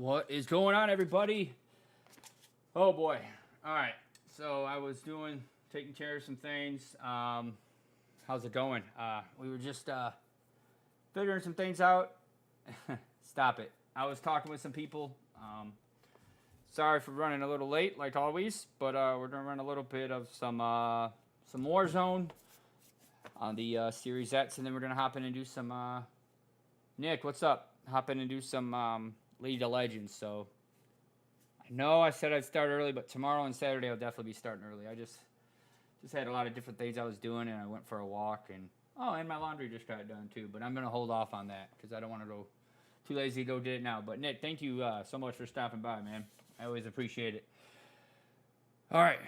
What is going on, everybody? Oh boy. All right. So I was taking care of some things. How's it going? We were just figuring some things out. Stop it. I was talking with some people. Sorry for running a little late, like always, but we're gonna run a little bit of some Warzone on the Series X, and then we're gonna hop in and do some. Nick, what's up? Hop in and do some League of Legends. So I know I said I'd start early, but tomorrow and Saturday I'll definitely be starting early. I just had a lot of different things I was doing, and I went for a walk, and my laundry just got done too. But I'm gonna hold off on that because I don't want to go too lazy to go do it now. But Nick, thank you so much for stopping by, man. I always appreciate it. All right,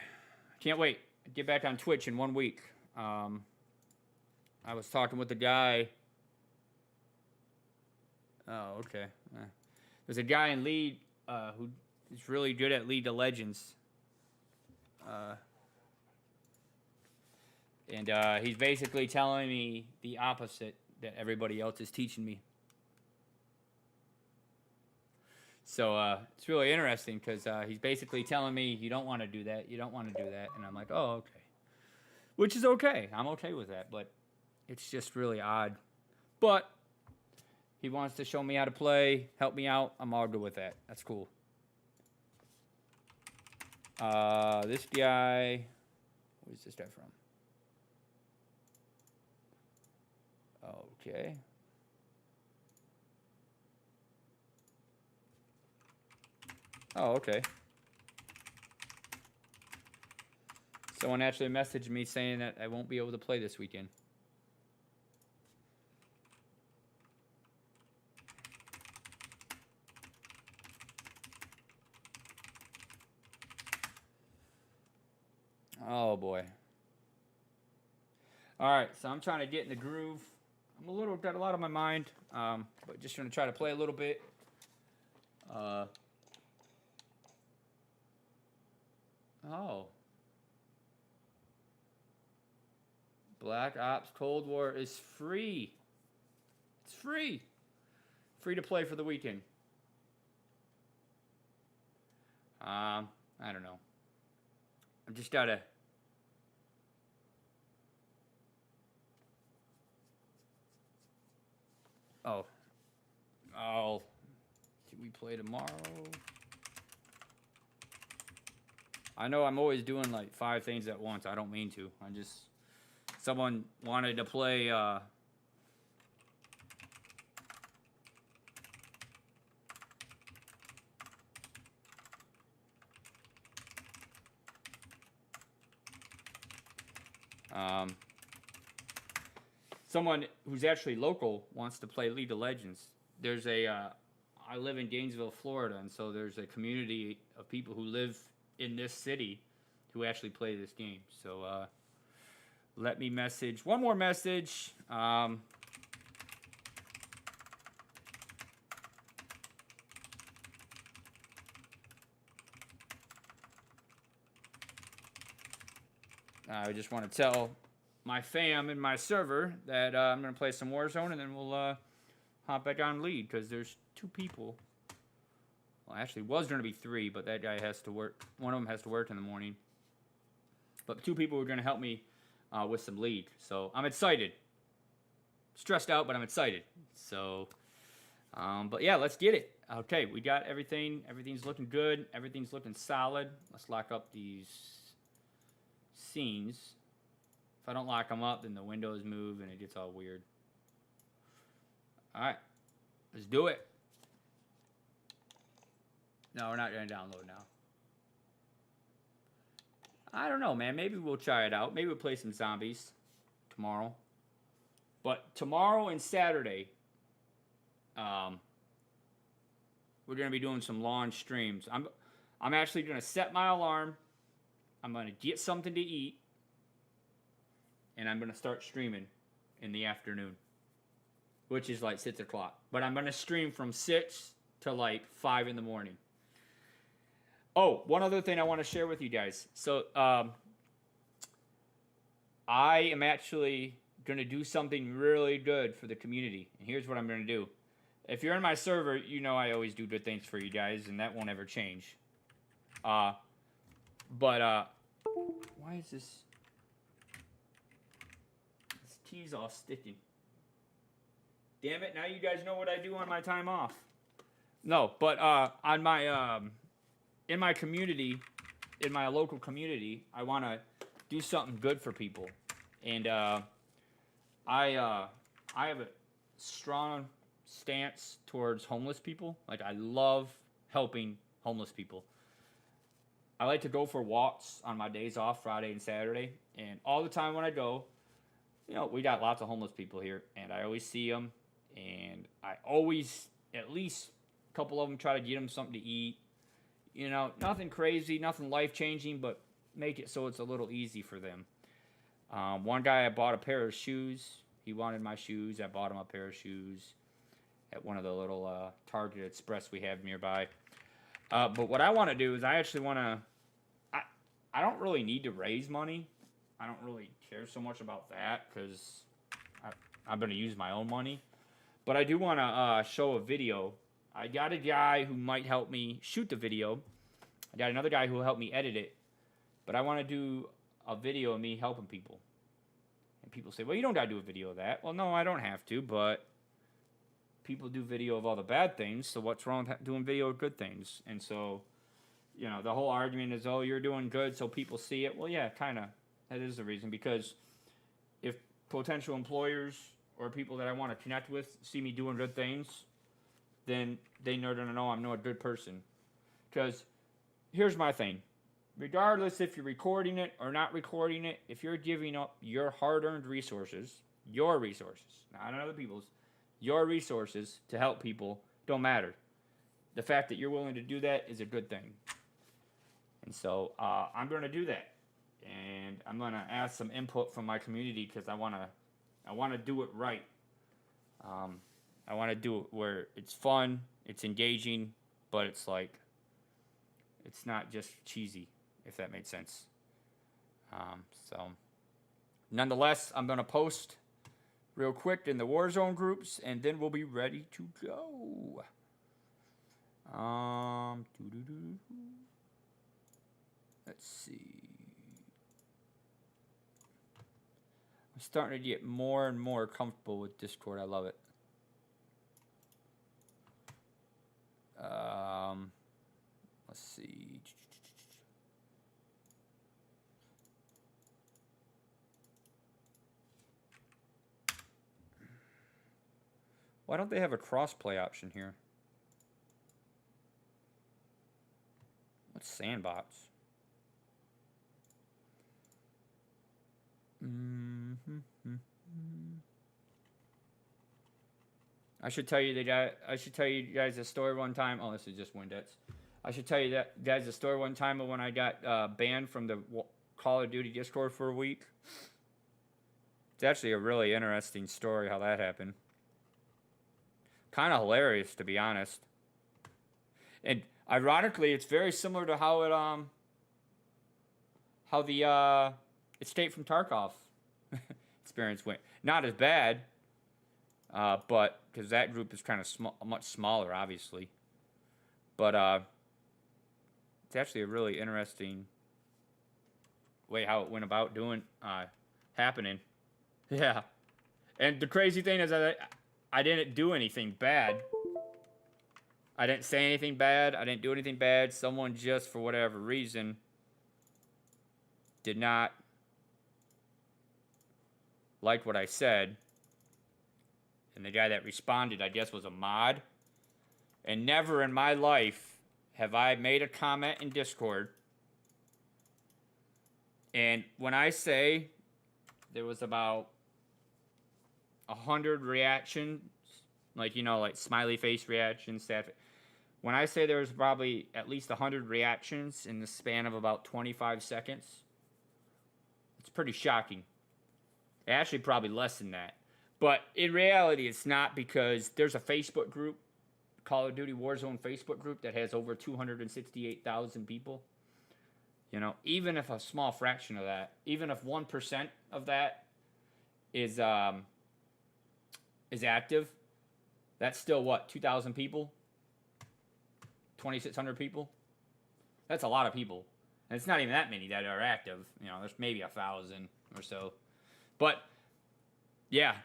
can't wait. Get back on Twitch in 1 week. I was talking with the guy. Oh, okay. There's a guy in League who is really good at League of Legends. And he's basically telling me the opposite that everybody else is teaching me. So it's really interesting because he's basically telling me, you don't want to do that, you don't want to do that. And I'm like, oh, okay. Which is okay. I'm okay with that, but it's just really odd. But he wants to show me how to play, help me out. I'm all good with that. That's cool. This guy, where's this guy from? Okay. Oh, okay. Someone actually messaged me saying that I won't be able to play this weekend. Oh boy. All right, so I'm trying to get in the groove. Got a lot on my mind, but just gonna try to play a little bit. Oh. Black Ops Cold War is free. It's free. Free to play for the weekend. I don't know. I've just gotta. Oh. Can we play tomorrow? I know I'm always doing like 5 things at once. I don't mean to. Someone wanted to play someone who's actually local wants to play League of Legends. There's I live in Gainesville, Florida, and so there's a community of people who live in this city who actually play this game. So let me message one more message. I just want to tell my fam in my server that I'm going to play some Warzone, and then we'll hop back on League because there's 2 people. Well, actually, was going to be 3, but that guy has to work. One of them has to work in the morning. But 2 people are going to help me with some League. So I'm excited. Stressed out, but I'm excited. So, but yeah, let's get it. Okay, we got everything. Everything's looking good. Everything's looking solid. Let's lock up these scenes. If I don't lock them up, then the windows move and it gets all weird. All right, let's do it. No, we're not going to download now. I don't know, man. Maybe we'll try it out. Maybe we'll play some zombies tomorrow. But tomorrow and Saturday, we're going to be doing some long streams. I'm actually going to set my alarm. I'm going to get something to eat. And I'm going to start streaming in the afternoon, which is like 6 o'clock. But I'm going to stream from 6 to like 5 in the morning. Oh, one other thing I want to share with you guys. So I am actually going to do something really good for the community. And here's what I'm going to do. if you're in my server, you know I always do good things for you guys, and that won't ever change. But why is this key's all sticking? Damn it! Now you guys know what I do on my time off. No, but on my in my community, in my local community, I want to do something good for people, and I have a strong stance towards homeless people. Like, I love helping homeless people. I like to go for walks on my days off, Friday and Saturday, and all the time when I go, you know, we got lots of homeless people here, and I always see them, and I always, at least a couple of them, try to get them something to eat. You know, nothing crazy, nothing life-changing, but make it so it's a little easy for them. One guy, I bought a pair of shoes. He wanted my shoes. I bought him a pair of shoes at one of the little Target Express we have nearby. But what I want to do is I actually want to... I don't really need to raise money. I don't really care so much about that because I'm going to use my own money. But I do want to show a video. I got a guy who might help me shoot the video. I got another guy who will help me edit it. But I want to do a video of me helping people. And people say, well, you don't got to do a video of that. Well, no, I don't have to, but people do video of all the bad things, so what's wrong with doing video of good things? And so, you know, the whole argument is, oh, you're doing good so people see it. Well, yeah, kind of. That is the reason, because if potential employers or people that I want to connect with see me doing good things, then they're going to know I'm not a good person. Because here's my thing. Regardless if you're recording it or not recording it, if you're giving up your hard-earned resources, not other people's, your resources to help people, don't matter. The fact that you're willing to do that is a good thing. And so I'm going to do that. And I'm going to ask some input from my community because I want to do it right. I want to do it where it's fun, it's engaging, but it's like, it's not just cheesy, if that made sense. So, nonetheless, I'm going to post real quick in the Warzone groups, and then we'll be ready to go. Let's see. I'm starting to get more and more comfortable with Discord. I love it. Let's see. Why don't they have a crossplay option here? What's Sandbox? I should tell you guys a story one time. Oh, this is just Windex. I should tell you guys a story one time of when I got banned from the Call of Duty Discord for a week. It's actually a really interesting story how that happened. Kind of hilarious, to be honest. And ironically, it's very similar to how the Escape from Tarkov experience went. Not as bad, but because that group is kind of much smaller, obviously. But it's actually a really interesting way how it went about happening. Yeah. And the crazy thing is that I didn't do anything bad. I didn't say anything bad. I didn't do anything bad. Someone just, for whatever reason, did not like what I said. And the guy that responded, I guess, was a mod. And never in my life have I made a comment in Discord. And when I say there was about 100 reactions, like, you know, like smiley face reactions, when I say there was probably at least 100 reactions in the span of about 25 seconds, it's pretty shocking. Actually, probably less than that. But in reality, it's not, because there's a Facebook group, Call of Duty Warzone Facebook group, that has over 268,000 people. You know, even if a small fraction of that, even if 1% of that is active, That's still what, 2,000 people? 2,600 people? That's a lot of people. And it's not even that many that are active. You know, there's maybe 1,000 or so. But yeah,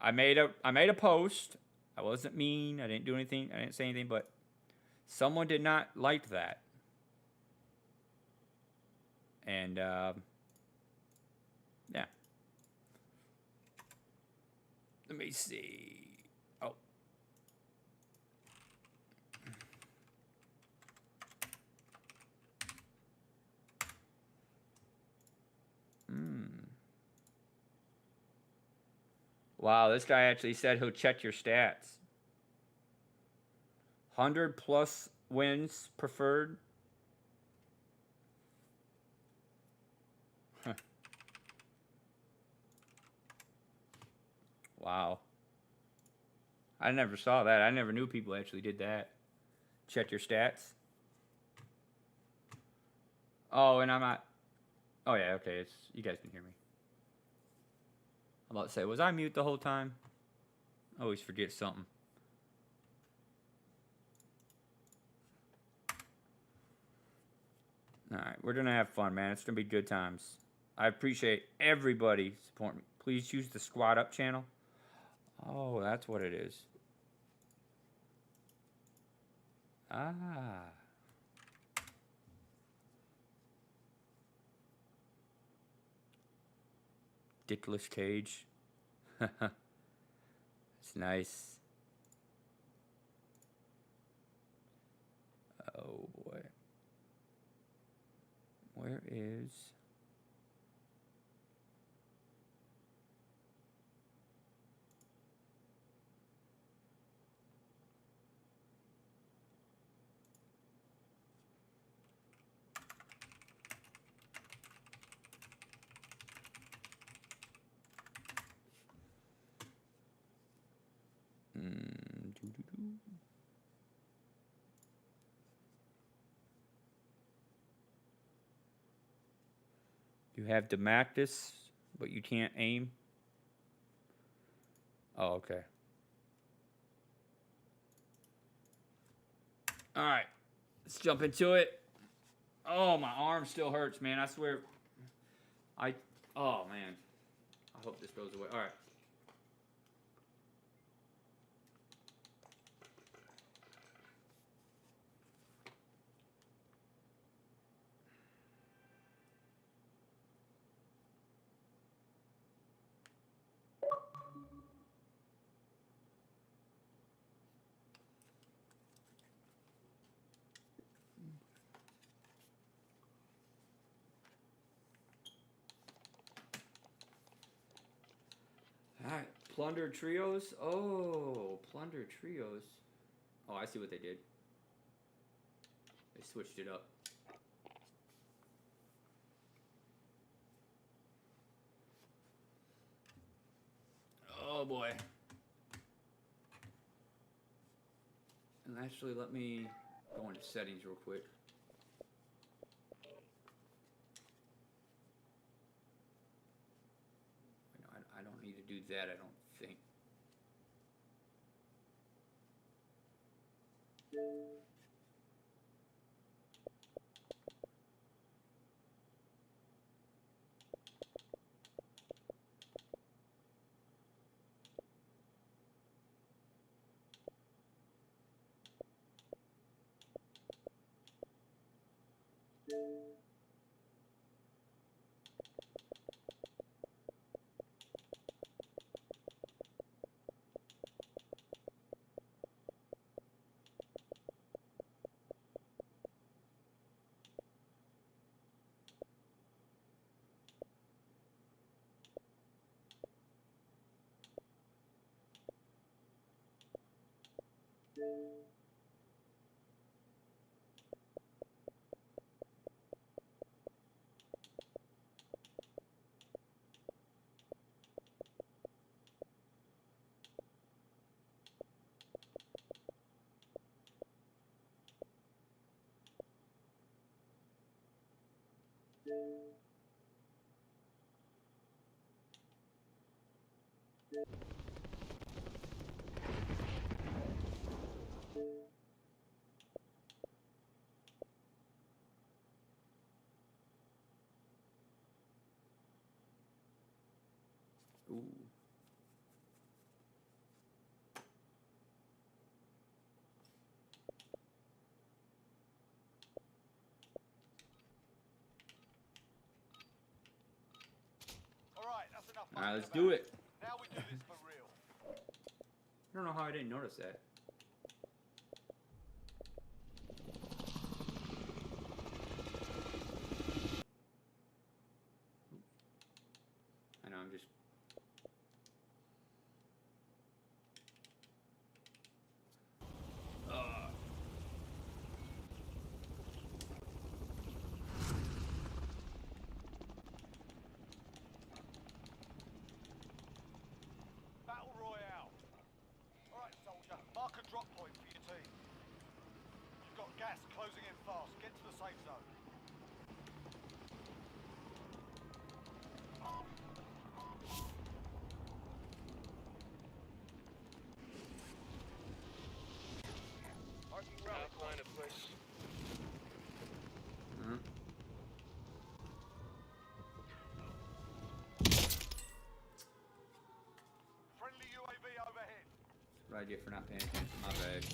I made a post. I wasn't mean. I didn't do anything. I didn't say anything, but someone did not like that. And yeah. Let me see. Oh. Wow, this guy actually said he'll check your stats. 100 plus wins preferred. Huh. Wow. I never saw that. I never knew people actually did that. Check your stats. Oh, and I'm not. Oh, yeah, okay. It's, you guys can hear me. I'm about to say, was I mute the whole time? I always forget something. Alright, we're going to have fun, man. It's going to be good times. I appreciate everybody supporting me. Please use the Squad Up channel. Oh, that's what it is. Ah. Dickless Cage. It's nice. Oh boy. Where is... You have Demactus, but you can't aim. Oh, okay. All right, let's jump into it. Oh, my arm still hurts, man. I swear. Oh, man. I hope this goes away. All right. Alright, Plunder Trios. Oh, Plunder Trios. Oh, I see what they did. They switched it up. Oh boy. And actually, let me go into settings real quick. I don't need to do that, I don't think. Ooh. All right, let's do it. Now we do this for real. I don't know how I didn't notice that. I know, I'm just... Battle Royale. Alright, soldier. Mark a drop point for your team. You've got gas closing in fast. Get to the safe zone. Marking route. Outline of place. Friendly UAV overhead. Right idea for not paying attention. My bad.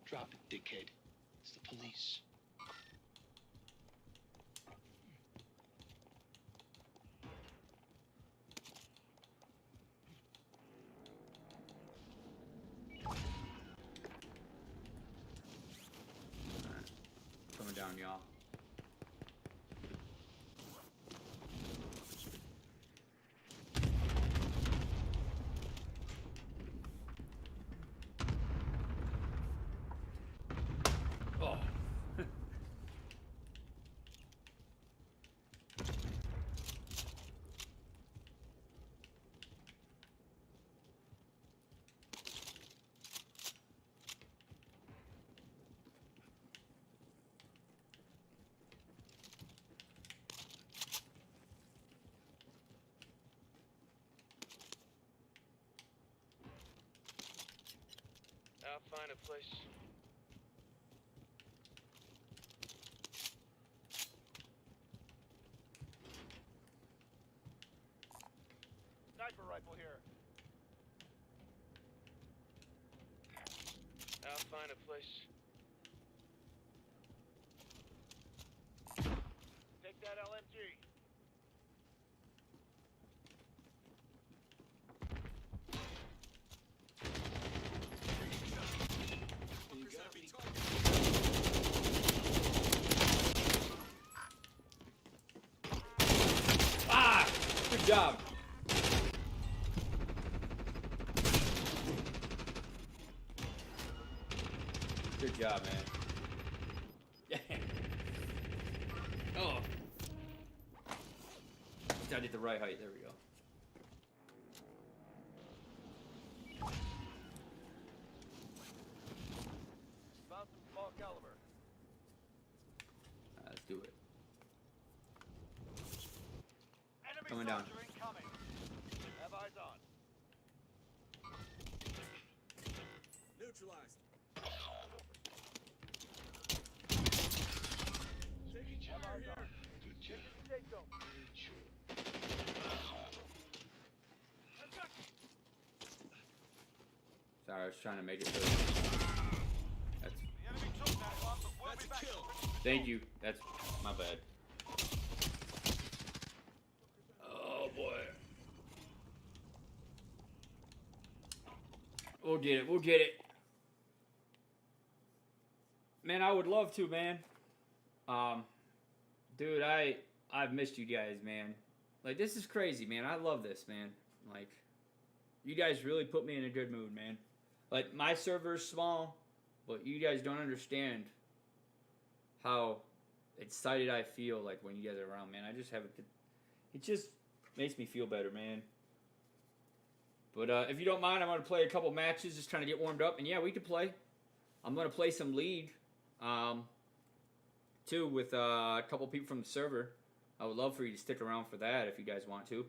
Drop it, dickhead. It's the police. Alright. Coming down, y'all. Oh. I'll find a place. Sniper rifle here. I'll find a place. Take that LMG. Ah! Good job. Good job, man. Oh. Gotta get the right height. There we go. Found some small caliber. Let's do it. Enemy Coming down. soldier incoming. Have eyes on. Neutralized. Have eyes on. Get to the safe zone. Sorry, I was trying to make it so. That's. The enemy took that one, but we'll That's be a back. kill. Thank you. That's my bad. Oh boy. We'll get it. We'll get it. Man, I would love to, man. Dude, I've missed you guys, man. Like, this is crazy, man. I love this, man. Like, you guys really put me in a good mood, man. Like, my server's small, but you guys don't understand how excited I feel, like, when you guys are around, man. I just have it just makes me feel better, man. But if you don't mind, I'm going to play a couple matches, just trying to get warmed up. And yeah, we can play. I'm going to play some League, too, with a couple people from the server. I would love for you to stick around for that if you guys want to.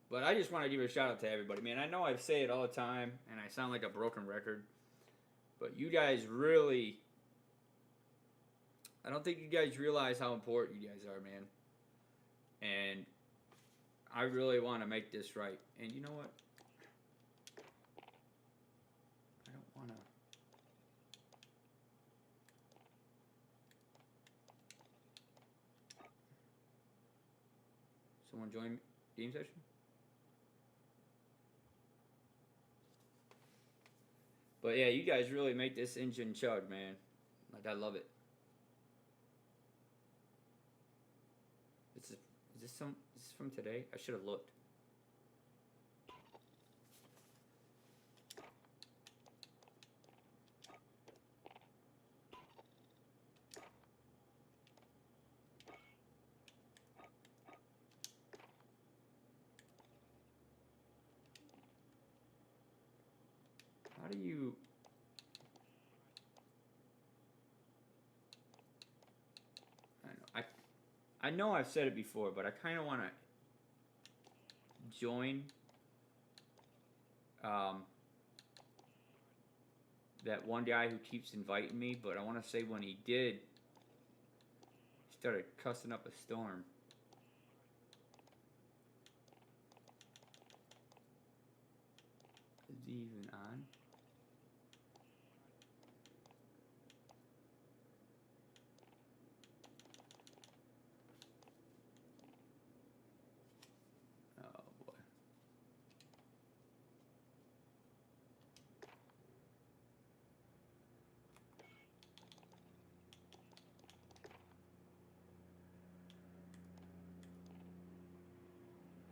But I just want to give a shout out to everybody, man. I know I say it all the time, and I sound like a broken record. But you guys really I don't think you guys realize how important you guys are, man. And I really want to make this right. And you know what? I don't want to. Someone join game session? But yeah, you guys really make this engine chug, man. Like, I love it. Is this from today? I should have looked. How do you... I know I've said it before, but I kind of want to join that one guy who keeps inviting me, but I want to say when he did, he started cussing up a storm. Is he even on?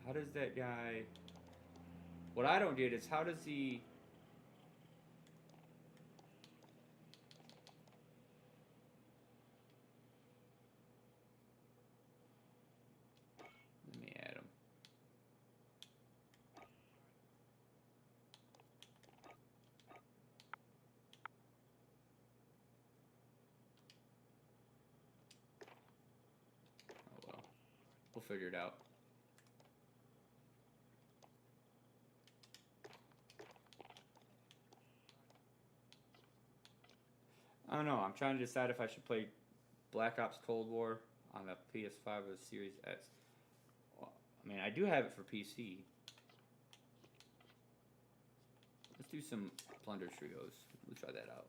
How does that guy... What I don't get is how does he... Let me add him. Oh well. We'll figure it out. I don't know. I'm trying to decide if I should play Black Ops Cold War on the PS5 or the Series X. Well, I mean, I do have it for PC. Let's do some Plunder Trios. We'll try that out.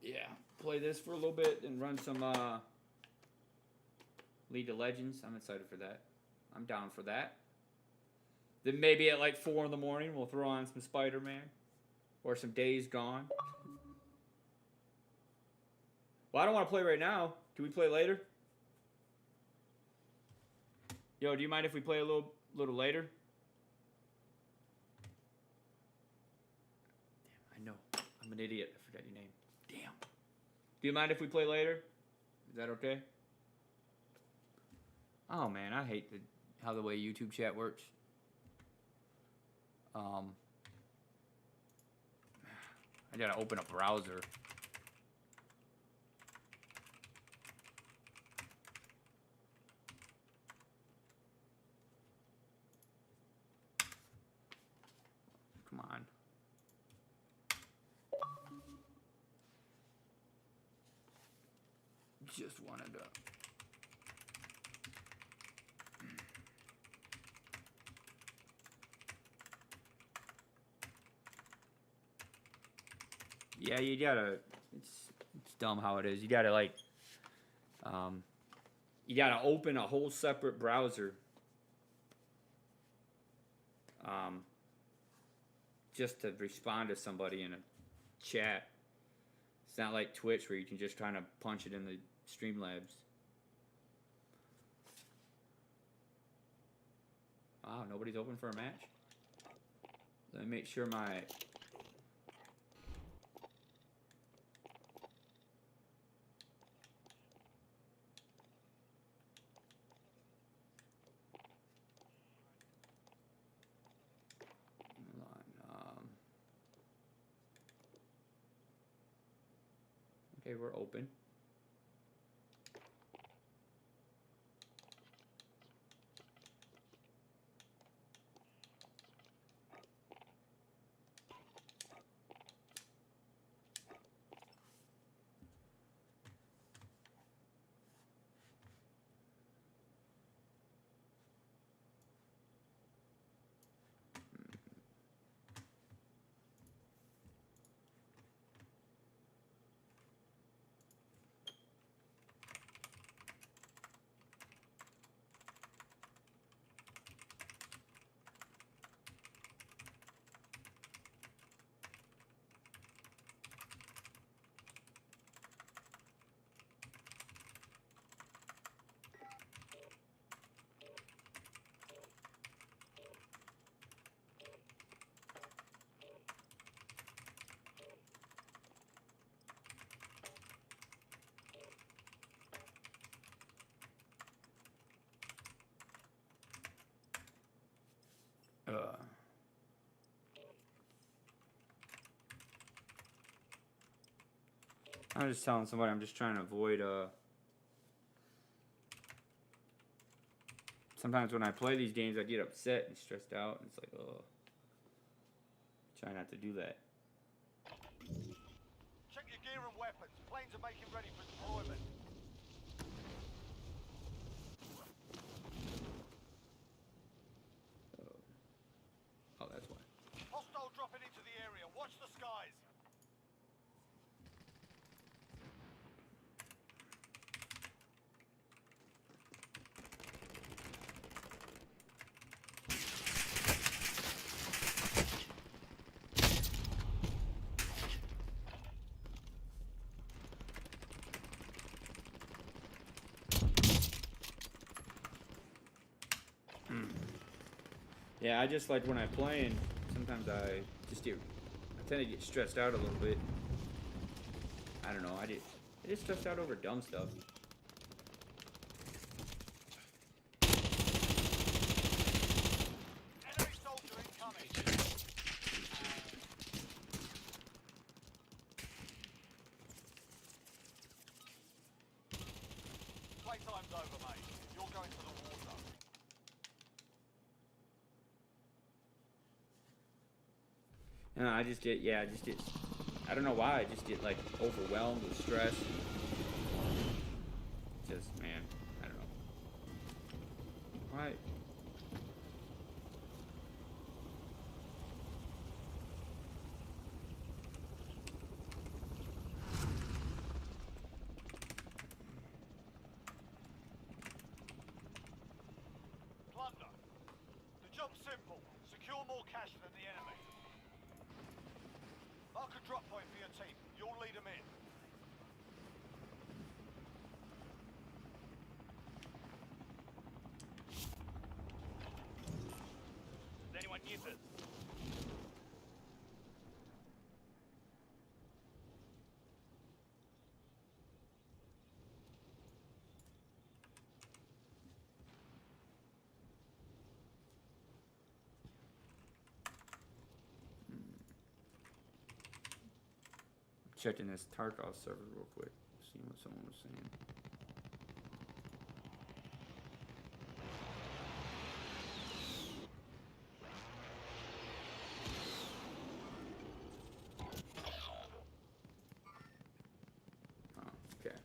Yeah, play this for a little bit and run some League of Legends. I'm excited for that. I'm down for that. Then maybe at like 4 in the morning, we'll throw on some Spider-Man or some Days Gone. Well, I don't want to play right now. Can we play later? Yo, do you mind if we play a little later? Damn, I know. I'm an idiot. I forgot your name. Damn. Do you mind if we play later? Is that okay? Oh man, I hate how the way YouTube chat works. I gotta open a browser. Come on. Just wanted to. Yeah, you gotta. It's dumb how it is. You gotta like. You gotta open a whole separate browser. Just to respond to somebody in a chat. It's not like Twitch where you can just kind of punch it in the Streamlabs. Wow, nobody's open for a match? Let me make sure my... Okay, we're open. I was just telling somebody I'm just trying to avoid sometimes when I play these games I get upset and stressed out and it's like, oh, try not to do that. Check your gear and weapons. Planes are making ready for deployment. Oh, that's why. Hostile dropping into the area. Watch the skies. Yeah, I just like when I play and sometimes I tend to get stressed out a little bit. I don't know, I get stressed out over dumb stuff. Enemy soldier incoming. Playtime's over, mate. You're going to the war zone. And I just get, I don't know why, I just get like overwhelmed with stress. Just, man, I don't know. Why? Plunder. The job's simple. Secure more cash than the enemy. Mark a drop point for your team. You'll lead them in. Does anyone need this? Checking this Tarkov server real quick, seeing what someone was saying. Oh, okay.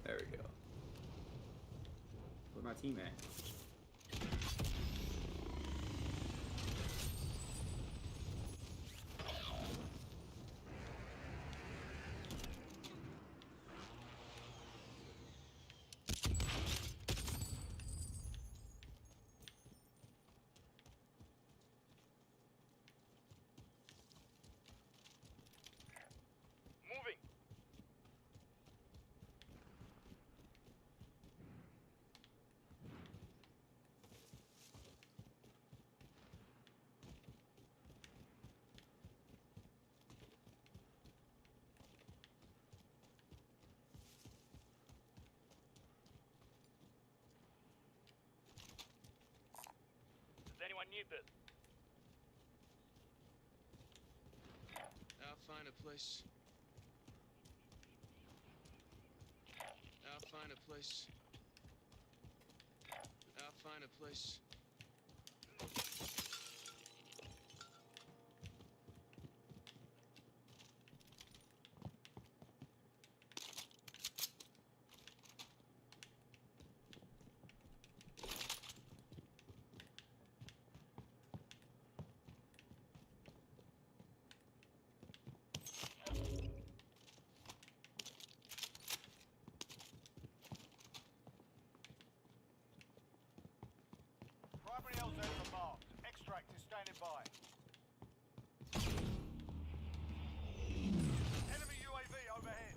There we go. Where's my team at? Moving. Does anyone need this? I'll find a place. I'll find a place. I'll find a place. Primary LZs are marked. Extract is standing by. Enemy UAV overhead.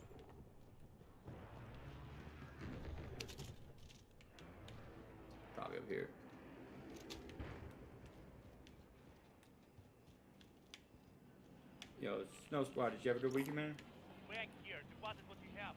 Probably up here. Yo, Snow Squad, did you have a good weekend, man? We're here. Deposit what you have.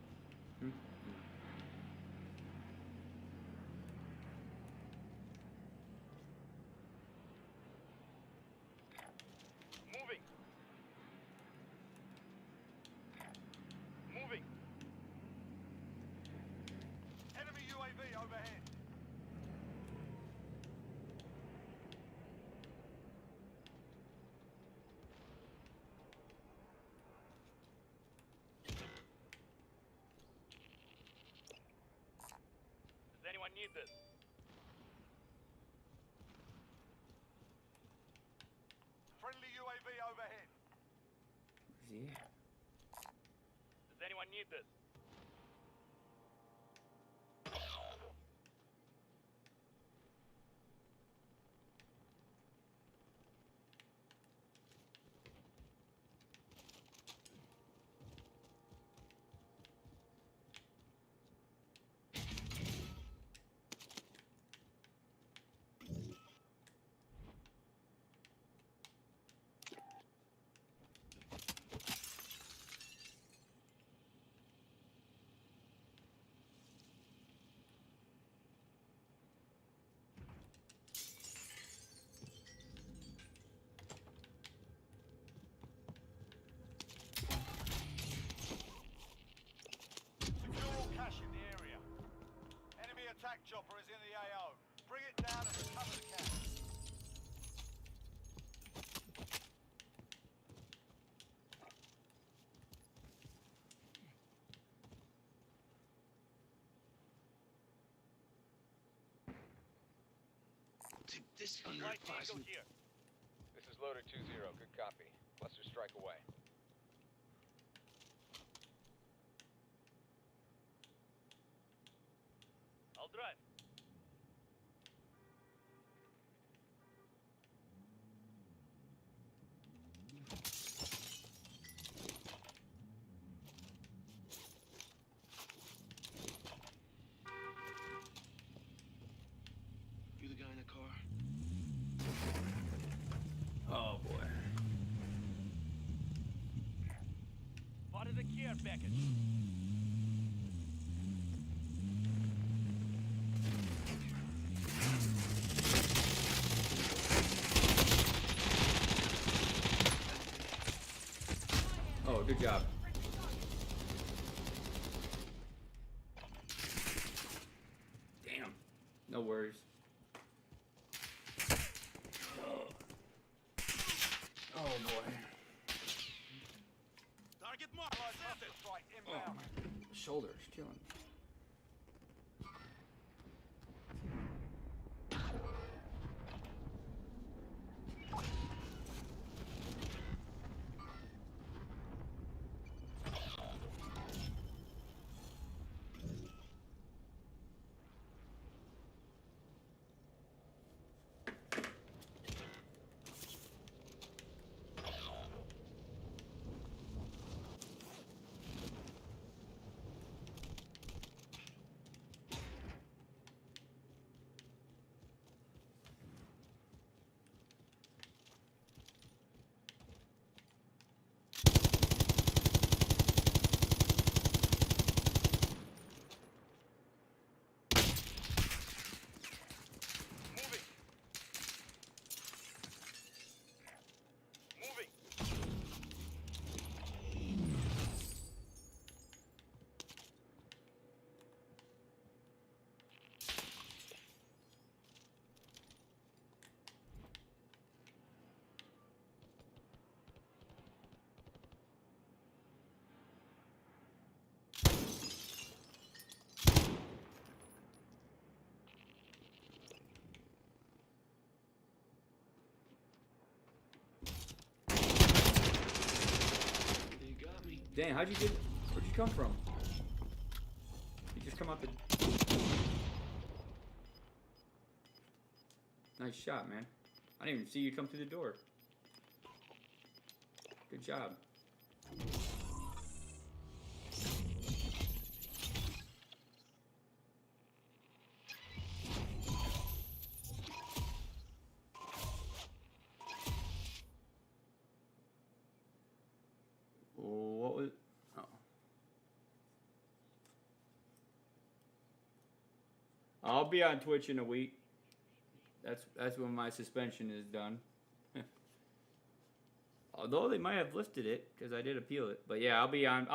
anyone need this? Friendly UAV overhead. Where's he at? Does anyone need this? Attack chopper is in the AO. Bring it down and recover the cash. Take this under Light Eagle advisement. here. This is Loader 2-0. Good copy. Cluster strike away. I'll drive. You the guy in the car? Oh boy. Part of the care package. Oh, good job. Damn. No worries. Oh boy. Target mark. Strike Oh, inbound. my shoulder's killing me. Dang, where'd you come from? You just come out the... Nice shot, man. I didn't even see you come through the door. Good job. What was... Oh. I'll be on Twitch in a week. That's when my suspension is done. Although they might have lifted it because I did appeal it. But yeah, I'll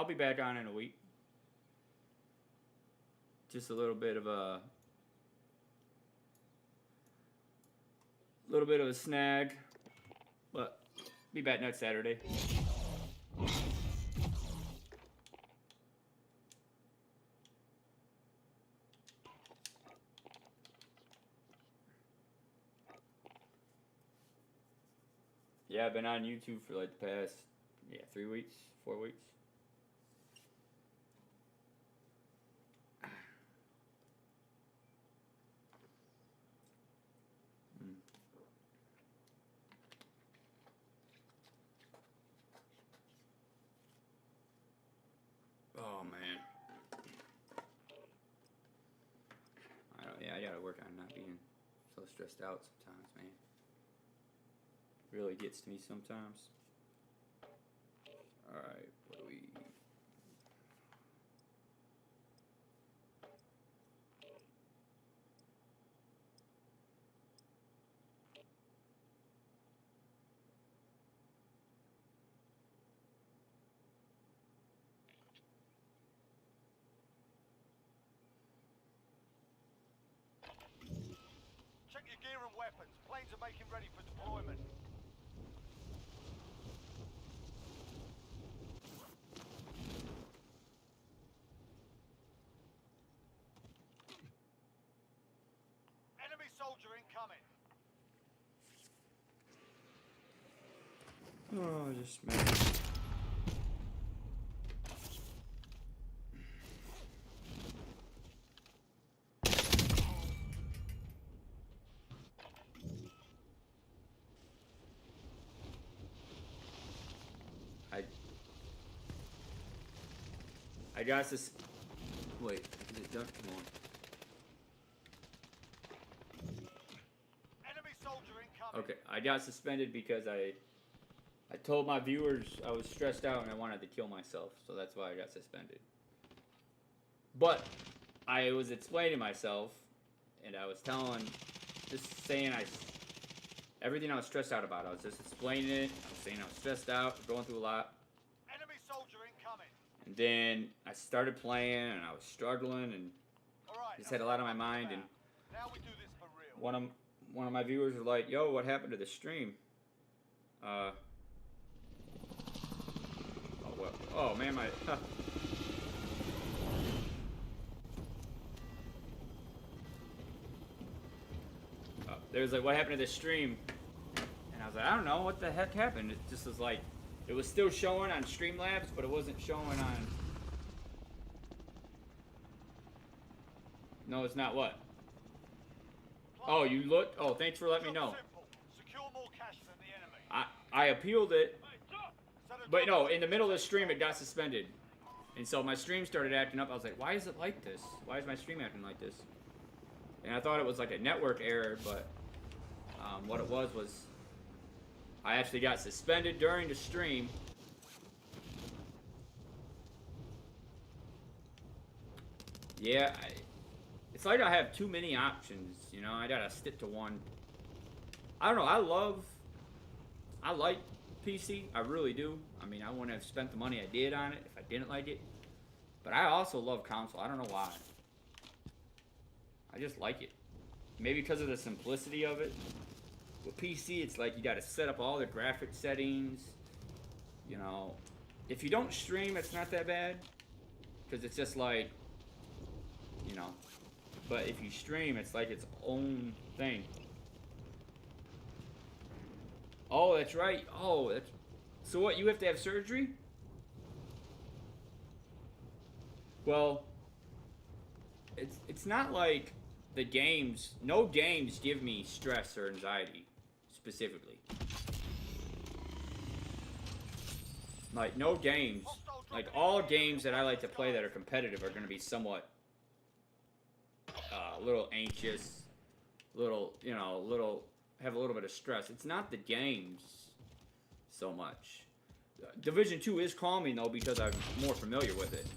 be back on in a week. Just a little bit of a snag, but be back next Saturday. Yeah, I've been on YouTube for like the past 3 weeks, 4 weeks. Oh man. I gotta work on not being so stressed out sometimes, man. Really gets to me sometimes. Alright, what do we... Check your gear and weapons. Planes are making ready for deployment. Enemy soldier incoming. Oh, just man. I got this. Wait, is it done? Come on. Enemy soldier incoming. Okay, I got suspended because I told my viewers I was stressed out and I wanted to kill myself, so that's why I got suspended. But I was explaining myself, and I was saying everything I was stressed out about. I was just explaining it. I was saying I was stressed out, going through a lot. Enemy soldier incoming. And then I started playing, and I was struggling, and All right, just had a lot on my mind. And now we do this for real. one of my viewers was like, "Yo, what happened to the stream?" Oh man, my. There's like, what happened to the stream? And I was like, I don't know, what the heck happened? It just was like, it was still showing on Streamlabs, but it wasn't showing on. No, it's not what? Oh, you looked? Oh, thanks for letting me know. Secure more cash than the enemy. I appealed it, but no, in the middle of the stream it got suspended. And so my stream started acting up. I was like, why is it like this? Why is my stream acting like this? And I thought it was like a network error, but what it was I actually got suspended during the stream. Yeah, it's like I have too many options, you know. I gotta stick to one. I don't know. I like PC. I really do. I mean, I wouldn't have spent the money I did on it if I didn't like it. But I also love console. I don't know why. I just like it. Maybe because of the simplicity of it. With PC, it's like you gotta set up all the graphic settings. You know, if you don't stream, it's not that bad. Because it's just like, you know. But if you stream, it's like its own thing. Oh, that's right. Oh, that's... So what, you have to have surgery? Well, it's not like the games... No games give me stress or anxiety, specifically. Like, no games... Like, all games that I like to play that are competitive are going to be somewhat... a little anxious, you know, have a little bit of stress. It's not the games so much. Division 2 is calming though because I'm more familiar with it.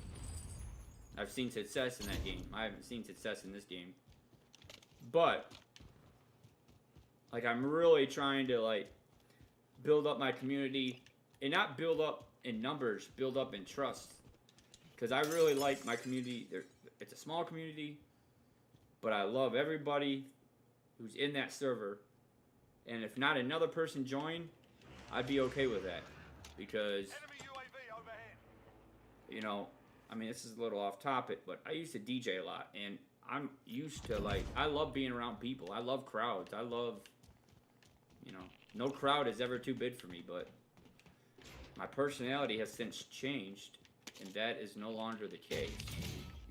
I've seen success in that game. I haven't seen success in this game. But like, I'm really trying to like build up my community, and not build up in numbers, build up in trust. Because I really like my community. It's a small community, but I love everybody who's in that server. And if not another person joined, I'd be okay with that. Because, Enemy UAV overhead. you know, I mean, this is a little off topic, but I used to DJ a lot. And I'm used to, like, I love being around people. I love crowds. I love, You know, no crowd is ever too big for me, but my personality has since changed, and that is no longer the case.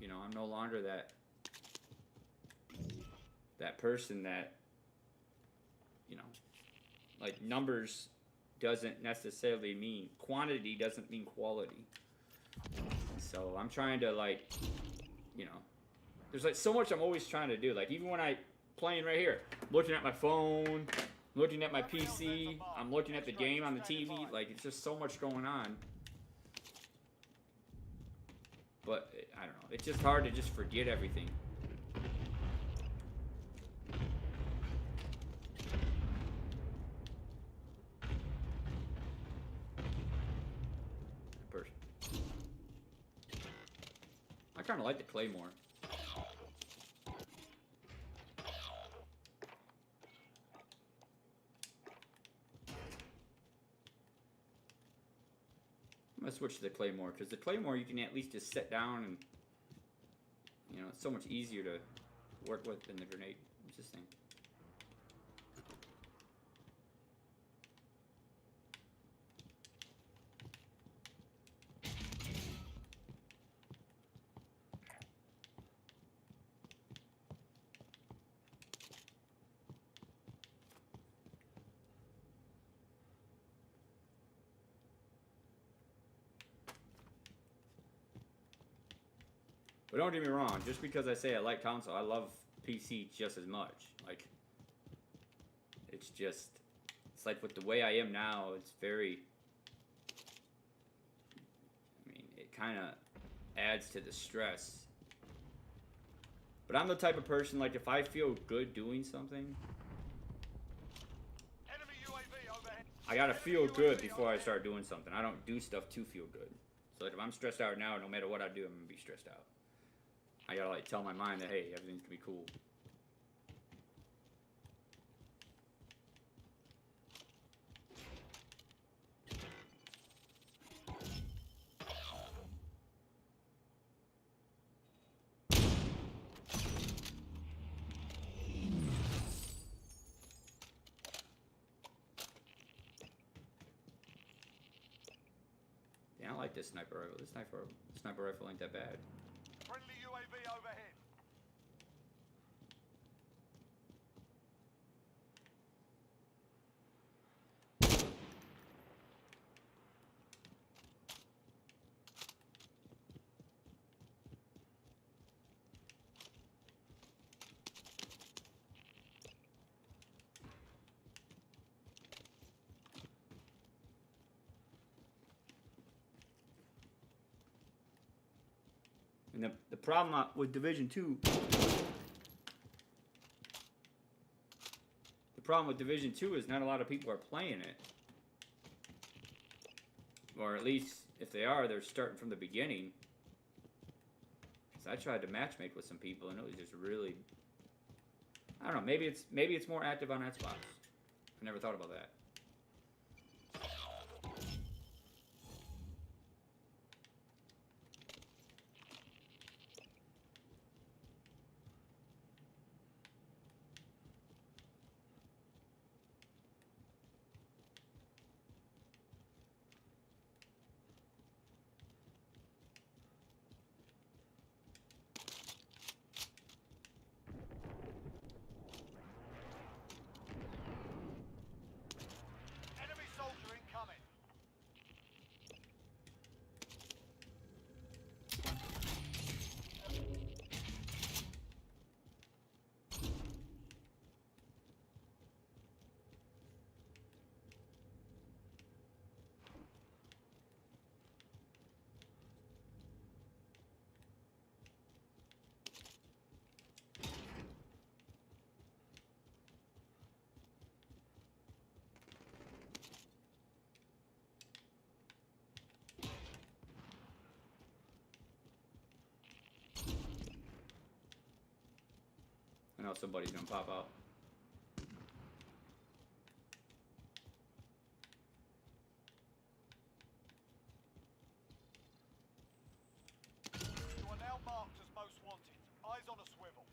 You know, I'm no longer that person that, you know, like numbers doesn't necessarily mean, quantity doesn't mean quality. So I'm trying to, like, you know, there's like so much I'm always trying to do. Like even when I playing right here, looking at my phone, looking at my PC, I'm looking at the game on the TV. Like it's just so much going on. But I don't know. It's just hard to just forget everything. I kind of like the Claymore. I'm gonna switch to the Claymore because the Claymore you can at least just sit down and, you know, it's so much easier to work with than the grenade. What's this thing? But don't get me wrong, just because I say I like console, I love PC just as much. Like, it's just, it's like with the way I am now, it's very, I mean, it kind of adds to the stress. But I'm the type of person, like, if I feel good doing something, Enemy UAV overhead. I gotta feel good before I start doing something. I don't do stuff to feel good. So, like, if I'm stressed out now, no matter what I do, I'm gonna be stressed out. I gotta, like, tell my mind that, hey, everything's gonna be cool. Yeah, I like this sniper rifle. This sniper rifle ain't that bad. Friendly UAV overhead. And the problem with Division 2, the problem with Division 2 is not a lot of people are playing it. Or at least, if they are, they're starting from the beginning. Because I tried to matchmake with some people and it was just really, I don't know, maybe it's more active on Xbox. I never thought about that. Enemy soldier incoming. I know somebody's gonna pop out. You are now marked as most wanted. Eyes on a swivel.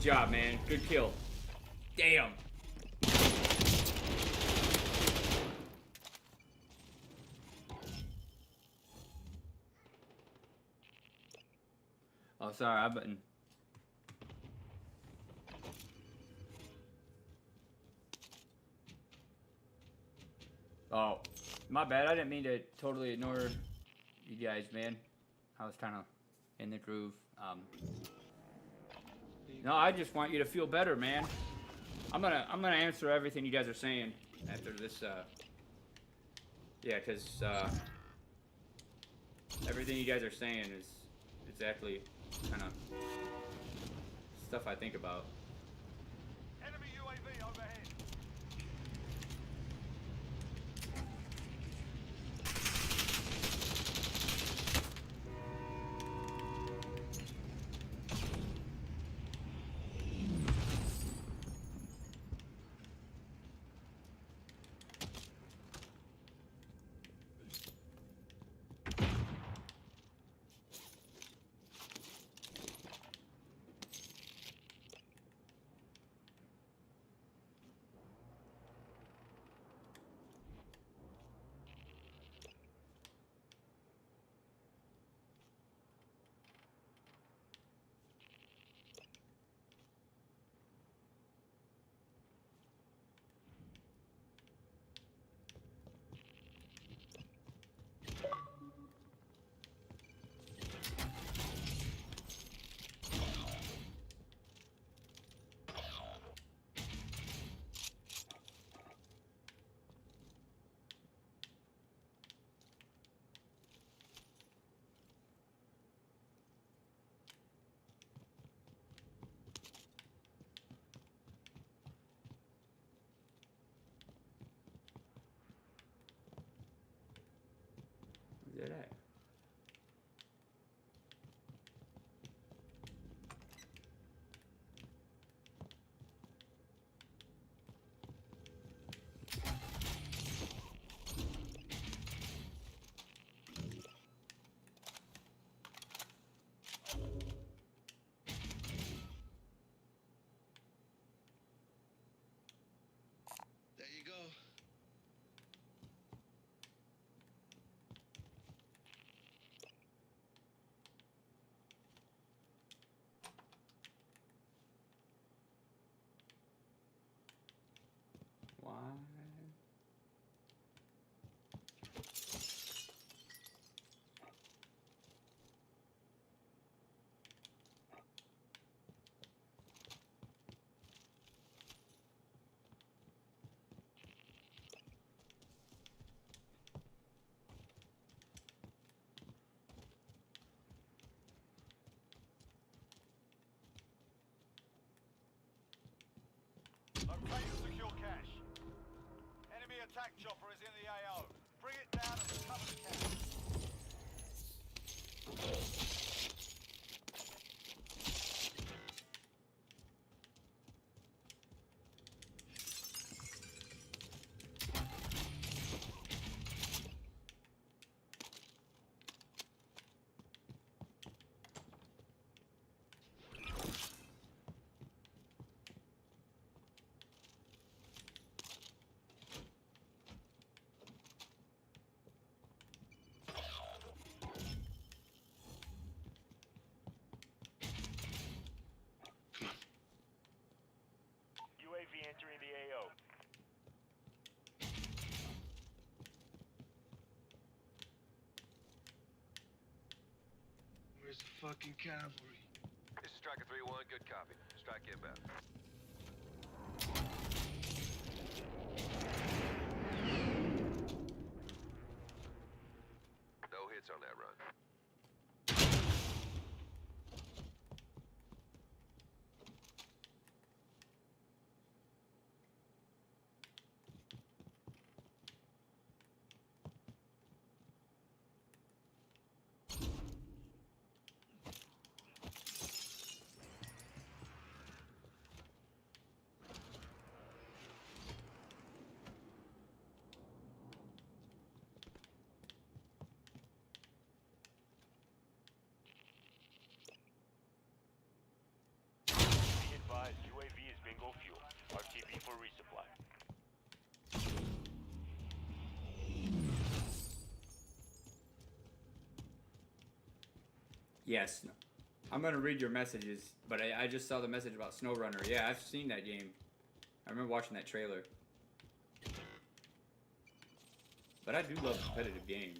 Good job, man. Good kill. Damn. Oh, sorry, I button. Oh, my bad. I didn't mean to totally ignore you guys, man. I was kind of in the groove. No, I just want you to feel better, man. I'm gonna answer everything you guys are saying after this. Yeah, because everything you guys are saying is exactly kind of stuff I think about. Enemy UAV overhead. Where's that at? There you go. Why? Locate and secure cache. Enemy attack chopper is in the AO. Bring it down and recover the cache. UAV entering the AO. Where's the fucking cavalry? This is Striker 3-1, good copy. Strike inbound. No hits on that run. for resupply. Yes. I'm gonna read your messages, but I just saw the message about SnowRunner. Yeah, I've seen that game. I remember watching that trailer. But I do love competitive games.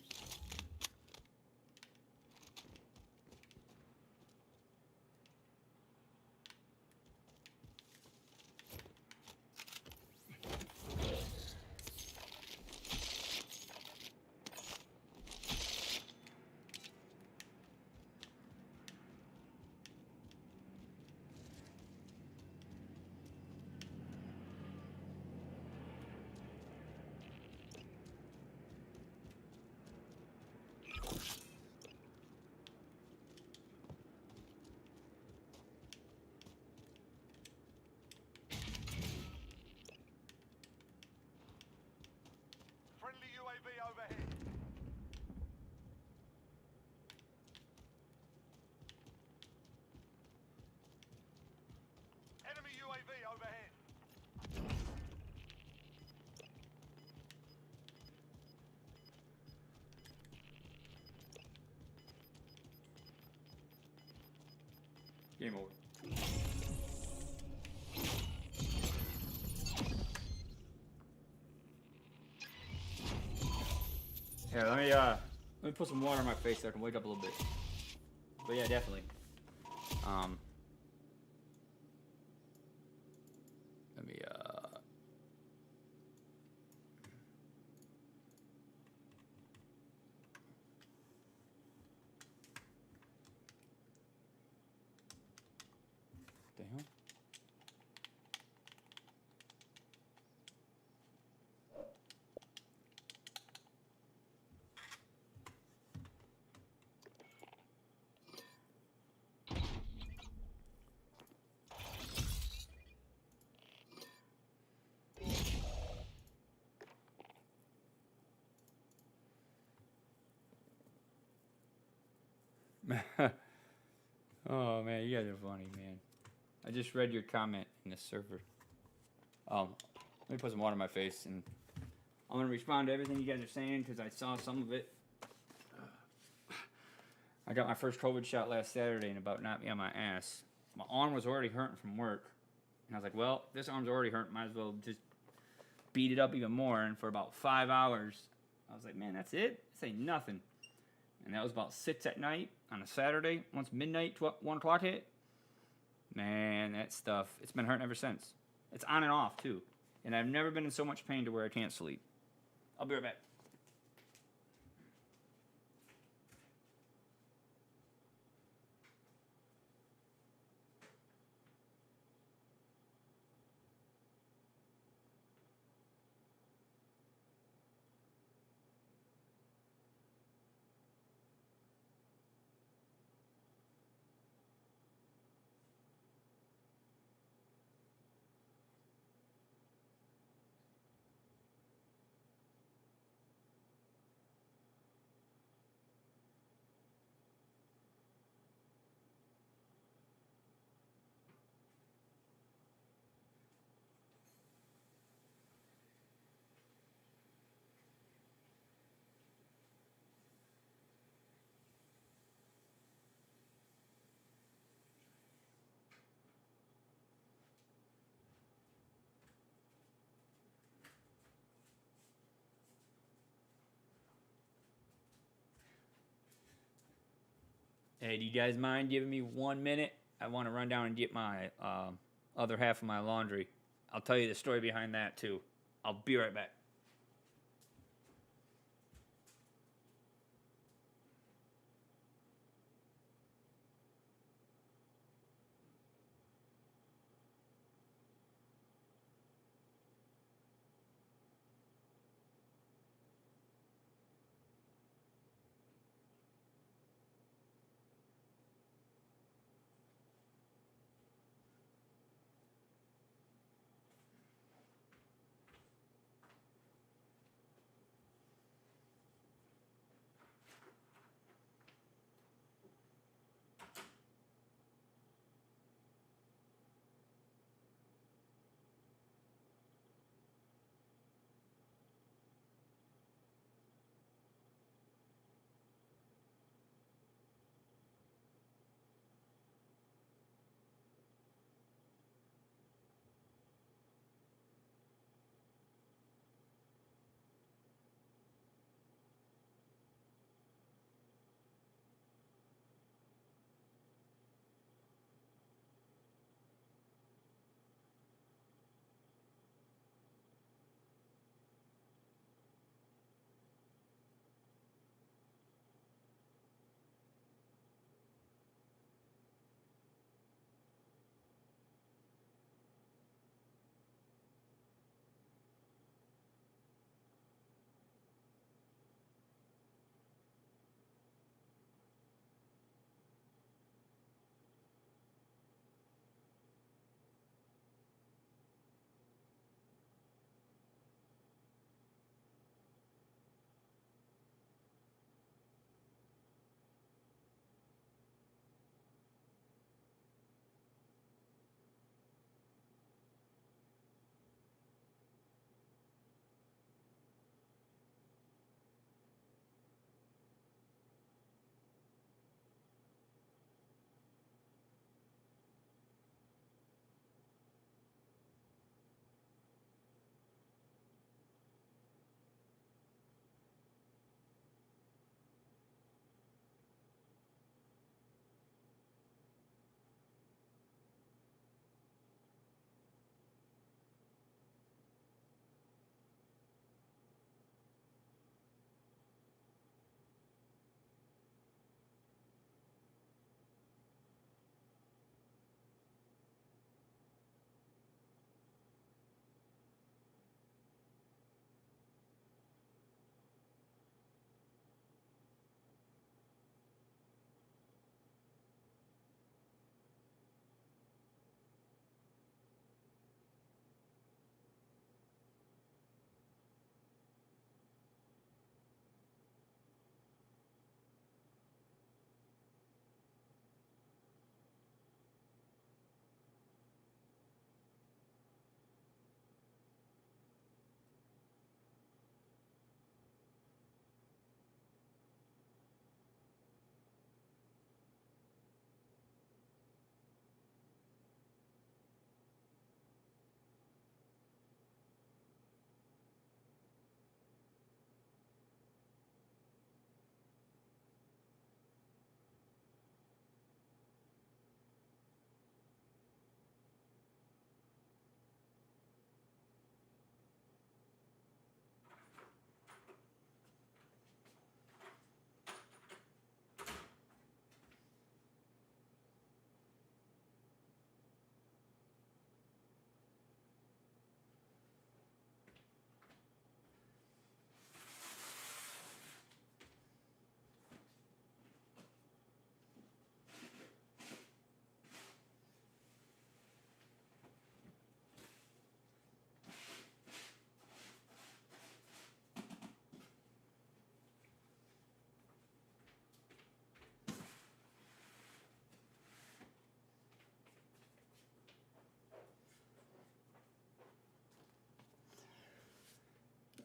Friendly UAV overhead. Enemy UAV overhead. Game over. Here, let me put some water on my face so I can wake up a little bit. But yeah, definitely. Let me the hell? Oh man, you guys are funny, man. I just read your comment in the server. Let me put some water on my face, and I'm gonna respond to everything you guys are saying because I saw some of it. I got my first COVID shot last Saturday, and about knocked me on my ass. My arm was already hurting from work, and I was like, "Well, this arm's already hurting. Might as well just beat it up even more." And for about 5 hours, I was like, "Man, that's it? This ain't nothing." And that was about 6 at night on a Saturday. Once midnight, 1 o'clock hit, man, that stuff, it's been hurting ever since. It's on and off, too. And I've never been in so much pain to where I can't sleep. I'll be right back. Hey, do you guys mind giving me 1 minute? I want to run down and get my other half of my laundry. I'll tell you the story behind that, too. I'll be right back.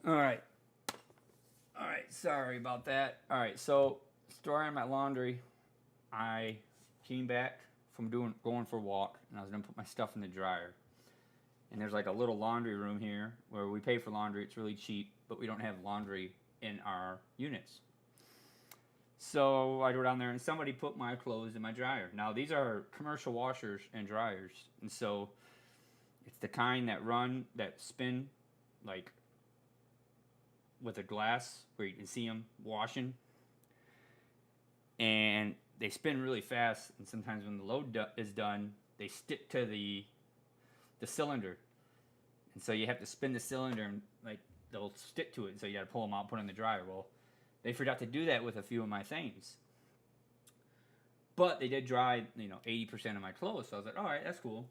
All right. Sorry about that. All right. So, story on my laundry. I came back from going for a walk, and I was gonna put my stuff in the dryer. And there's like a little laundry room here where we pay for laundry. It's really cheap, but we don't have laundry in our units. So I go down there and somebody put my clothes in my dryer. Now these are commercial washers and dryers, and so it's the kind that spin like with a glass where you can see them washing, and they spin really fast. And sometimes when the load is done, they stick to the cylinder, and so you have to spin the cylinder and like they'll stick to it. And so you got to pull them out, put them in the dryer. Well, they forgot to do that with a few of my things, but they did dry 80% of my clothes. So I was like, all right, that's cool.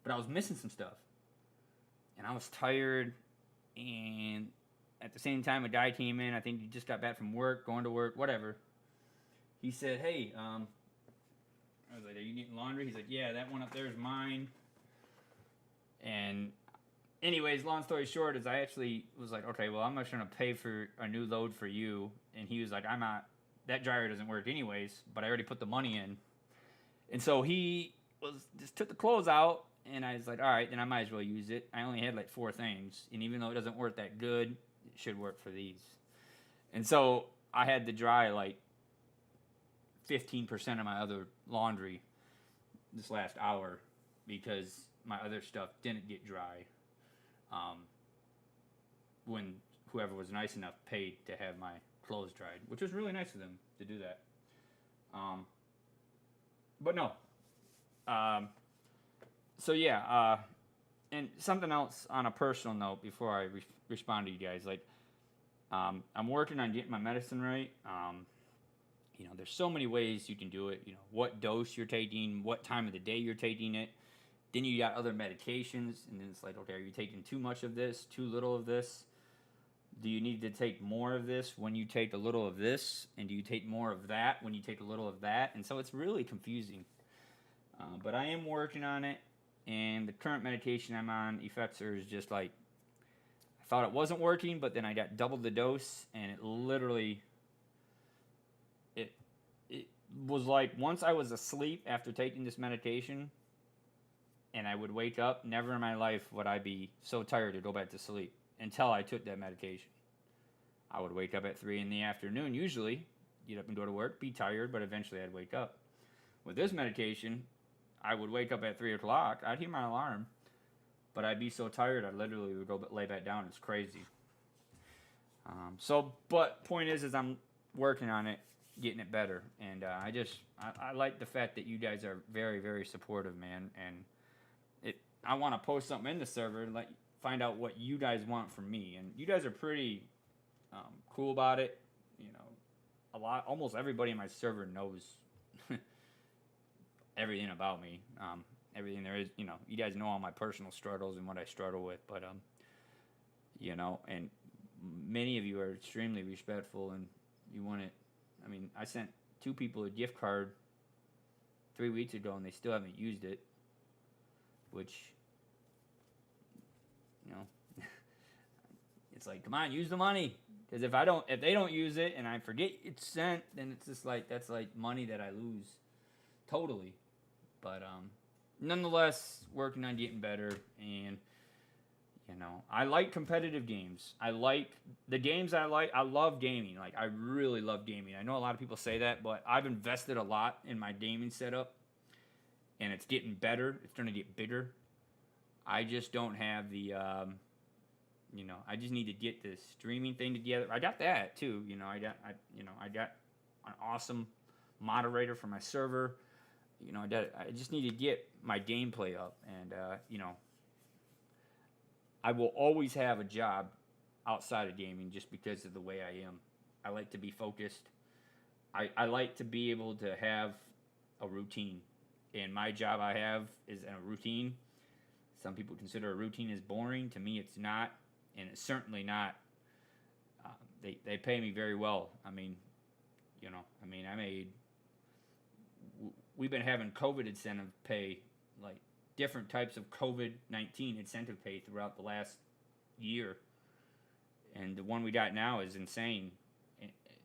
But I was missing some stuff, and I was tired. And at the same time, a guy came in. I think he just got back from work, going to work, whatever. He said, hey, I was like, are you getting laundry? He's like, yeah, that one up there is mine. And anyways, long story short is I actually was like, okay, well, I'm not going to pay for a new load for you. And he was like, I'm not, that dryer doesn't work anyways, but I already put the money in. And so he just took the clothes out, and I was like, all right, then I might as well use it. I only had like 4 things, and even though it doesn't work that good, it should work for these. And so I had to dry like 15% of my other laundry this last hour because my other stuff didn't get dry when whoever was nice enough paid to have my clothes dried, which was really nice of them to do that. But no. So yeah, and something else on a personal note before I respond to you guys, like I'm working on getting my medicine right. There's so many ways you can do it. What dose you're taking, what time of the day you're taking it. Then you got other medications, and then it's like, okay, are you taking too much of this, too little of this? Do you need to take more of this when you take a little of this? And do you take more of that when you take a little of that? And so it's really confusing. But I am working on it, and the current medication I'm on, Effexor, is just like, I thought it wasn't working, but then I got double the dose, and it literally, it was like once I was asleep after taking this medication, and I would wake up, never in my life would I be so tired to go back to sleep until I took that medication. I would wake up at 3 in the afternoon, usually, get up and go to work, be tired, but eventually I'd wake up. With this medication, I would wake up at 3 o'clock, I'd hear my alarm, but I'd be so tired I literally would go lay back down. It's crazy. But point is I'm working on it, getting it better, and I like the fact that you guys are very, very supportive, man, and I want to post something in the server and find out what you guys want from me, and you guys are pretty cool about it. Almost everybody in my server knows everything about me, everything there is. You guys know all my personal struggles and what I struggle with, but and many of you are extremely respectful, and you want it. I mean, I sent 2 people a gift card 3 weeks ago, and they still haven't used it, which, it's like, come on, use the money. Because if they don't use it and I forget it's sent, then it's just like, that's like money that I lose totally. But nonetheless, working on getting better, and I like competitive games. I like the games I like. I love gaming. Like, I really love gaming. I know a lot of people say that, but I've invested a lot in my gaming setup, and it's getting better. It's going to get bigger. I just don't have the I just need to get this streaming thing together. I got that too. I got an awesome moderator for my server. I just need to get my gameplay up, and I will always have a job outside of gaming just because of the way I am. I like to be focused. I like to be able to have a routine, and my job I have is a routine. Some people consider a routine as boring. To me, it's not, and it's certainly not. They pay me very well. I mean, we've been having COVID incentive pay, like different types of COVID-19 incentive pay throughout the last year, And the one we got now is insane.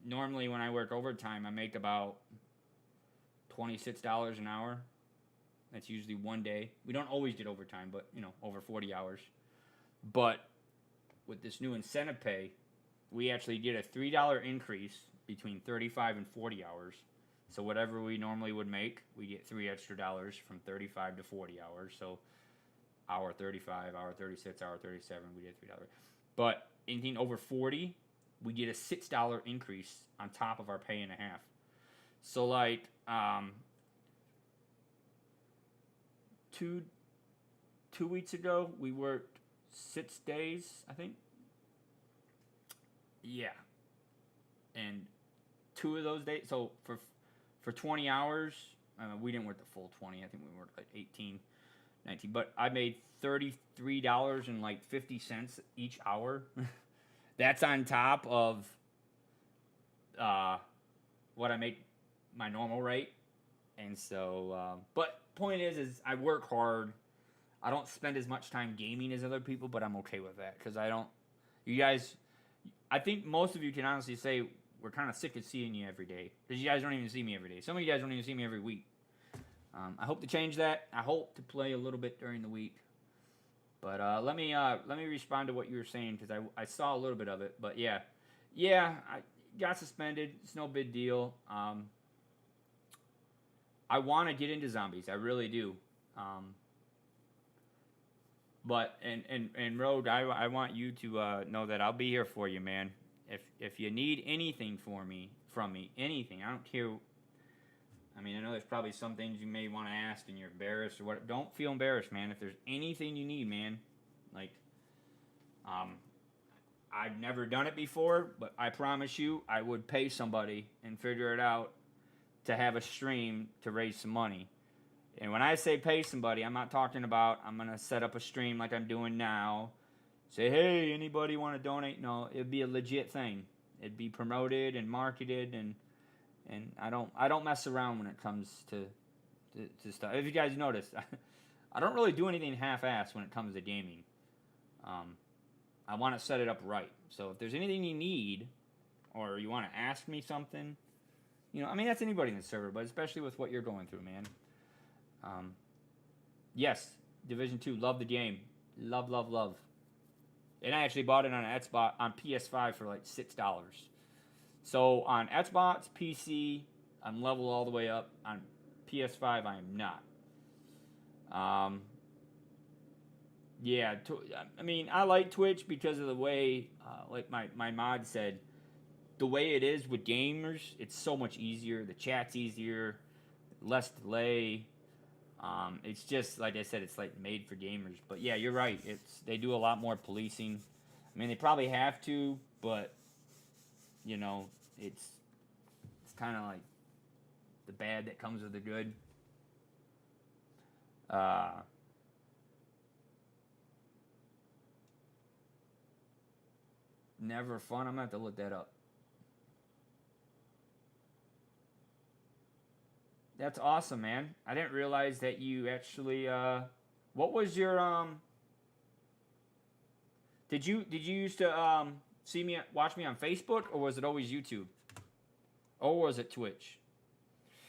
Normally, when I work overtime, I make about $26 an hour. That's usually one day. We don't always get overtime, but, you know, over 40 hours. But with this new incentive pay, we actually get a $3 increase between 35 and 40 hours. So whatever we normally would make, we get $3 extra from 35 to 40 hours. So hour 35, hour 36, hour 37, we get $3. But anything over 40, we get a $6 increase on top of our pay and a half. So like 2 weeks ago, we worked 6 days, I think. Yeah. And 2 of those days, so for 20 hours, we didn't work the full 20. I think we worked like 18, 19. But I made $33.50 each hour. That's on top of what I make my normal rate. And so, but point is I work hard. I don't spend as much time gaming as other people, but I'm okay with that because you guys, I think most of you can honestly say we're kind of sick of seeing you every day because you guys don't even see me every day. Some of you guys don't even see me every week. I hope to change that. I hope to play a little bit during the week. But let me respond to what you were saying because I saw a little bit of it. But yeah, I got suspended. It's no big deal. I want to get into zombies. I really do. But and Rogue, I want you to know that I'll be here for you, man. If you need anything from me, anything, I don't care. I mean, I know there's probably some things you may want to ask and you're embarrassed or what. Don't feel embarrassed, man. If there's anything you need, man, like, I've never done it before, but I promise you I would pay somebody and figure it out to have a stream to raise some money. And when I say pay somebody, I'm not talking about I'm going to set up a stream like I'm doing now. Say, hey, anybody want to donate? No, it'd be a legit thing. It'd be promoted and marketed, and I don't mess around when it comes to stuff. If you guys notice, I don't really do anything half-assed when it comes to gaming. I want to set it up right. So if there's anything you need, or you want to ask me something, you know, I mean, that's anybody in the server, but especially with what you're going through, man. Yes, Division 2, love the game. Love, love, love. And I actually bought it on Xbox, on PS5 for like $6. So on Xbox, PC, I'm level all the way up. On PS5, I am not. Yeah, I mean, I like Twitch because of the way, like my mod said, the way it is with gamers, it's so much easier. The chat's easier, less delay. It's just, like I said, it's like made for gamers. But yeah, you're right. They do a lot more policing. I mean, they probably have to, but, you know, it's kind of like the bad that comes with the good. Never fun. I'm going to have to look that up. That's awesome, man. I didn't realize that you actually, what was your, did you used to, watch me on Facebook, or was it always YouTube? Or was it Twitch?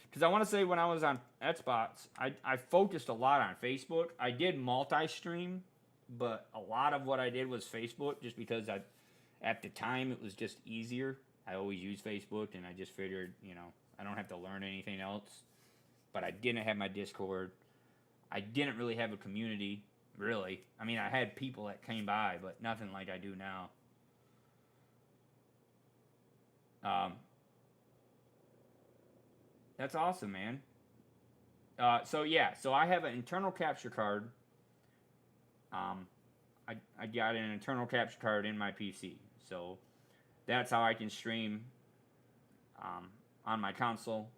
Because I want to say when I was on Xbox, I focused a lot on Facebook. I did multi-stream, but a lot of what I did was Facebook, just because at the time it was just easier. I always used Facebook, and I just figured, you know, I don't have to learn anything else. But I didn't have my Discord. I didn't really have a community, really. I mean, I had people that came by, but nothing like I do now. That's awesome, man. So I have an internal capture card. I got an internal capture card in my PC, so that's how I can stream on my console.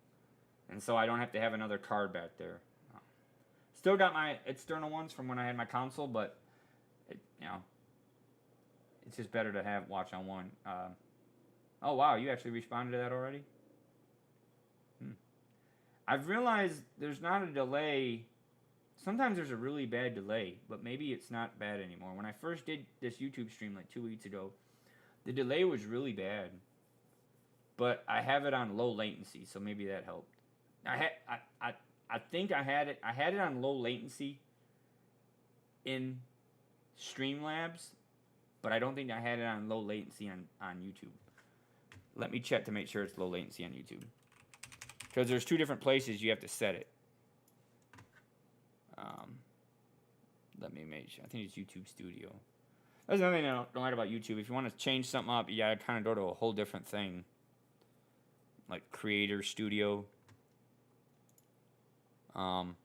And so I don't have to have another card back there. Still got my external ones from when I had my console, but you know, it's just better to watch on one. Oh wow, you actually responded to that already? I've realized there's not a delay. Sometimes there's a really bad delay, but maybe it's not bad anymore. When I first did this YouTube stream like 2 weeks ago, The delay was really bad. But I have it on low latency, so maybe that helped. I think I had it on low latency in Streamlabs, but I don't think I had it on low latency on YouTube. Let me check to make sure it's low latency on YouTube. Because there's two different places you have to set it. Let me make sure. I think it's YouTube Studio. That's another thing I don't like about YouTube. If you want to change something up, you gotta kind of go to a whole different thing. Like Creator Studio. Wow.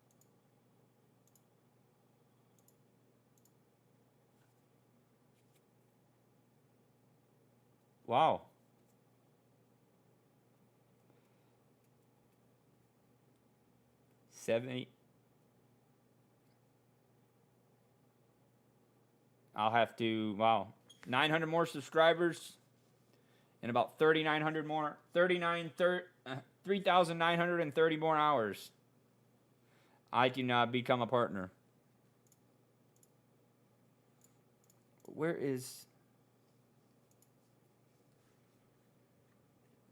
I'll have to, wow. 900 more subscribers and about 3,900 more, 3,930 more hours. I can become a partner. Where is...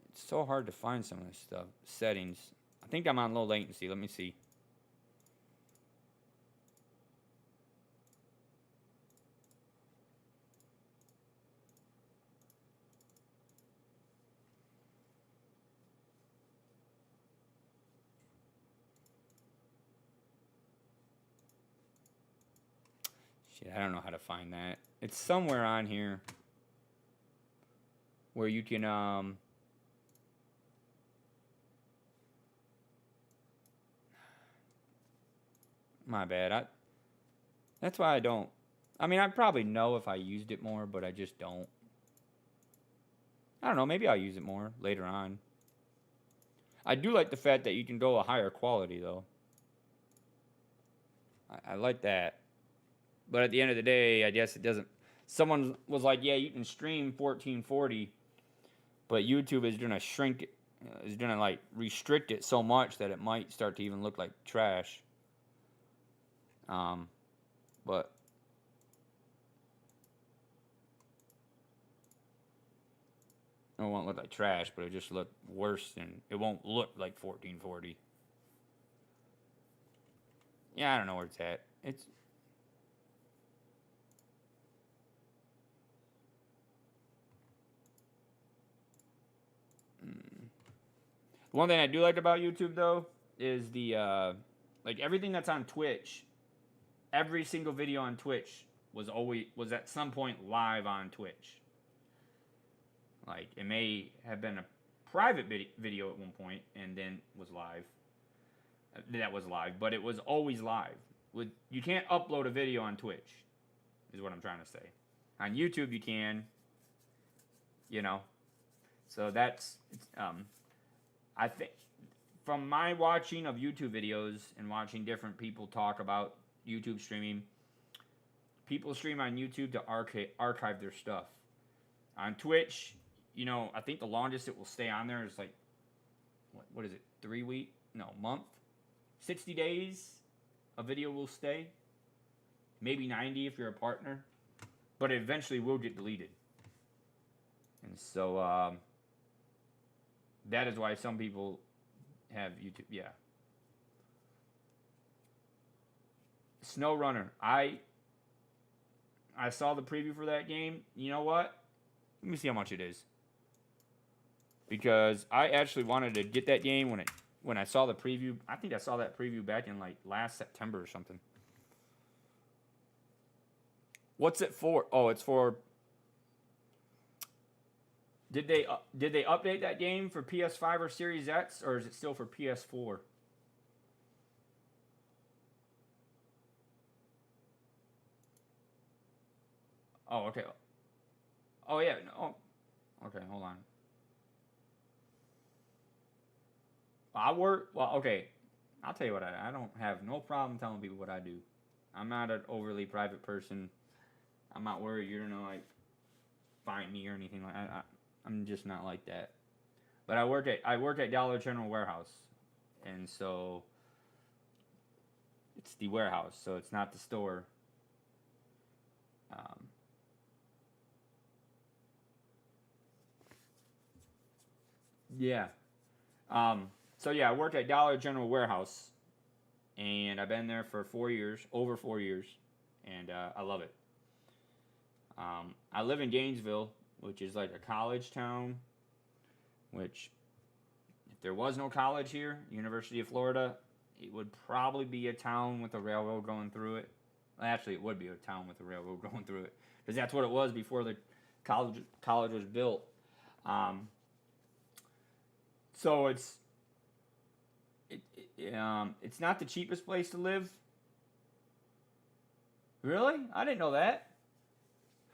It's so hard to find some of this stuff. Settings. I think I'm on low latency. Let me see. Shit, I don't know how to find that. It's somewhere on here where you can my bad. That's why I don't. I mean, I probably know if I used it more, but I just don't. I don't know, maybe I'll use it more later on. I do like the fact that you can go a higher quality though. I like that. But at the end of the day, I guess it doesn't... Someone was like, yeah, you can stream 1440, but YouTube is going to shrink it. Is going to, like, restrict it so much that it might start to even look like trash. But... It won't look like trash, but it'll just look worse than... It won't look like 1440. Yeah, I don't know where it's at. It's... One thing I do like about YouTube, though, is the, like, everything that's on Twitch, every single video on Twitch was at some point live on Twitch. Like, it may have been a private video at one point, and then was live. That was live, but it was always live. You can't upload a video on Twitch, is what I'm trying to say. On YouTube, you can, you know. So that's, I think, from my watching of YouTube videos and watching different people talk about YouTube streaming, people stream on YouTube to archive their stuff. On Twitch, you know, I think the longest it will stay on there is like, what is it, 3 weeks? No, month? 60 days a video will stay. Maybe 90 if you're a partner. But it eventually will get deleted. And so, that is why some people have YouTube. Yeah. SnowRunner. I saw the preview for that game. You know what? Let me see how much it is. Because I actually wanted to get that game when I saw the preview. I think I saw that preview back in like last September or something. What's it for? Oh, it's for... Did they update that game for PS5 or Series X, or is it still for PS4? Oh, okay. Oh, yeah. No. Okay, hold on. Well, okay. I'll tell you what I don't have no problem telling people what I do. I'm not an overly private person. I'm not worried you're gonna, like, find me or anything like that. I'm just not like that. But I work at Dollar General Warehouse, and so it's the warehouse, so it's not the store. Yeah. So yeah, I worked at Dollar General Warehouse, and I've been there for 4 years, over 4 years, and I love it. I live in Gainesville, which is like a college town, which, if there was no college here, University of Florida, it would probably be a town with a railroad going through it. Actually, it would be a town with a railroad going through it, because that's what it was before the college was built. So it's not the cheapest place to live. Really? I didn't know that.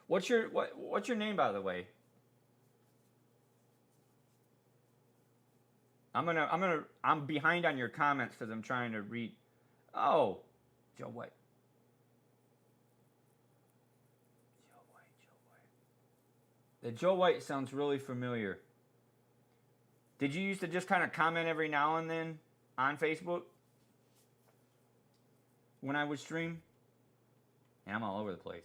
What's your name, by the way? I'm behind on your comments because I'm trying to read. Oh, Joe White. The Joe White sounds really familiar. Did you used to just kind of comment every now and then on Facebook when I would stream? Yeah, I'm all over the place.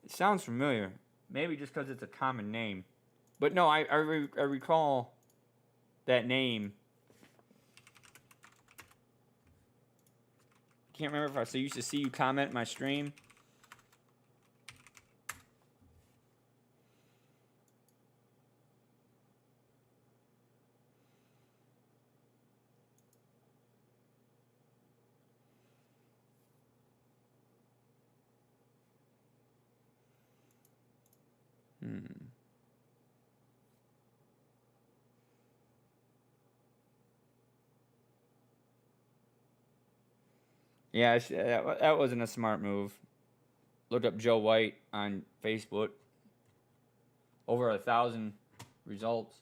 It sounds familiar. Maybe just because it's a common name. But no, I recall that name. Can't remember if I used to see you comment my stream. Yeah, that wasn't a smart move. Look up Joe White on Facebook. Over 1,000 results.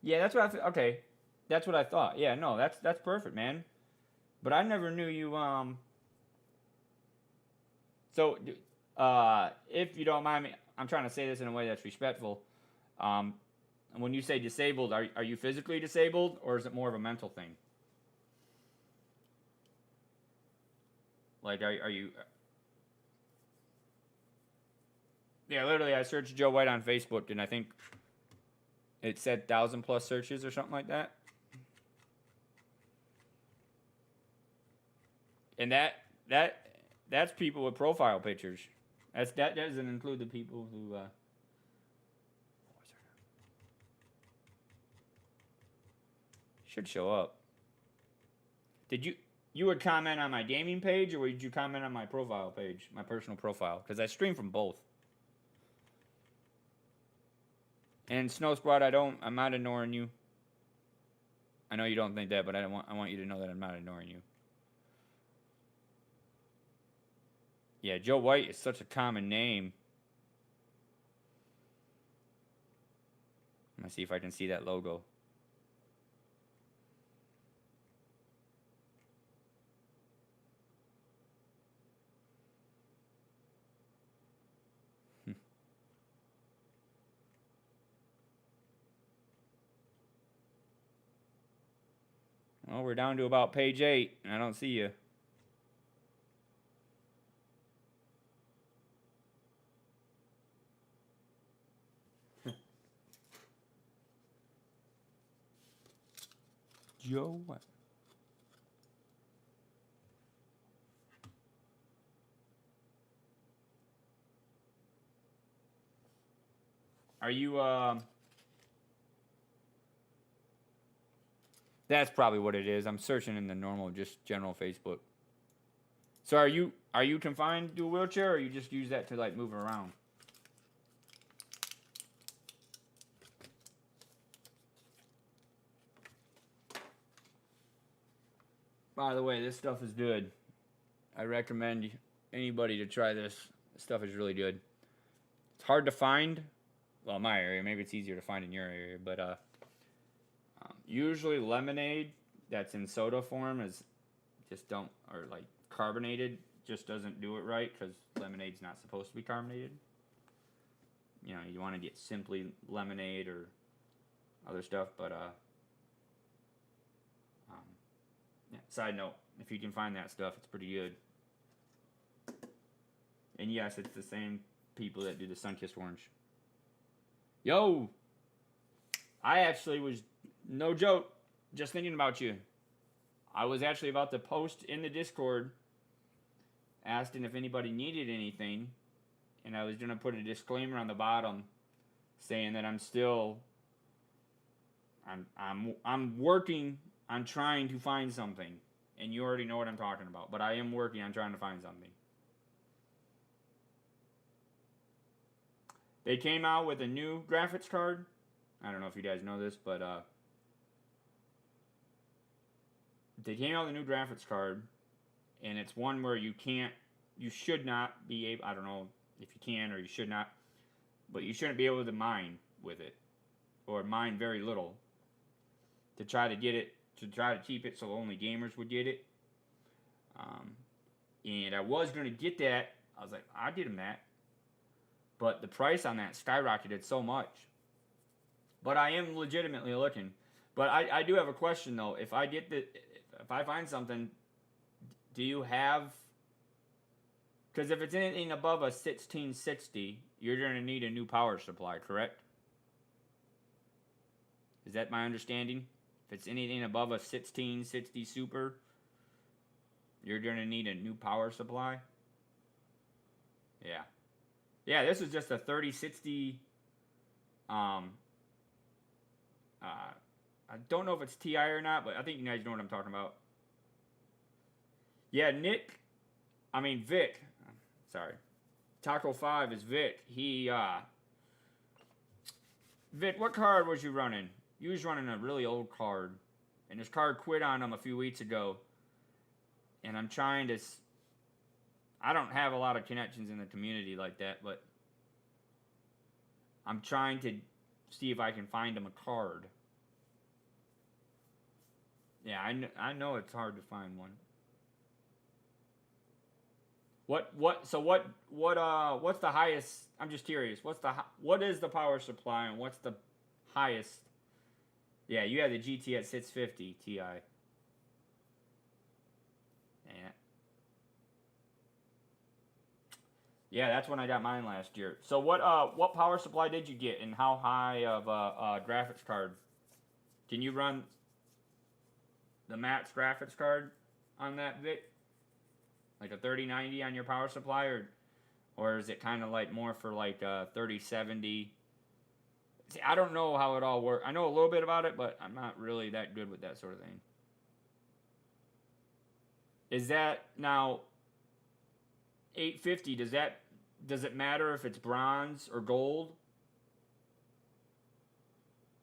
Yeah, that's what okay. That's what I thought. Yeah, no, that's perfect, man. But I never knew you So if you don't mind me, I'm trying to say this in a way that's respectful. When you say disabled, are you physically disabled, or is it more of a mental thing? Like, are you... Yeah, literally, I searched Joe White on Facebook, and I think it said 1,000+ searches or something like that. And that's people with profile pictures. That doesn't include the people who... should show up. Did you would comment on my gaming page, or would you comment on my profile page, my personal profile? Because I stream from both. And Snow Squad, I'm not ignoring you. I know you don't think that, but I want you to know that I'm not ignoring you. Yeah, Joe White is such a common name. I'm gonna see if I can see that logo. Well, we're down to about page 8, and I don't see you. Joe White. Are you, That's probably what it is. I'm searching in the normal, just general Facebook. So are you confined to a wheelchair, or you just use that to, like, move around? By the way, this stuff is good. I recommend anybody to try this. This stuff is really good. It's hard to find. Well, in my area. Maybe it's easier to find in your area. But usually lemonade that's in soda form is just don't, or like carbonated, just doesn't do it right, because lemonade's not supposed to be carbonated. You know, you want to get simply lemonade or other stuff, but yeah, side note, If you can find that stuff, it's pretty good. And yes, it's the same people that do the Sunkissed Orange. Yo! I actually was, no joke, just thinking about you. I was actually about to post in the Discord asking if anybody needed anything, and I was going to put a disclaimer on the bottom saying that I'm still I'm working on trying to find something, and you already know what I'm talking about, but I am working on trying to find something. They came out with a new graphics card. I don't know if you guys know this, but they came out with a new graphics card, and it's one where you should not be able, I don't know if you can or you should not, but you shouldn't be able to mine with it, or mine very little, to try to get it, to try to keep it so only gamers would get it. And I was going to get that. I was like, I'll get him that. But the price on that skyrocketed so much. But I am legitimately looking. But I do have a question though. If I find something, do you have? Because if it's anything above a 1660, you're going to need a new power supply, correct? Is that my understanding? If it's anything above a 1660 Super, you're going to need a new power supply? Yeah. Yeah, this is just a 3060. I don't know if it's TI or not, but I think you guys know what I'm talking about. Yeah, Vic. Sorry. Taco 5 is Vic. Vic, what card was you running? You was running a really old card. And this card quit on him a few weeks ago. And I'm trying to... I don't have a lot of connections in the community like that, but... I'm trying to see if I can find him a card. Yeah, I know it's hard to find one. What's the highest? I'm just curious. What is the power supply and what's the highest? Yeah, you have the GT at 650 Ti. Yeah. Yeah, that's when I got mine last year. So what power supply did you get, and how high of a graphics card? Can you run the max graphics card on that, Vic? Like a 3090 on your power supply, or is it kind of like more for like a 3070? See, I don't know how it all works. I know a little bit about it, but I'm not really that good with that sort of thing. Is that now 850? Does it matter if it's bronze or gold?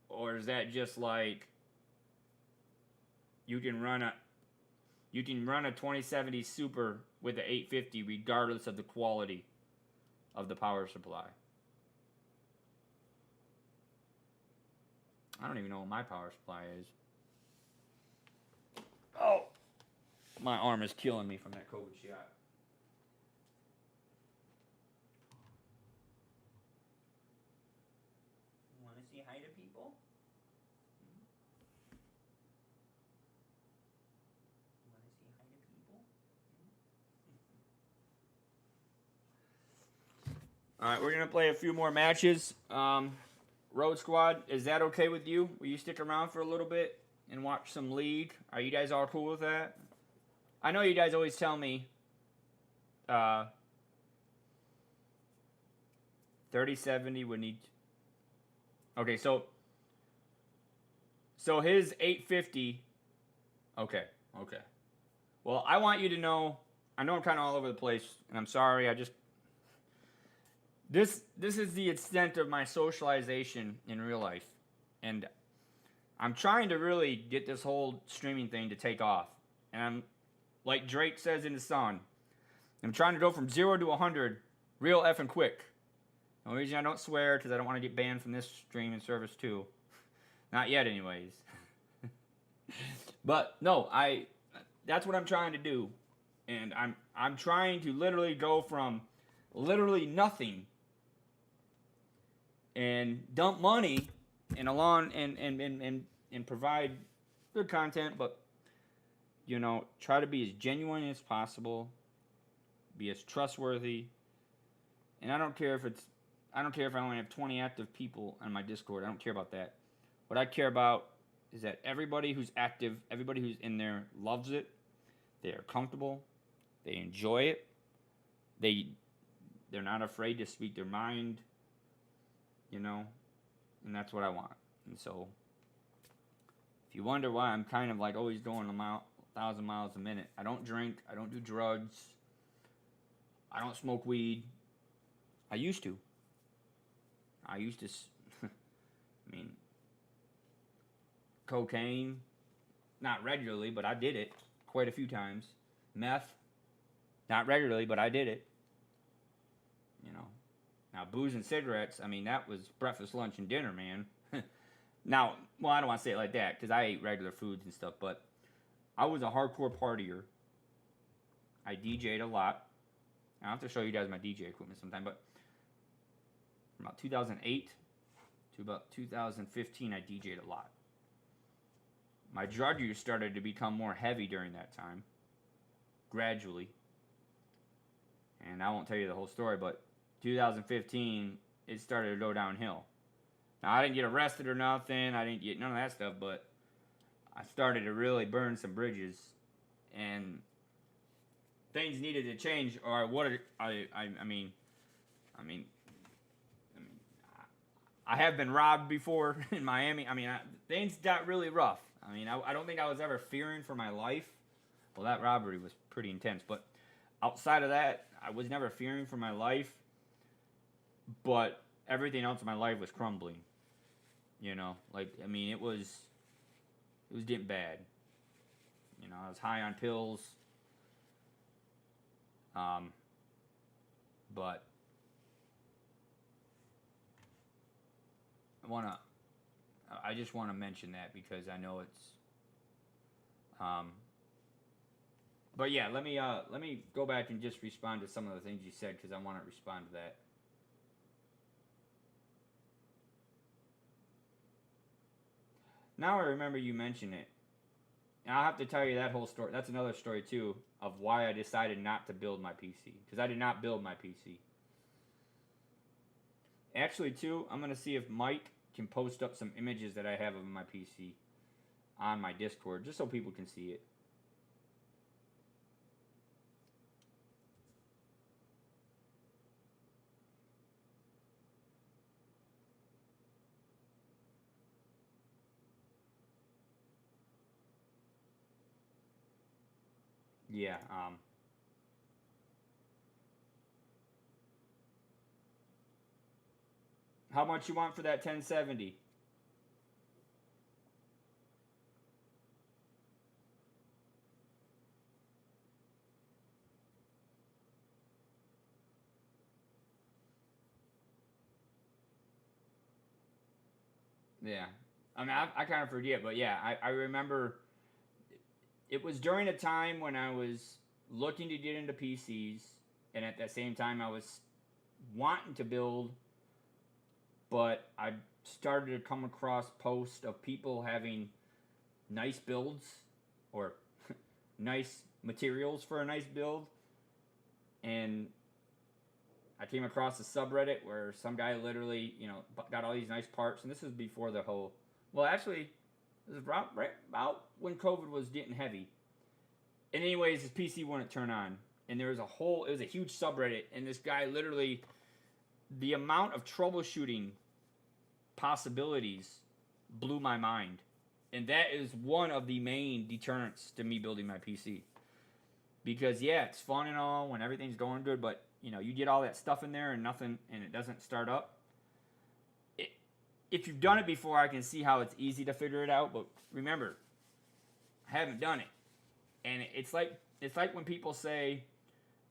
Or is that just like you can run a 2070 Super with the 850 regardless of the quality of the power supply? I don't even know what my power supply is. Oh, my arm is killing me from that COVID shot. Want to say hi to people? Want to say hi to people? All right, we're gonna play a few more matches. Road Squad, is that okay with you? Will you stick around for a little bit and watch some League? Are you guys all cool with that? I know you guys always tell me 3070 would need... Okay, so his 850... Okay. Well, I want you to know... I know I'm kind of all over the place, and I'm sorry, This is the extent of my socialization in real life. And I'm trying to really get this whole streaming thing to take off. And I'm, like Drake says in the song, I'm trying to go from 0 to 100 real effing quick. The only reason I don't swear because I don't want to get banned from this streaming service too. Not yet anyways. But no, that's what I'm trying to do. And I'm trying to literally go from literally nothing and dump money and provide good content, but you know, try to be as genuine as possible, be as trustworthy, and I don't care if I only have 20 active people on my Discord. I don't care about that. What I care about is that everybody who's active, everybody who's in there loves it. They are comfortable. They enjoy it. They're not afraid to speak their mind, you know, and that's what I want. And so, if you wonder why I'm kind of like always going 1,000 miles a minute, I don't drink, I don't do drugs, I don't smoke weed. I used to. I mean, cocaine, not regularly, but I did it quite a few times. Meth, not regularly, but I did it. You know. Now, booze and cigarettes, I mean, that was breakfast, lunch, and dinner, man. Now, well, I don't want to say it like that, because I ate regular foods and stuff, but I was a hardcore partier. I DJ'd a lot. I'll have to show you guys my DJ equipment sometime, but from about 2008 to about 2015, I DJ'd a lot. My drug use started to become more heavy during that time, gradually. And I won't tell you the whole story, but 2015, it started to go downhill. Now, I didn't get arrested or nothing. I didn't get none of that stuff, but I started to really burn some bridges, and things needed to change. Or what? I mean, I have been robbed before in Miami. I mean, things got really rough. I mean, I don't think I was ever fearing for my life. Well, that robbery was pretty intense, but outside of that, I was never fearing for my life. But everything else in my life was crumbling. You know, like, I mean, it was getting bad. You know, I was high on pills. But I just want to mention that because I know it's, but yeah, let me go back and just respond to some of the things you said because I want to respond to that. Now I remember you mentioned it. And I'll have to tell you that whole story. That's another story too of why I decided not to build my PC. Because I did not build my PC. Actually too, I'm going to see if Mike can post up some images that I have of my PC on my Discord. Just so people can see it. Yeah, how much you want for that 1070? Yeah. I mean, I kind of forget, but yeah, I remember it was during a time when I was looking to get into PCs, and at that same time I was wanting to build, but I started to come across posts of people having nice builds or nice materials for a nice build, and I came across a subreddit where some guy literally, you know, got all these nice parts, and this is before the whole, well, actually, this is right about when COVID was getting heavy. And anyways, his PC wouldn't turn on, and it was a huge subreddit, and this guy literally, the amount of troubleshooting possibilities blew my mind. And that is one of the main deterrents to me building my PC. Because, yeah, it's fun and all when everything's going good, but, you know, you get all that stuff in there and nothing, and it doesn't start up. If you've done it before, I can see how it's easy to figure it out, but remember, I haven't done it. And it's like when people say,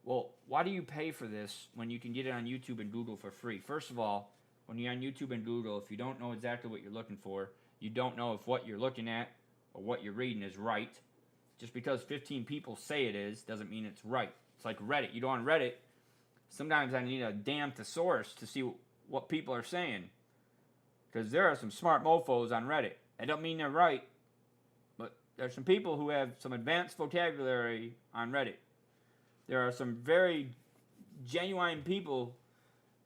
well, why do you pay for this when you can get it on YouTube and Google for free? First of all, when you're on YouTube and Google, if you don't know exactly what you're looking for, you don't know if what you're looking at or what you're reading is right. Just because 15 people say it is doesn't mean it's right. It's like Reddit. You go on Reddit, sometimes I need a damn thesaurus to see what people are saying. Because there are some smart mofos on Reddit. That don't mean they're right, but There's some people who have some advanced vocabulary on Reddit. There are some very genuine people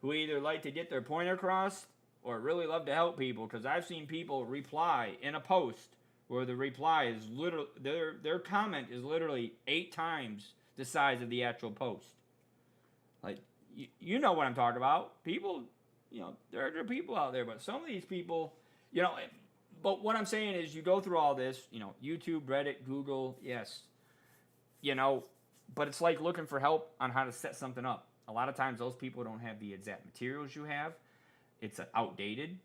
who either like to get their point across or really love to help people, because I've seen people reply in a post where the reply is literally, their comment is literally 8 times the size of the actual post. Like, you know what I'm talking about. People, there are people out there, but some of these people, but what I'm saying is, you go through all this, YouTube, Reddit, Google, yes, but it's like looking for help on how to set something up. A lot of times those people don't have the exact materials you have. It's outdated.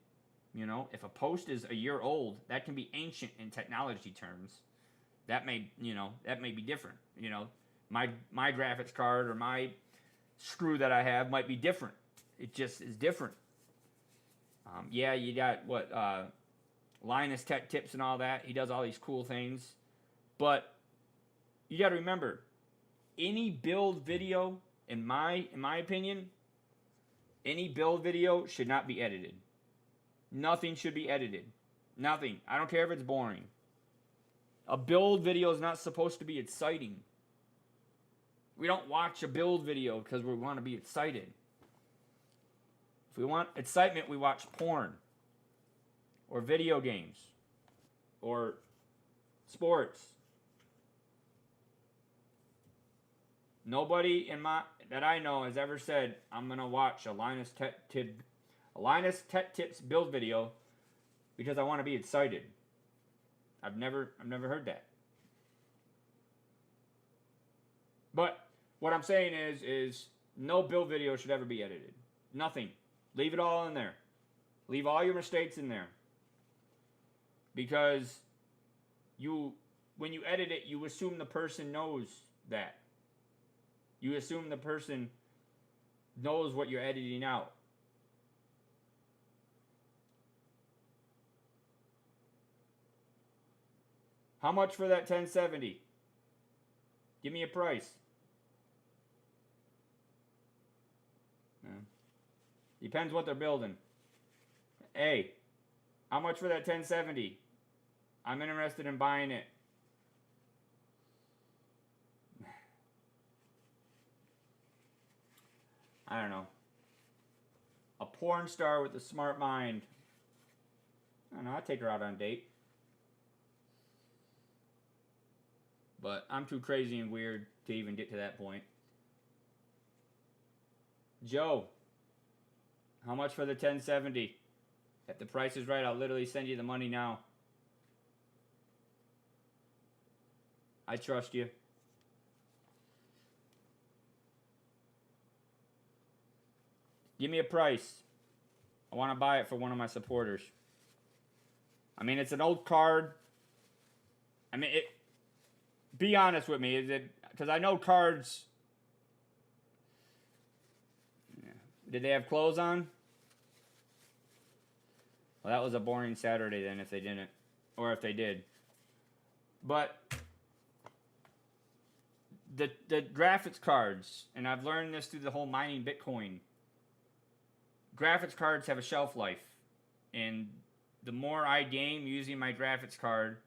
If a post is a year old, that can be ancient in technology terms. That may be different. My graphics card or my screw that I have might be different. It just is different. Yeah, you got Linus Tech Tips and all that. He does all these cool things. But you got to remember, any build video, in my opinion, any build video should not be edited. Nothing should be edited. Nothing. I don't care if it's boring. A build video is not supposed to be exciting. We don't watch a build video because we want to be excited. If we want excitement, we watch porn. Or video games. Or sports. Nobody that I know has ever said, I'm going to watch a Linus Tech Tips build video because I want to be excited. I've never heard that. But what I'm saying is no build video should ever be edited. Nothing. Leave it all in there. Leave all your mistakes in there. Because when you edit it, you assume the person knows that. You assume the person knows what you're editing out. How much for that 1070? Give me a price. Depends what they're building. Hey, how much for that 1070? I'm interested in buying it. I don't know. A porn star with a smart mind. I don't know, I'd take her out on a date. But I'm too crazy and weird to even get to that point. Joe, how much for the 1070? If the price is right, I'll literally send you the money now. I trust you. Give me a price. I want to buy it for one of my supporters. I mean, it's an old card. I mean, be honest with me. Is it, because I know cards. Did they have clothes on? Well, that was a boring Saturday then if they didn't. Or if they did. But the graphics cards, and I've learned this through the whole mining Bitcoin. Graphics cards have a shelf life. And the more I game using my graphics card,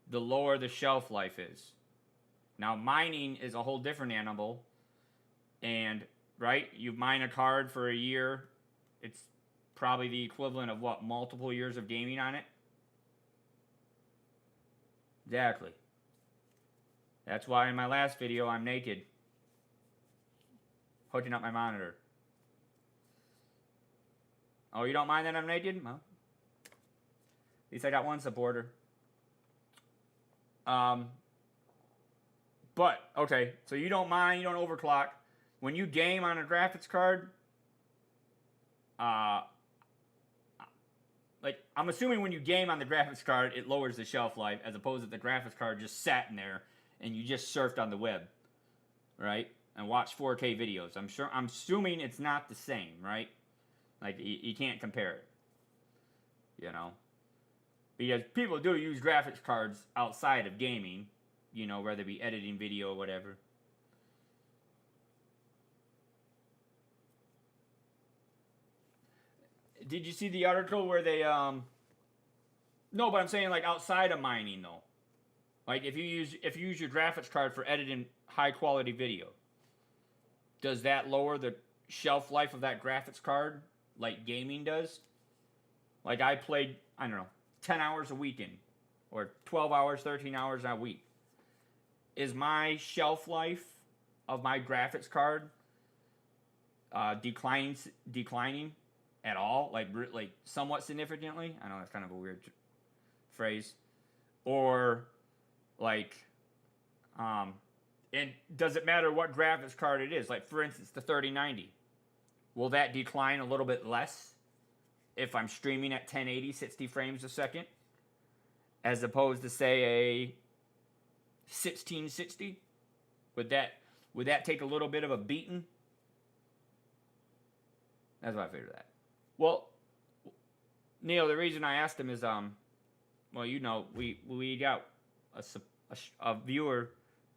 the lower the shelf life is. Now, mining is a whole different animal. And, right, you mine a card for a year. It's probably the equivalent of, what, multiple years of gaming on it? Exactly. That's why in my last video, I'm naked. Hooking up my monitor. Oh, you don't mind that I'm naked? Well, at least I got one supporter. But, okay, so you don't mind, you don't overclock. When you game on a graphics card, like, I'm assuming when you game on the graphics card, it lowers the shelf life, as opposed to the graphics card just sat in there and you just surfed on the web, right? And watched 4K videos. I'm assuming it's not the same, right? Like, you can't compare it, you know? Because people do use graphics cards outside of gaming, you know, whether it be editing video or whatever. Did you see the article where they, no, but I'm saying, like, outside of mining, though. Like if you use your graphics card for editing high quality video, does that lower the shelf life of that graphics card like gaming does? Like I played, I don't know, 10 hours a weekend or 12 hours, 13 hours a week. Is my shelf life of my graphics card declining at all? Like somewhat significantly? I know that's kind of a weird phrase. Or like, and does it matter what graphics card it is? Like for instance, the 3090. Will that decline a little bit less if I'm streaming at 1080, 60 frames a second, as opposed to say a 1660? Would that take a little bit of a beating? That's why I figured that. Well, Neil, the reason I asked him is, well, you know, we got a viewer.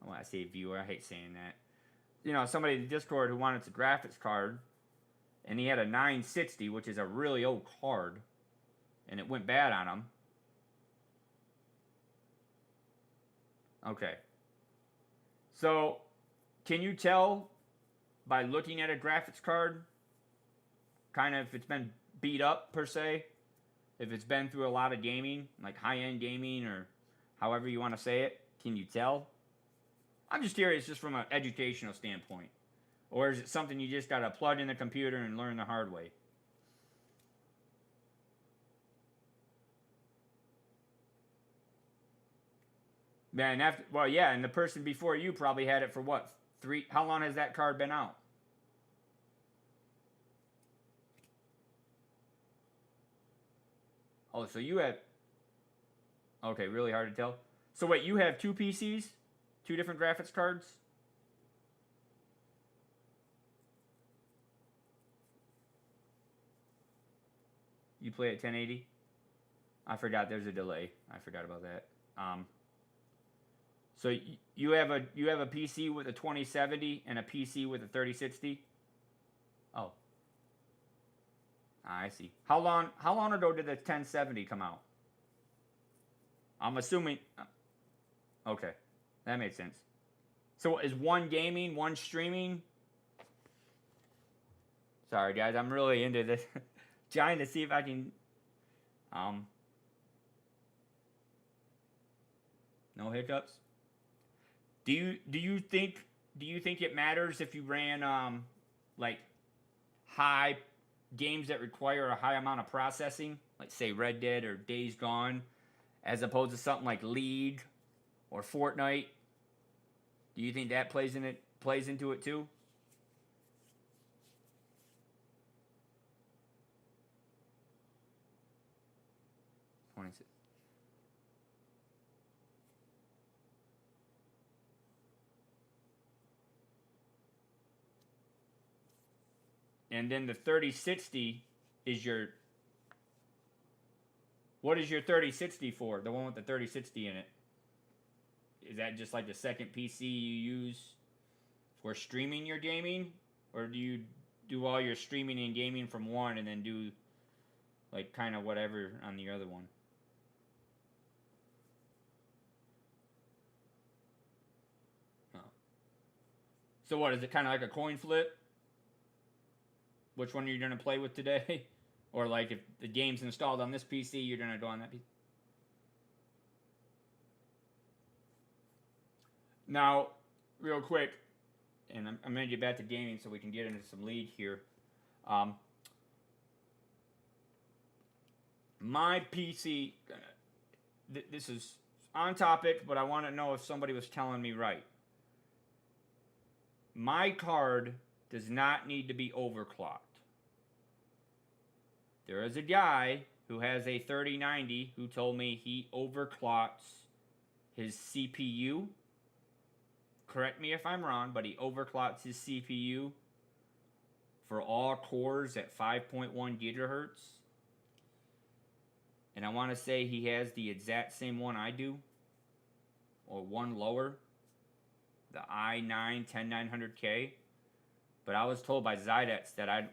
When I say viewer, I hate saying that. You know, somebody in the Discord who wanted a graphics card, and he had a 960, which is a really old card, and it went bad on him. Okay. So, can you tell by looking at a graphics card, kind of if it's been beat up per se, if it's been through a lot of gaming, like high-end gaming or however you want to say it, can you tell? I'm just curious just from an educational standpoint. Or is it something you just got to plug in the computer and learn the hard way? Man, well, yeah, and the person before you probably had it for what? How long has that card been out? Oh, so you have... Okay, really hard to tell. So wait, you have two PCs? Two different graphics cards? You play at 1080? I forgot there's a delay. I forgot about that. So you have a PC with a 2070 and a PC with a 3060? Oh. I see. How long ago did the 1070 come out? I'm assuming... Okay. That made sense. So is one gaming, one streaming? Sorry, guys. I'm really into this. Trying to see if I can... No hiccups? Do you think it matters if you ran like high games that require a high amount of processing, like say Red Dead or Days Gone, as opposed to something like League or Fortnite? Do you think that plays into it too? And then the 3060 is your... What is your 3060 for? The one with the 3060 in it? Is that just like the second PC you use for streaming your gaming? Or do you do all your streaming and gaming from one and then do like kind of whatever on the other one? Oh. So what, is it kind of like a coin flip? Which one are you going to play with today? Or like if the game's installed on this PC, you're going to go on that PC? Now, real quick, and I'm going to get back to gaming so we can get into some lead here. My PC, this is on topic, but I want to know if somebody was telling me right. My card does not need to be overclocked. There is a guy who has a 3090 who told me he overclocks his CPU. Correct me if I'm wrong, but he overclocks his CPU for all cores at 5.1 gigahertz. And I want to say he has the exact same one I do, or one lower, the i9 10900K. But I was told by Zydex that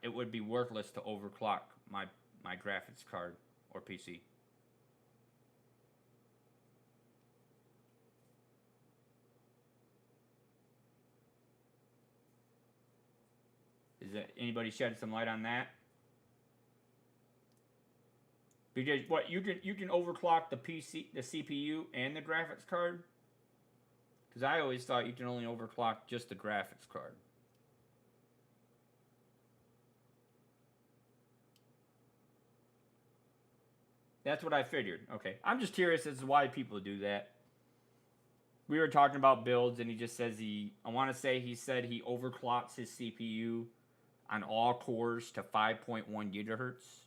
it would be worthless to overclock my graphics card or PC. Is that anybody shed some light on that? Because what you can overclock the CPU, and the graphics card. Because I always thought you can only overclock just the graphics card. That's what I figured. Okay, I'm just curious as to why people do that. We were talking about builds, and he just says I want to say he said he overclocks his CPU on all cores to 5.1 gigahertz.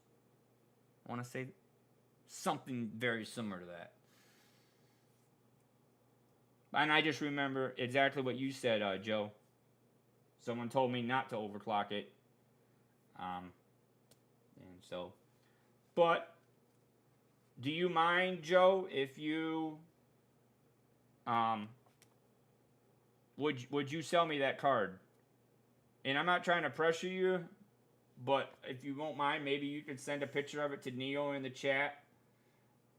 I want to say something very similar to that. And I just remember exactly what you said, Joe. Someone told me not to overclock it. And so, but do you mind, Joe, if you would you sell me that card? And I'm not trying to pressure you, but if you won't mind, maybe you could send a picture of it to Neo in the chat,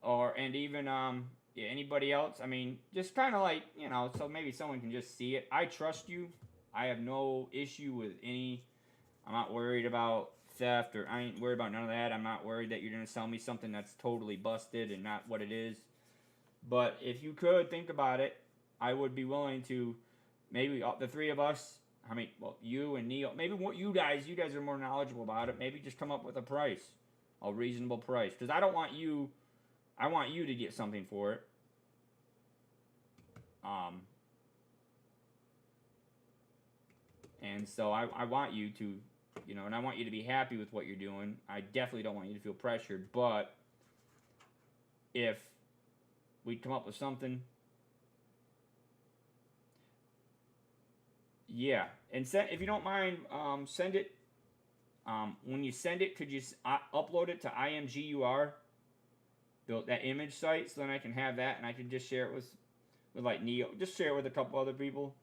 and even yeah, anybody else. I mean, just kind of like, you know, so maybe someone can just see it. I trust you. I have no issue with any. I'm not worried about theft, or I ain't worried about none of that. I'm not worried that you're gonna sell me something that's totally busted and not what it is. But if you could think about it, I would be willing to, maybe the three of us, I mean, well, you and Neil, maybe what you guys are more knowledgeable about it, maybe just come up with a price, a reasonable price. Because I want you to get something for it. And so I want you to, you know, and I want you to be happy with what you're doing. I definitely don't want you to feel pressured, but if we come up with something, yeah. And if you don't mind, send it. When you send it, could you upload it to IMGUR, that image site, so then I can have that and I can just share it with like Neo, just share it with a couple other people,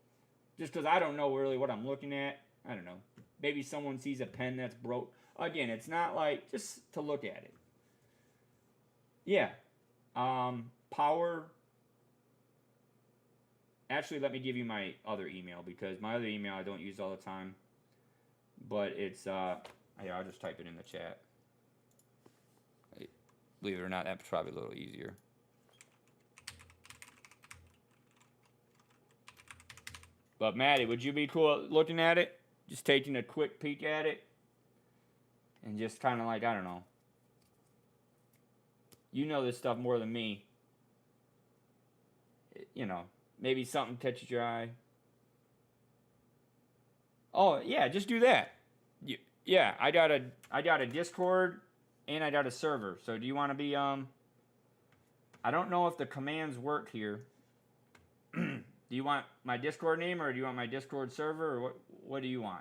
just because I don't know really what I'm looking at. I don't know. Maybe someone sees a pen that's broke. Again, it's not like, just to look at it. Yeah. Power. Actually, let me give you my other email, because my other email I don't use all the time. But it's, yeah, I'll just type it in the chat. Believe it or not, that's probably a little easier. But Maddie, would you be cool looking at it? Just taking a quick peek at it? And just kind of like, I don't know. You know this stuff more than me. You know, maybe something catches your eye. Oh, yeah, just do that. Yeah, I got a Discord and I got a server. So do you want to be, I don't know if the commands work here. Do you want my Discord name, or do you want my Discord server, or what do you want?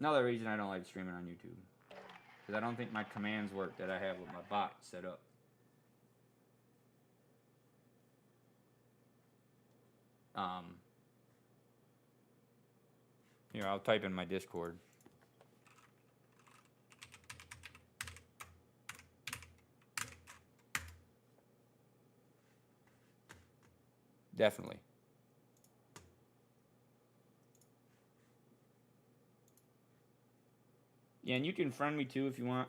Another reason I don't like streaming on YouTube, because I don't think my commands work that I have with my bot set up. Here, I'll type in my Discord. Definitely. Yeah, and you can friend me too if you want.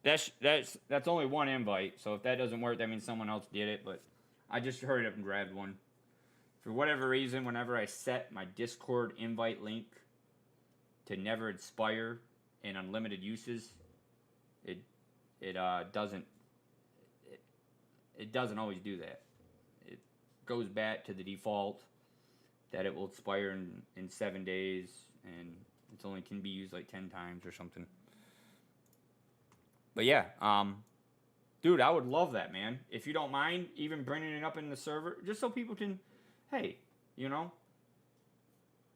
That's only one invite, so if that doesn't work, that means someone else did it, but I just hurried up and grabbed one. For whatever reason, whenever I set my Discord invite link to never expire and unlimited uses, it doesn't always do that. It goes back to the default that it will expire in 7 days, and it only can be used like 10 times or something. But yeah, dude, I would love that, man. If you don't mind even bringing it up in the server, just so people can, hey, you know,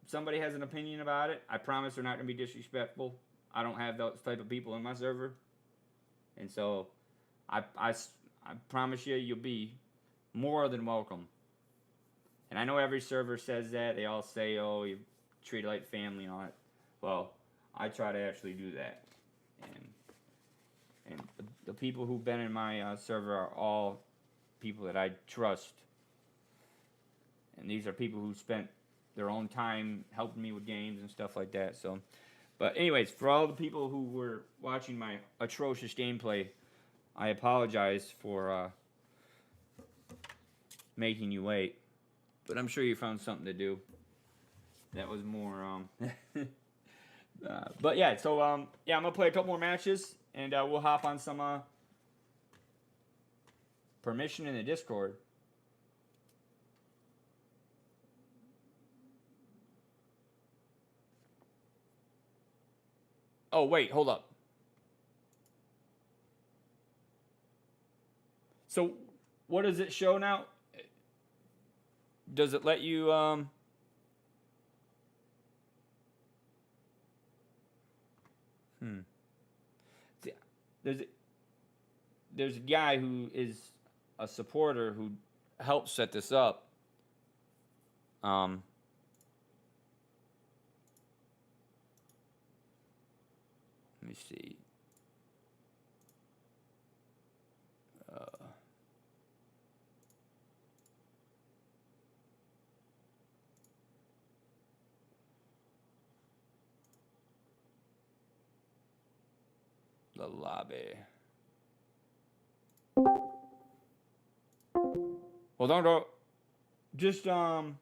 if somebody has an opinion about it, I promise they're not going to be disrespectful. I don't have those type of people in my server. And so I promise you, you'll be more than welcome. And I know every server says that. They all say, oh, you treat it like family and all that. Well, I try to actually do that. And the people who've been in my server are all people that I trust. And these are people who spent their own time helping me with games and stuff like that. So, but anyways, for all the people who were watching my atrocious gameplay, I apologize for making you wait. But I'm sure you found something to do. That was more, but yeah, so, yeah, I'm going to play a couple more matches, and we'll hop on some, permission in the Discord. Oh, wait, hold up. So, what does it show now? Does it let you, There's a guy who is a supporter who helped set this up. Let me see. The lobby. Well, don't go. Just don't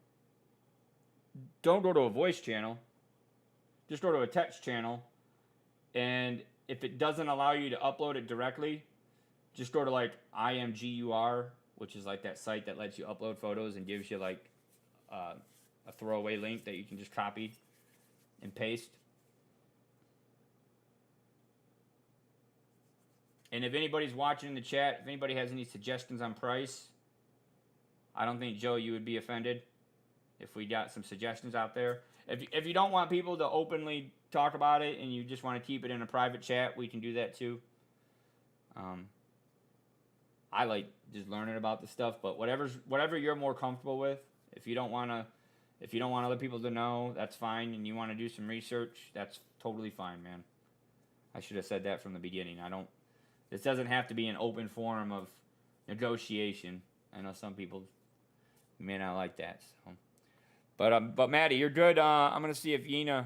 go to a voice channel. Just go to a text channel, and if it doesn't allow you to upload it directly, just go to like IMGUR, which is like that site that lets you upload photos and gives you like a throwaway link that you can just copy and paste. And if anybody's watching in the chat, if anybody has any suggestions on price, I don't think, Joe, you would be offended if we got some suggestions out there. If you don't want people to openly talk about it and you just want to keep it in a private chat, we can do that too. I like just learning about the stuff, but whatever you're more comfortable with. If you don't want other people to know, that's fine, and you want to do some research, that's totally fine, man. I should have said that from the beginning. This doesn't have to be an open forum of negotiation. I know some people may not like that. So. But Maddie, you're good. I'm gonna see if Yena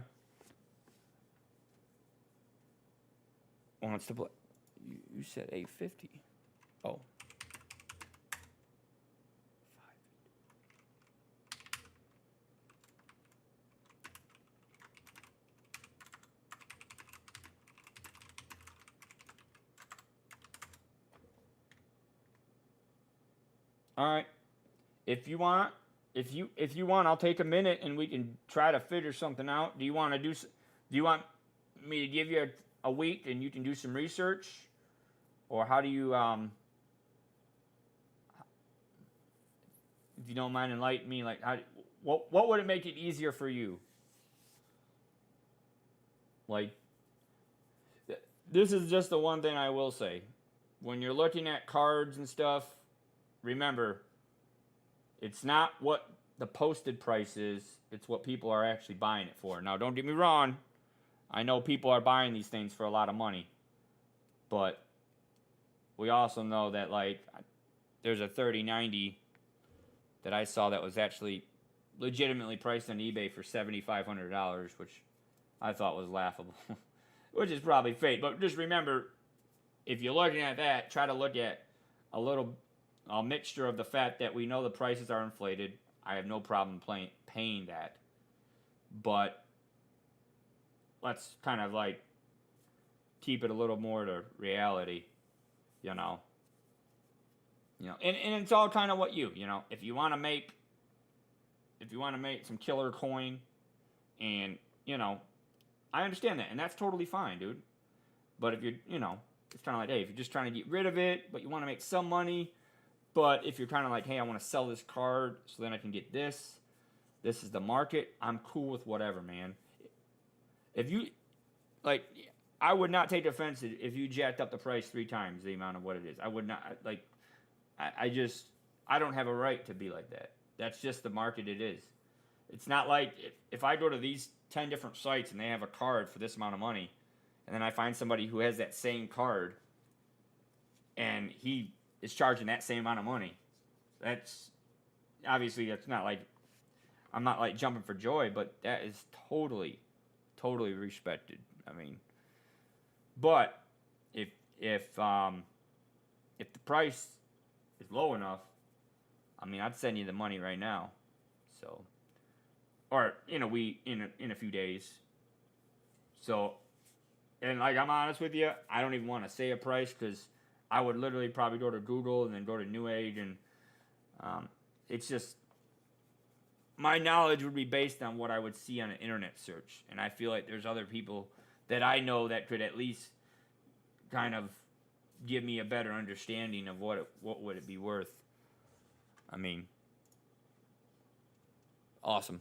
wants to play. You said 850. Oh. All right. If you want, I'll take a minute and we can try to figure something out. Do you want me to give you a week and you can do some research, or how do you if you don't mind enlighten me, like what would it make it easier for you? Like, this is just the one thing I will say. When you're looking at cards and stuff, remember, it's not what the posted price is, it's what people are actually buying it for. Now, don't get me wrong. I know people are buying these things for a lot of money. But we also know that, like, there's a 3090 that I saw that was actually legitimately priced on eBay for $7,500, which I thought was laughable. Which is probably fake. But just remember, if you're looking at that, try to look at a mixture of the fact that we know the prices are inflated. I have no problem paying that. But let's kind of like keep it a little more to reality, you know. And it's all kind of what you know, if you want to make some killer coin, and I understand that, and that's totally fine, dude. But if you're, it's kind of like, hey, if you're just trying to get rid of it, but you want to make some money, but if you're kind of like, hey, I want to sell this card so then I can get this is the market, I'm cool with whatever, man. If you, like, I would not take offense if you jacked up the price 3 times the amount of what it is. I would not, like, I don't have a right to be like that. That's just the market it is. It's not like if I go to these 10 different sites and they have a card for this amount of money, and then I find somebody who has that same card and he is charging that same amount of money. That's obviously, that's not like, I'm not like jumping for joy, but that is totally respected. I mean, but if the price is low enough, I mean, I'd send you the money right now. So, or in a few days. So, and like, I'm honest with you, I don't even want to say a price, because I would literally probably go to Google and then go to Newegg, and it's just, my knowledge would be based on what I would see on an internet search, and I feel like there's other people that I know that could at least kind of give me a better understanding of what would it be worth. I mean, awesome.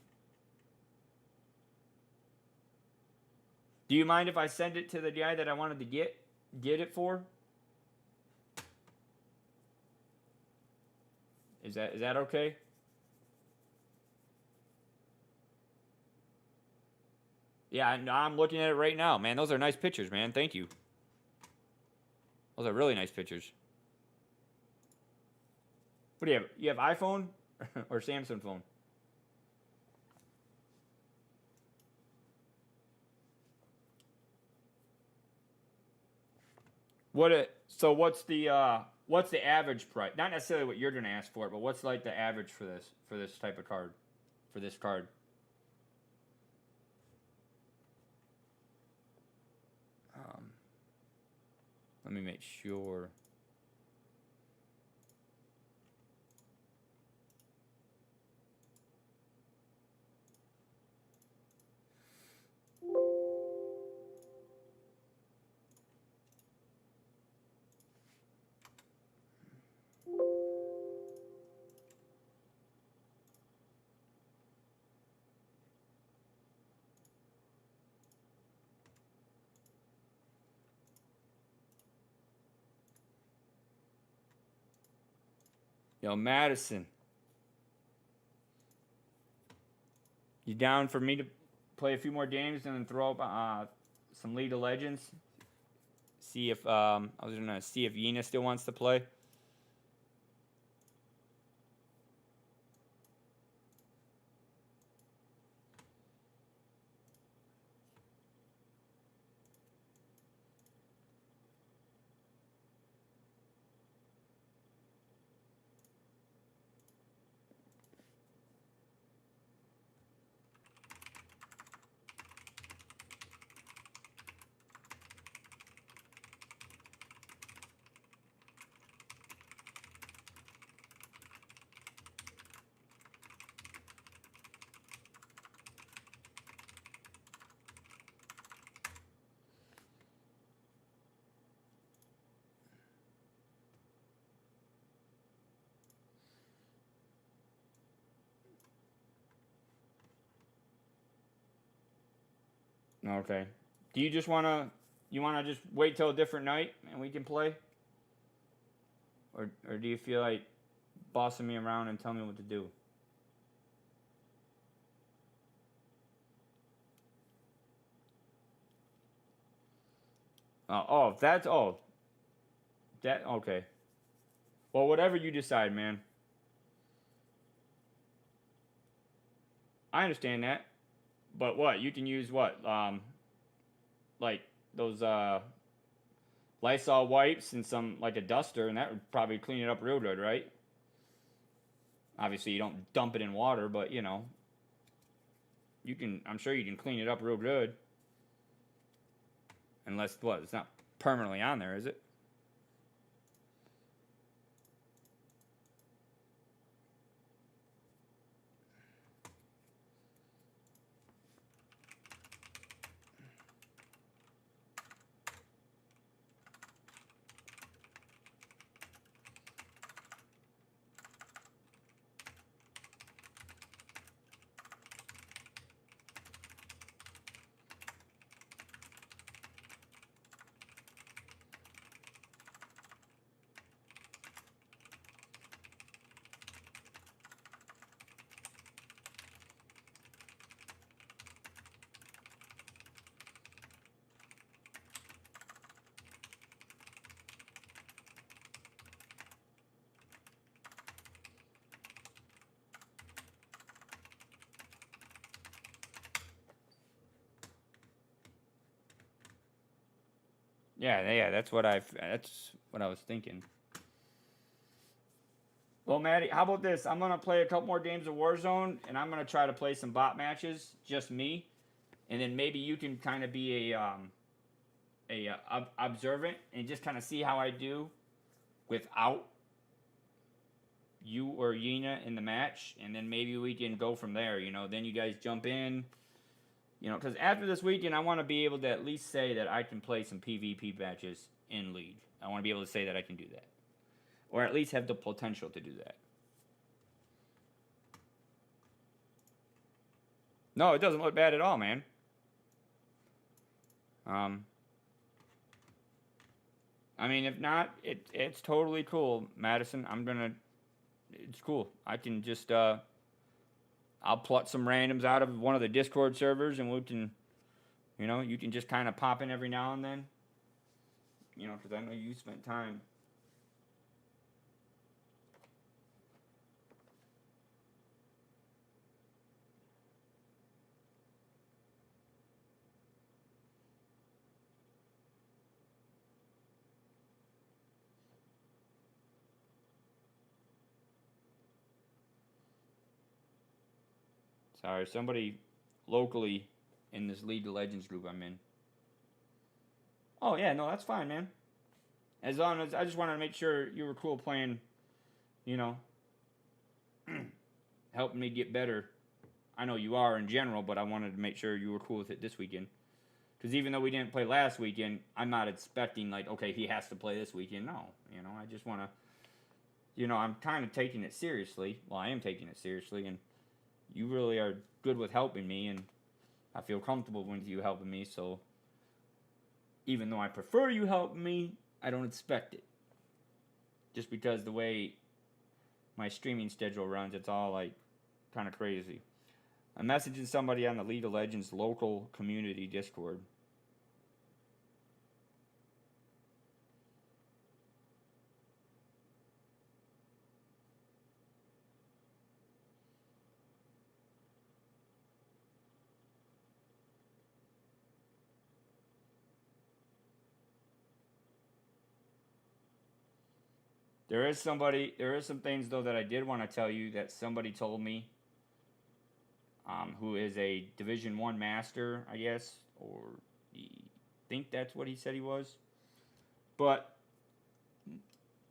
Do you mind if I send it to the guy that I wanted to get it for? Is that okay? Yeah, I'm looking at it right now, man. Those are nice pictures, man. Thank you. Those are really nice pictures. What do you have? You have iPhone or Samsung phone? So what's the average price? Not necessarily what you're gonna ask for it, but what's like the average for this type of card, for this card? Let me make sure. Yo, Madison. You down for me to play a few more games and then throw up some League of Legends? See if I was gonna see if Yena still wants to play. Okay. Do you just wanna just wait till a different night and we can play? Or do you feel like bossing me around and telling me what to do? That okay. Well, whatever you decide, man. I understand that. But what? You can use what? Like those Lysol wipes and some, like a duster, and that would probably clean it up real good, right? Obviously, you don't dump it in water, but you know, you can. I'm sure you can clean it up real good. Unless what? It's not permanently on there, is it? Yeah, that's what I was thinking. Well, Maddie, how about this? I'm gonna play a couple more games of Warzone, and I'm gonna try to play some bot matches, just me, and then maybe you can kind of be a observant and just kind of see how I do without you or Yena in the match, and then maybe we can go from there. You know, then you guys jump in. You know, because after this weekend, I want to be able to at least say that I can play some PvP matches in League. I want to be able to say that I can do that. Or at least have the potential to do that. No, it doesn't look bad at all, man. I mean, if not, it's totally cool, Madison. It's cool. I can just, I'll pluck some randoms out of one of the Discord servers, and we can, you know, you can just kind of pop in every now and then. You know, because I know you spent time. Sorry, somebody locally in this League of Legends group I'm in. Oh, yeah, no, that's fine, man. As long as I just wanted to make sure you were cool playing, you know, helping me get better. I know you are in general, but I wanted to make sure you were cool with it this weekend. Because even though we didn't play last weekend, I'm not expecting, like, okay, he has to play this weekend. No, you know, I just want to, you know, I'm kind of taking it seriously. Well, I am taking it seriously, and you really are good with helping me, and I feel comfortable with you helping me, so even though I prefer you helping me, I don't expect it. Just because the way my streaming schedule runs, it's all, like, kind of crazy. I'm messaging somebody on the League of Legends local community Discord. There is some things, though, that I did want to tell you that somebody told me, who is a Division 1 master, I guess, or I think that's what he said he was. But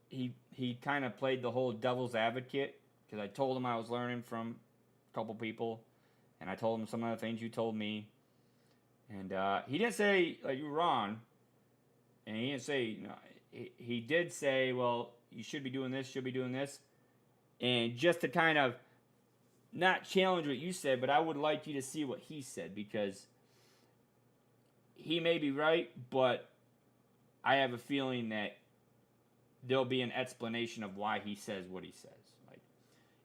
he kind of played the whole devil's advocate, because I told him I was learning from a couple people, and I told him some of the things you told me. And he didn't say, like, you were wrong, and he didn't say, you know, he did say, well, you should be doing this, and just to kind of not challenge what you said, but I would like you to see what he said, because he may be right, but I have a feeling that there'll be an explanation of why he says what he says. Like,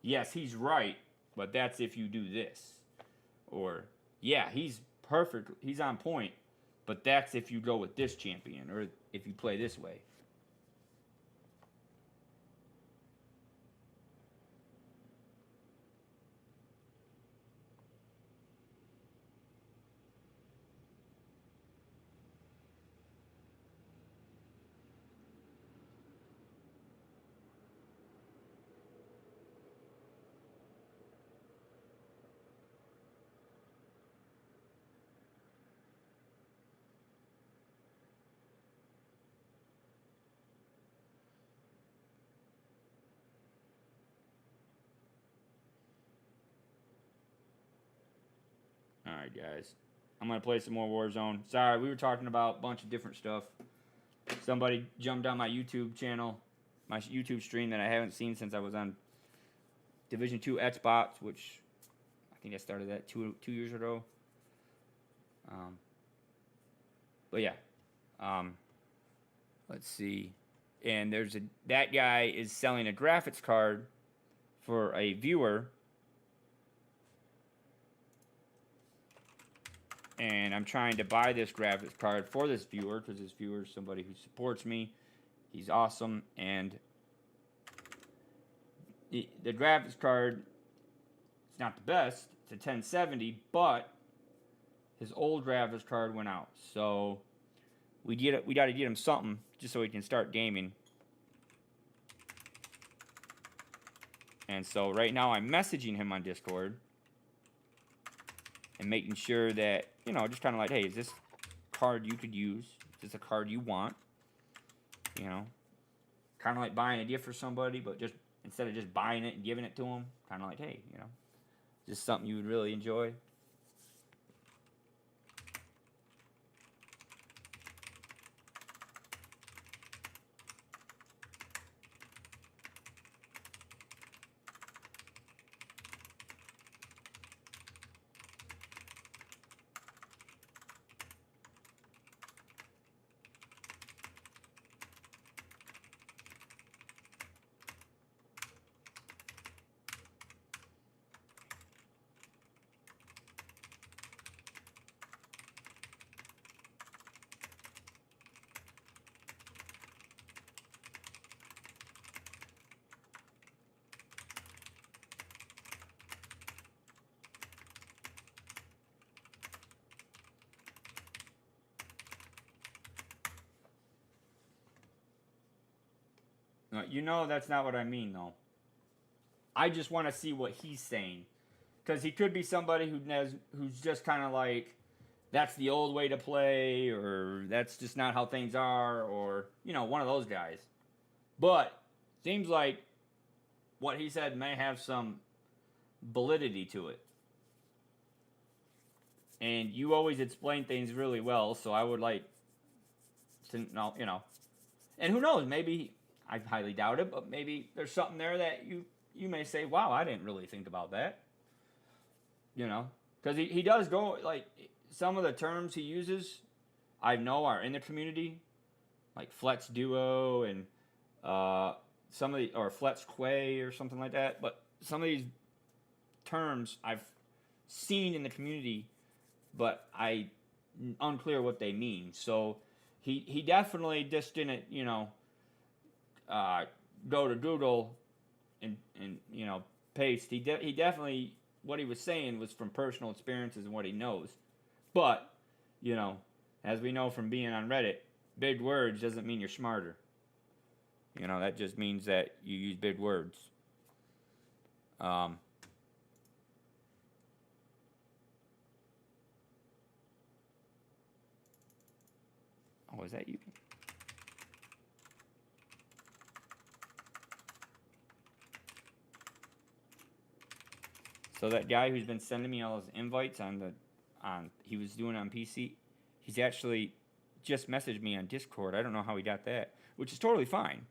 yes, he's right, but that's if you do this. Or, yeah, he's perfect, he's on point, but that's if you go with this champion, or if you play this way. Alright, guys. I'm going to play some more Warzone. Sorry, we were talking about a bunch of different stuff. Somebody jumped on my YouTube channel, my YouTube stream that I haven't seen since I was on Division 2 Xbox, which I think I started that two years ago. But yeah. Let's see. And that guy is selling a graphics card for a viewer. And I'm trying to buy this graphics card for this viewer, because this viewer is somebody who supports me. He's awesome. And the graphics card, it's not the best. It's a 1070, but his old graphics card went out. So we got to get him something just so he can start gaming. And so right now I'm messaging him on Discord and making sure that, you know, just kind of like, hey, is this card you could use? Is this a card you want? You know, kind of like buying a gift for somebody, but just instead of just buying it and giving it to them, kind of like, hey, you know, is this something you would really enjoy? You know that's not what I mean, though. I just want to see what he's saying. Because he could be somebody who's just kind of like, that's the old way to play, or that's just not how things are, or, you know, one of those guys. But, seems like what he said may have some validity to it. And you always explain things really well, so I would like to know, you know. And who knows, maybe... I highly doubt it, but maybe there's something there that you may say, wow, I didn't really think about that. You know? Because he does go, like, some of the terms he uses, I know are in the community. Like Flex Duo and some of the, or Flex Quay or something like that. But some of these terms I've seen in the community, but I'm unclear what they mean. So he definitely just didn't, you know, go to Google and you know, paste. He definitely, what he was saying was from personal experiences and what he knows. But, you know, as we know from being on Reddit, big words doesn't mean you're smarter. You know, that just means that you use big words. Oh, is that you? So that guy who's been sending me all those invites he was doing it on PC, he's actually just messaged me on Discord. I don't know how he got that, which is totally fine.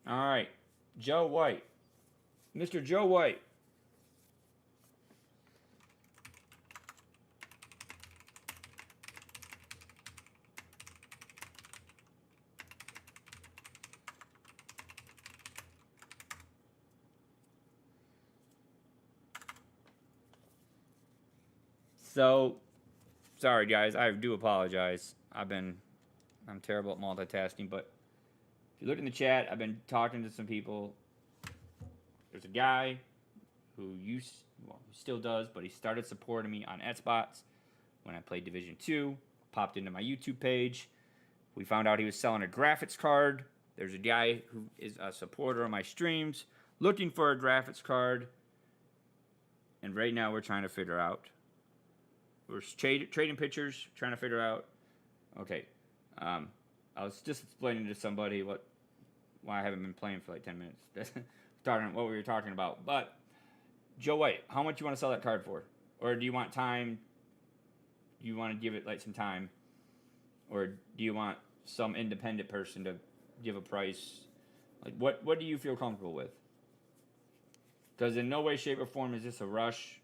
All right, Joe White. Mr. Joe White. So, sorry guys, I do apologize. I'm terrible at multitasking, but if you look in the chat, I've been talking to some people. There's a guy who still does, but he started supporting me on Xbox. when I played Division 2. Popped into my YouTube page. We found out he was selling a graphics card. There's a guy who is a supporter of my streams looking for a graphics card. And right now we're trying to figure out. We're trading pictures, trying to figure out. Okay. I was just explaining to somebody why I haven't been playing for like 10 minutes. Talking what we were talking about. But, Joe White, how much you want to sell that card for? Or do you want time? Do you want to give it like some time? Or do you want some independent person to give a price? Like, what do you feel comfortable with? Because in no way, shape, or form is this a rush.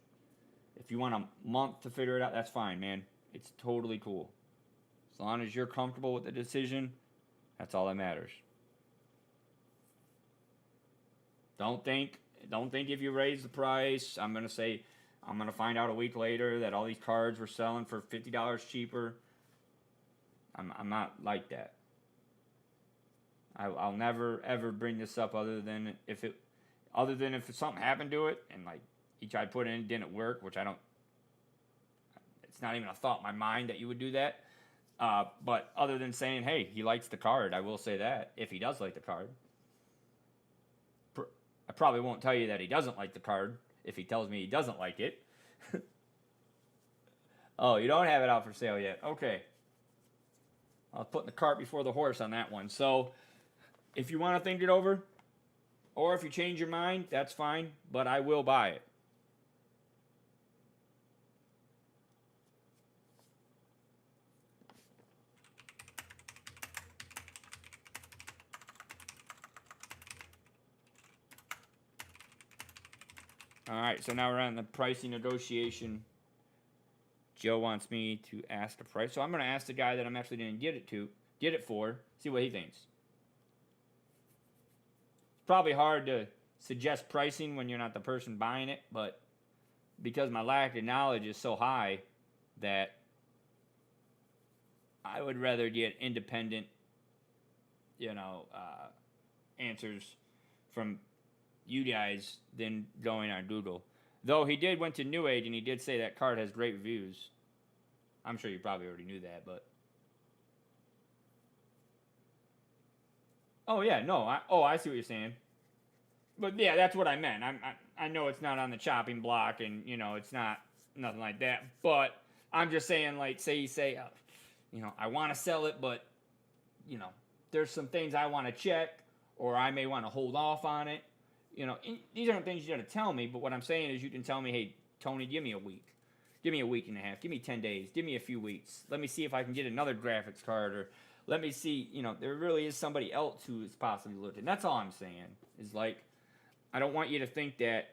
If you want a month to figure it out, that's fine, man. It's totally cool. As long as you're comfortable with the decision, that's all that matters. Don't think if you raise the price, I'm going to find out a week later that all these cards were selling for $50 cheaper. I'm not like that. I'll never ever bring this up other than if something happened to it and like each I put in didn't work, which I don't. It's not even a thought in my mind that you would do that. But other than saying, hey, he likes the card, I will say that if he does like the card. I probably won't tell you that he doesn't like the card if he tells me he doesn't like it. Oh, you don't have it out for sale yet. Okay. I was putting the cart before the horse on that one. So, if you want to think it over, or if you change your mind, that's fine, but I will buy it. Alright, so now we're on the pricing negotiation. Joe wants me to ask the price. So I'm going to ask the guy that I'm actually going to get it for, see what he thinks. It's probably hard to suggest pricing when you're not the person buying it, but because my lack of knowledge is so high that I would rather get independent, answers from you guys than going on Google. Though he went to New Age and he did say that card has great reviews. I'm sure you probably already knew that, but. Oh yeah, no. I see what you're saying. But yeah, that's what I meant. I know it's not on the chopping block, and it's not nothing like that. But I'm just saying, like, say you say, I want to sell it, but there's some things I want to check, or I may want to hold off on it. These aren't things you got to tell me, but what I'm saying is you can tell me, hey, Tony, give me a week. Give me a week and a half. Give me 10 days. Give me a few weeks. Let me see if I can get another graphics card, or let me see, there really is somebody else who is possibly looking. That's all I'm saying, is like, I don't want you to think that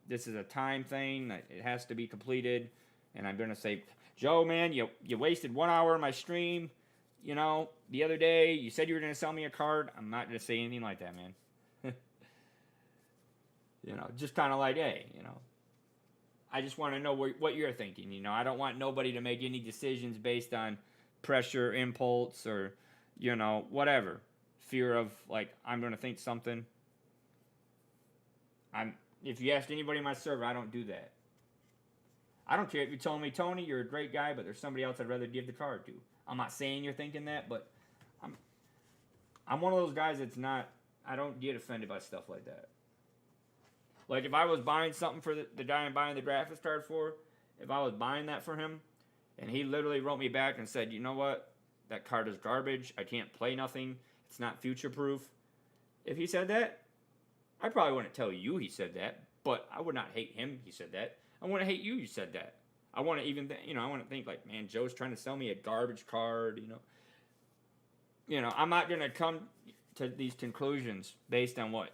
this is a time thing, that it has to be completed, and I'm going to say, Joe, man, you wasted 1 hour of my stream, the other day, you said you were going to sell me a card. I'm not going to say anything like that, man. Just kind of like, hey, I just want to know what you're thinking. I don't want nobody to make any decisions based on pressure, impulse, or, whatever. Fear of, like, I'm going to think something. If you ask anybody in my server, I don't do that. I don't care if you told me, Tony, you're a great guy, but there's somebody else I'd rather give the card to. I'm not saying you're thinking that, but I'm one of those guys that's not, I don't get offended by stuff like that. Like, if I was buying something for the guy I'm buying the graphics card for, if I was buying that for him, and he literally wrote me back and said, you know what, that card is garbage, I can't play nothing, it's not future-proof. If he said that, I probably wouldn't tell you he said that, but I would not hate him he said that. I wouldn't hate you said that. I want to even, I want to think like, man, Joe's trying to sell me a garbage card, I'm not going to come to these conclusions based on what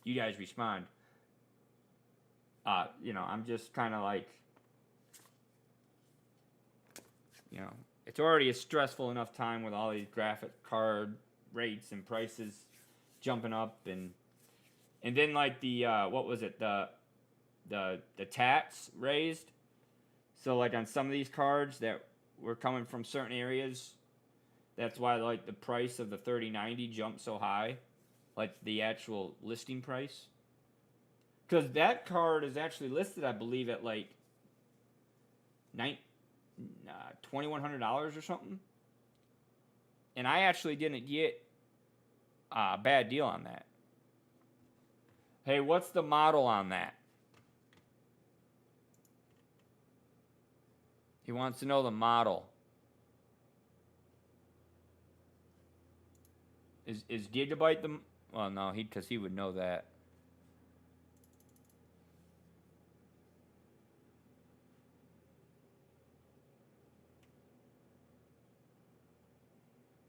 you guys respond. I'm just kind of like, it's already a stressful enough time with all these graphic card rates and prices jumping up, and then like the what was it, the tax raised. So like on some of these cards that were coming from certain areas, that's why like the price of the 3090 jumped so high, like the actual listing price. Because that card is actually listed, I believe, at like $2,100 or something. And I actually didn't get a bad deal on that. Hey, what's the model on that? He wants to know the model. Is Gigabyte the... Well, no, because he would know that.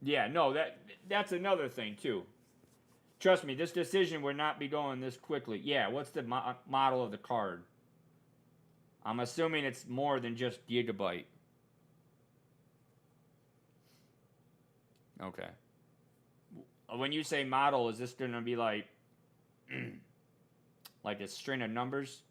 Yeah, no, that's another thing, too. Trust me, this decision would not be going this quickly. Yeah, what's the model of the card? I'm assuming it's more than just Gigabyte. Okay. When you say model, is this going to be like... like a string of numbers?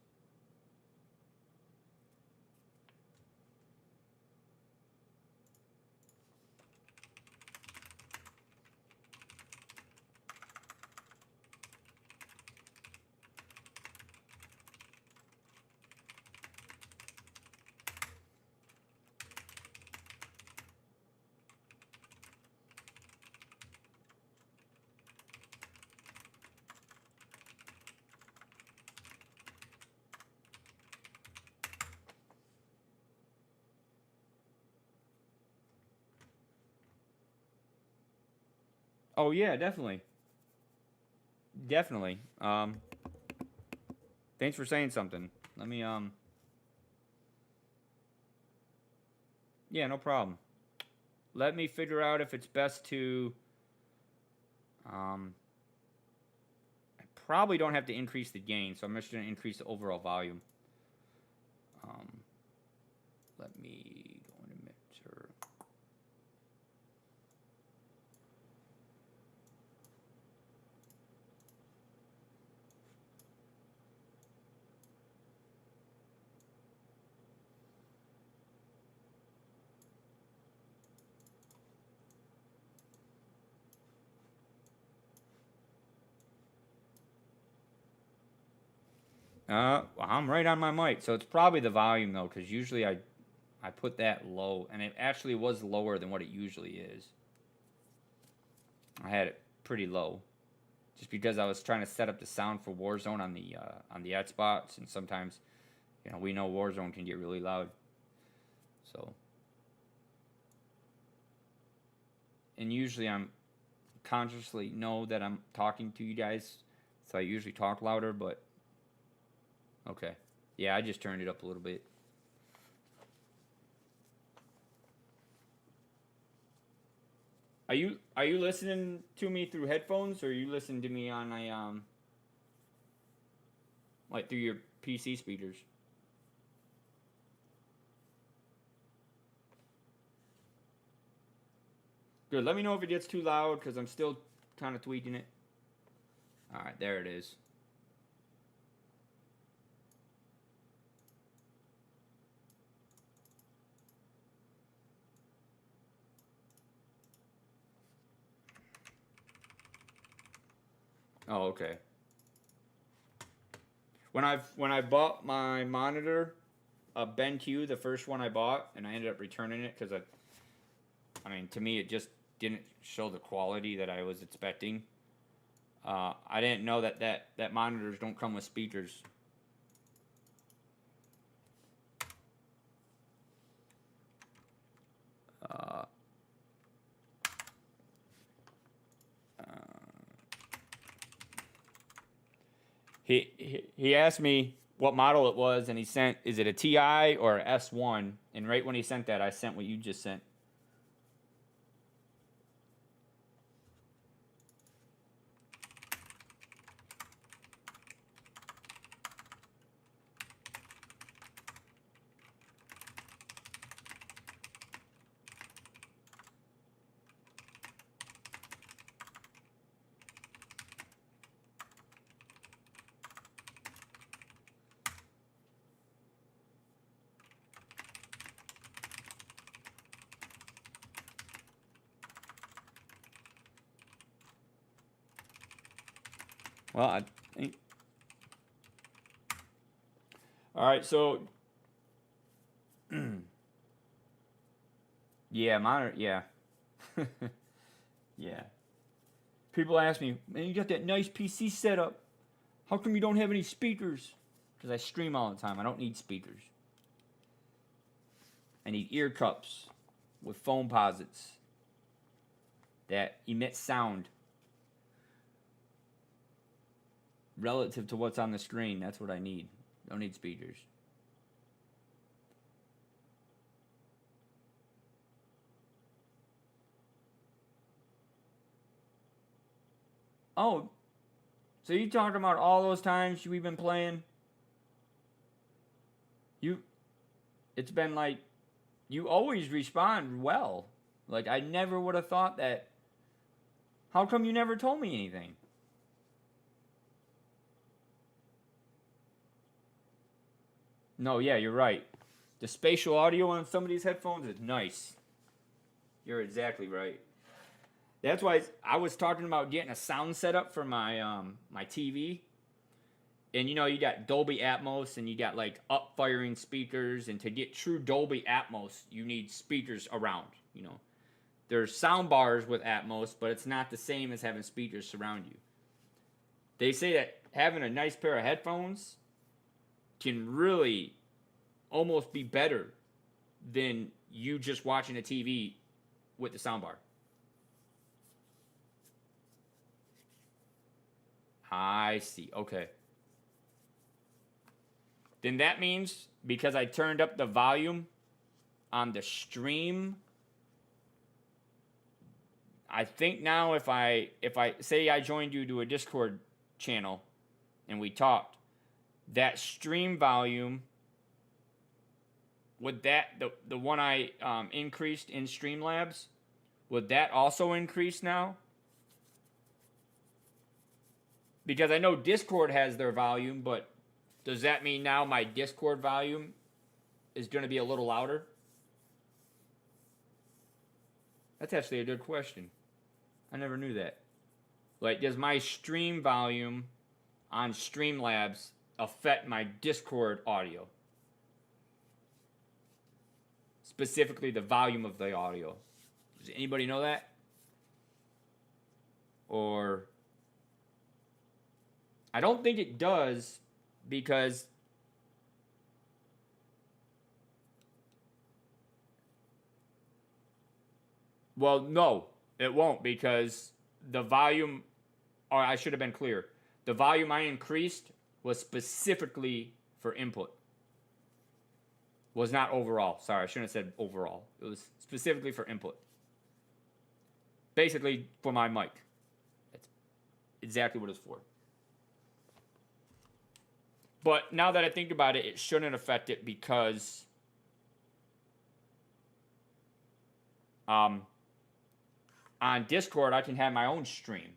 Oh yeah, definitely. Definitely. Thanks for saying something. Let me yeah, no problem. Let me figure out if it's best to I probably don't have to increase the gain, so I'm just going to increase the overall volume. Let me go into mixer. I'm right on my mic, so it's probably the volume though, because usually I put that low, and it actually was lower than what it usually is. I had it pretty low, just because I was trying to set up the sound for Warzone on the Xbox, and sometimes, you know, we know Warzone can get really loud. So, and usually I'm consciously know that I'm talking to you guys, so I usually talk louder, but okay. Yeah, I just turned it up a little bit. Are you listening to me through headphones, or are you listening to me on a like through your PC speakers? Good. Let me know if it gets too loud, because I'm still kind of tweaking it. All right, there it is. Oh, okay. When I bought my monitor, a BenQ, the first one I bought, and I ended up returning it because I mean, to me, it just didn't show the quality that I was expecting. I didn't know that monitors don't come with speakers. He asked me what model it was, and he sent, is it a TI or a S1? And right when he sent that, I sent what you just sent. Well, I think. All right, so Yeah, monitor. Yeah. Yeah. People ask me, man, you got that nice PC setup. How come you don't have any speakers? Because I stream all the time. I don't need speakers. I need ear cups with foam posits that emit sound relative to what's on the screen. That's what I need. I don't need speakers. Oh, so you talking about all those times we've been playing? It's been like, you always respond well. Like, I never would have thought that. How come you never told me anything? No, yeah, you're right. The spatial audio on some of these headphones is nice. You're exactly right. That's why I was talking about getting a sound setup for my my TV. And you know, you got Dolby Atmos and you got like up-firing speakers, and to get true Dolby Atmos, you need speakers around, you know. There's sound bars with Atmos, but it's not the same as having speakers surround you. They say that having a nice pair of headphones can really almost be better than you just watching a TV with the soundbar. I see. Okay. Then that means because I turned up the volume on the stream, I think now if I say I joined you to a Discord channel and we talked, that stream volume, would that the one I increased in Streamlabs, would that also increase now? Because I know Discord has their volume, but does that mean now my Discord volume is going to be a little louder? That's actually a good question. I never knew that. Like, does my stream volume on Streamlabs affect my Discord audio? Specifically, the volume of the audio. Does anybody know that? Or I don't think it does, because well, no, it won't, because the volume, or I should have been clear. The volume I increased was specifically for input. Was not overall. Sorry, I shouldn't have said overall. It was specifically for input. Basically for my mic. That's exactly what it's for. But now that I think about it, it shouldn't affect it, because on Discord I can have my own stream.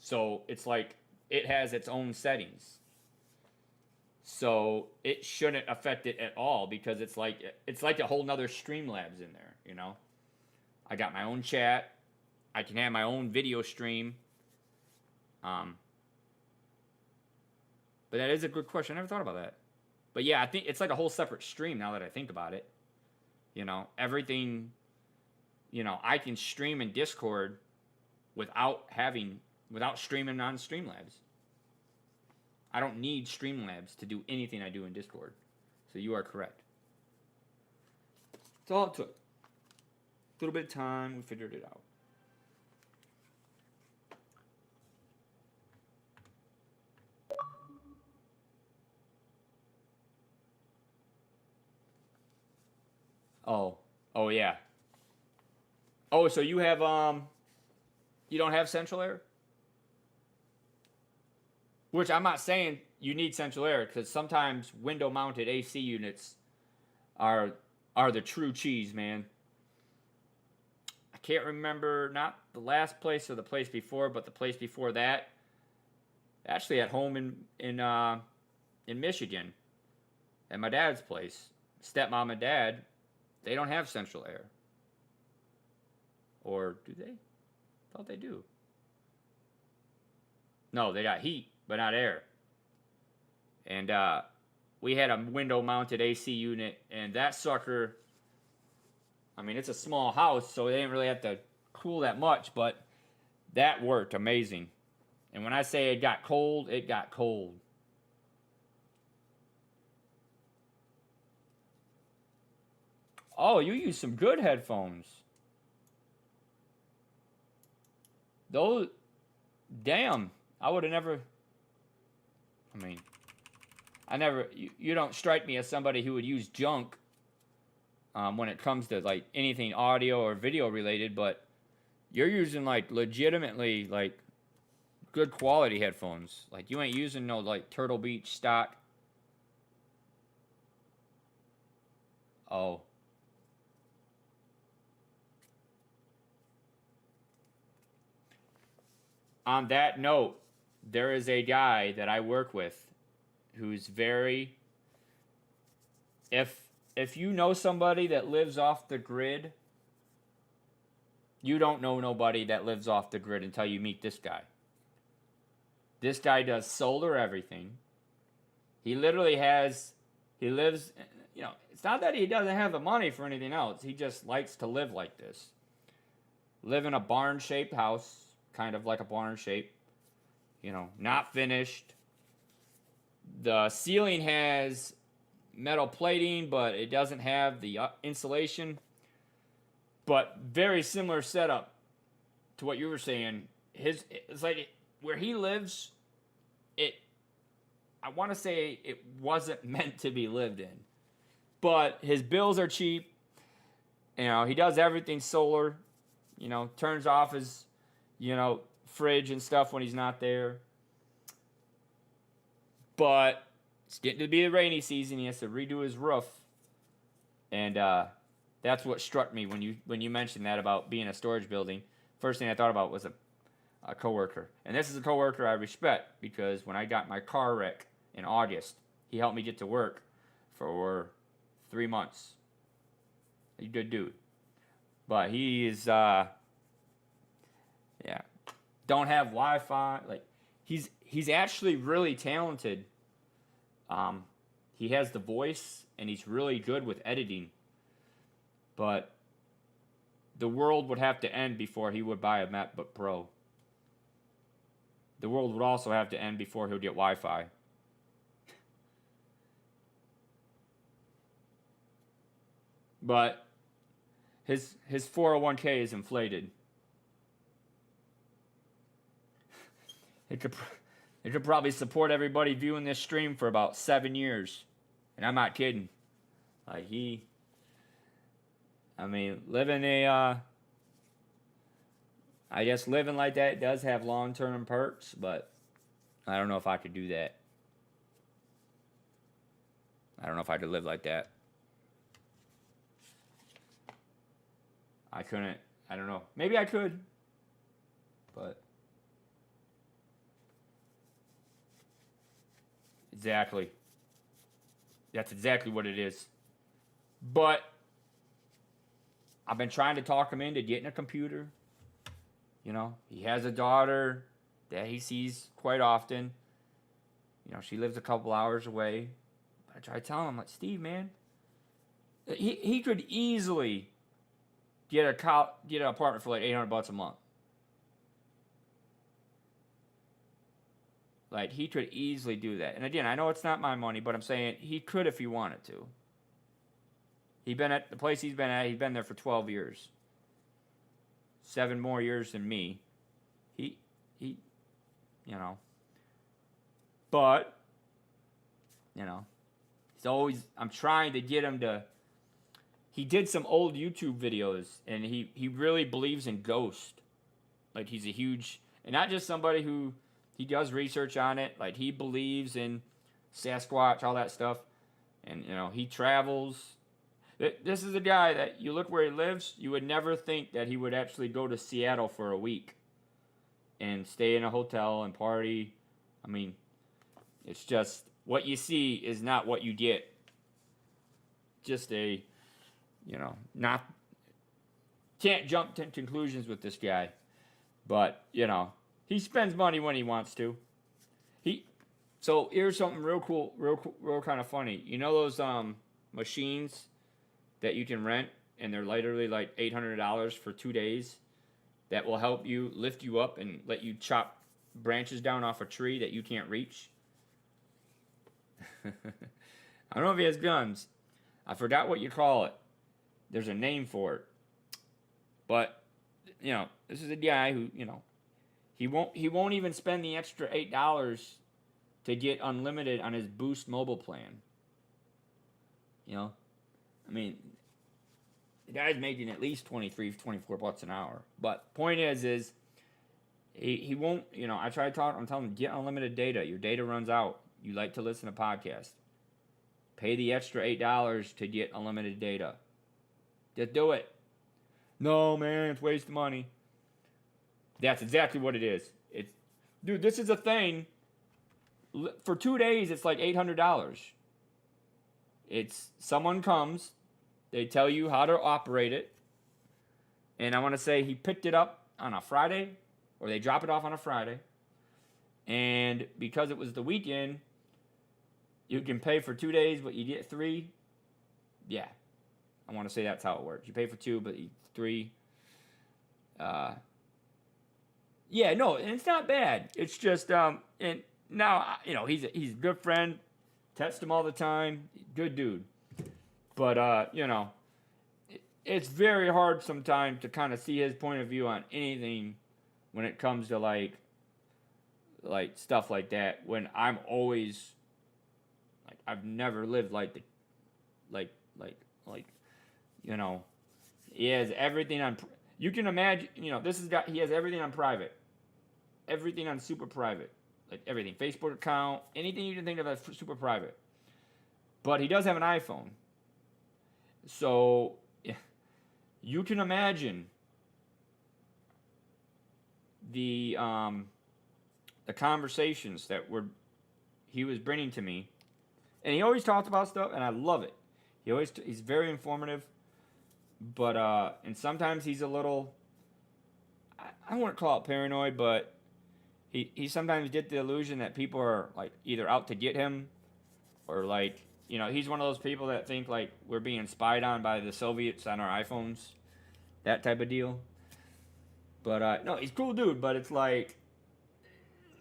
So it's like it has its own settings. So it shouldn't affect it at all, because it's like a whole nother Streamlabs in there, you know? I got my own chat. I can have my own video stream. But that is a good question. I never thought about that. But yeah, I think it's like a whole separate stream now that I think about it. You know, everything, you know, I can stream in Discord without streaming on Streamlabs. I don't need Streamlabs to do anything I do in Discord. So you are correct. That's all it took. A little bit of time, we figured it out. Oh yeah. Oh, so you have you don't have central air? Which I'm not saying you need central air, because sometimes window mounted AC units are the true cheese, man. I can't remember, not the last place or the place before, but the place before that. Actually at home in Michigan, at my dad's place. Stepmom and dad, they don't have central air. Or do they? I thought they do. No, they got heat, but not air. And we had a window-mounted AC unit, and that sucker I mean, it's a small house, so they didn't really have to cool that much, but that worked amazing. And when I say it got cold, it got cold. Oh, you use some good headphones. Those, damn, I would have never, I mean, you don't strike me as somebody who would use junk when it comes to like anything audio or video related, but you're using like legitimately like good quality headphones. Like you ain't using no like Turtle Beach stock. Oh. On that note, there is a guy that I work with who's very, if you know somebody that lives off the grid, you don't know nobody that lives off the grid until you meet this guy. This guy does solar everything. He literally he lives, you know, it's not that he doesn't have the money for anything else. He just likes to live like this. Live in a barn-shaped house. Kind of like a barn shape, you know, not finished. The ceiling has metal plating, but it doesn't have the insulation. But very similar setup to what you were saying. It's like where he lives, I want to say it wasn't meant to be lived in. But his bills are cheap. You know, he does everything solar. You know, turns off his, you know, fridge and stuff when he's not there. But it's getting to be the rainy season. He has to redo his roof. And that's what struck me when you mentioned that about being a storage building. First thing I thought about was a coworker. And this is a coworker I respect because when I got my car wreck in August, he helped me get to work for 3 months. He's a good dude. But he is yeah. Don't have Wi-Fi. Like he's actually really talented. He has the voice and he's really good with editing. But the world would have to end before he would buy a MacBook Pro. The world would also have to end before he would get Wi-Fi. But his 401k is inflated. It could probably support everybody viewing this stream for about 7 years. And I'm not kidding. Like I guess living like that does have long-term perks, but I don't know if I could do that. I don't know if I could live like that. I couldn't. I don't know. Maybe I could. But exactly. That's exactly what it is. But I've been trying to talk him into getting a computer. You know, he has a daughter that he sees quite often. You know, she lives a couple hours away. But I try to tell him, like, Steve, man, he could easily get an apartment for like $800 a month. Like, he could easily do that. And again, I know it's not my money, but I'm saying he could if he wanted to. He's been at the place he's been there for 12 years. 7 more years than me. He, you know. But, you know, I'm trying to get him to, he did some old YouTube videos, and he really believes in ghosts. Like, he's a huge, and not just somebody who, he does research on it. Like, he believes in Sasquatch, all that stuff. And, you know, he travels. This is a guy that, you look where he lives, you would never think that he would actually go to Seattle for a week and stay in a hotel and party. I mean, it's just, what you see is not what you get. Just a, you know, can't jump to conclusions with this guy. But, you know, he spends money when he wants to. So here's something real cool, real kind of funny. You know those machines that you can rent and they're literally like $800 for 2 days that will help you lift you up and let you chop branches down off a tree that you can't reach. I don't know if he has guns. I forgot what you call it. There's a name for it. But, you know, this is a guy who, you know, he won't even spend the extra $8 to get unlimited on his Boost mobile plan. You know? I mean, the guy's making at least 23, 24 bucks an hour. But point is he won't, you know, I try to talk, I'm telling him, get unlimited data. Your data runs out. You like to listen to podcasts. Pay the extra $8 to get unlimited data. Just do it. No, man, it's waste of money. That's exactly what it is. It's, dude, this is a thing. For 2 days, it's like $800. It's someone comes, they tell you how to operate it, and I want to say he picked it up on a Friday, or they drop it off on a Friday, and because it was the weekend, you can pay for 2 days, but you get 3. Yeah, I want to say that's how it works. You pay for 2, but you 3. Yeah, no, and it's not bad. It's just and now, you know, he's a good friend. Text him all the time. Good dude. But you know, it's very hard sometimes to kind of see his point of view on anything when it comes to like stuff like that. When I'm always like, I've never lived like you know, he has everything on. You can imagine, you know, he has everything on private, everything on super private, like everything, Facebook account, anything you can think of as super private. But he does have an iPhone, so you can imagine the conversations that he was bringing to me, and he always talks about stuff, and I love it. He's very informative. But, and sometimes he's a little, I wouldn't call it paranoid, but he sometimes get the illusion that people are, like, either out to get him, or, like, you know, he's one of those people that think, like, we're being spied on by the Soviets on our iPhones, that type of deal. But, no, he's a cool dude, but it's like,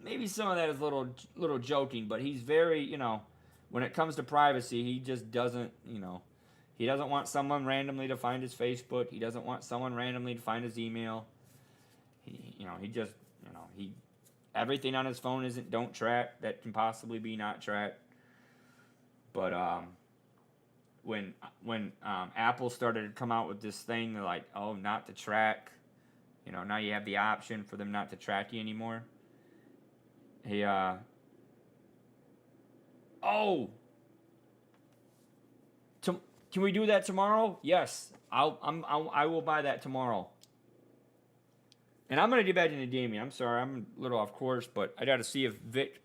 maybe some of that is a little joking, but he's very, you know, when it comes to privacy, he just doesn't, you know, he doesn't want someone randomly to find his Facebook. He doesn't want someone randomly to find his email. Everything on his phone don't track that can possibly be not tracked. But when Apple started to come out with this thing, they're like, oh, not to track. You know, now you have the option for them not to track you anymore. Can we do that tomorrow? Yes, I will buy that tomorrow. And I'm gonna get back into gaming. I'm sorry, I'm a little off course, but I got to see if Vic.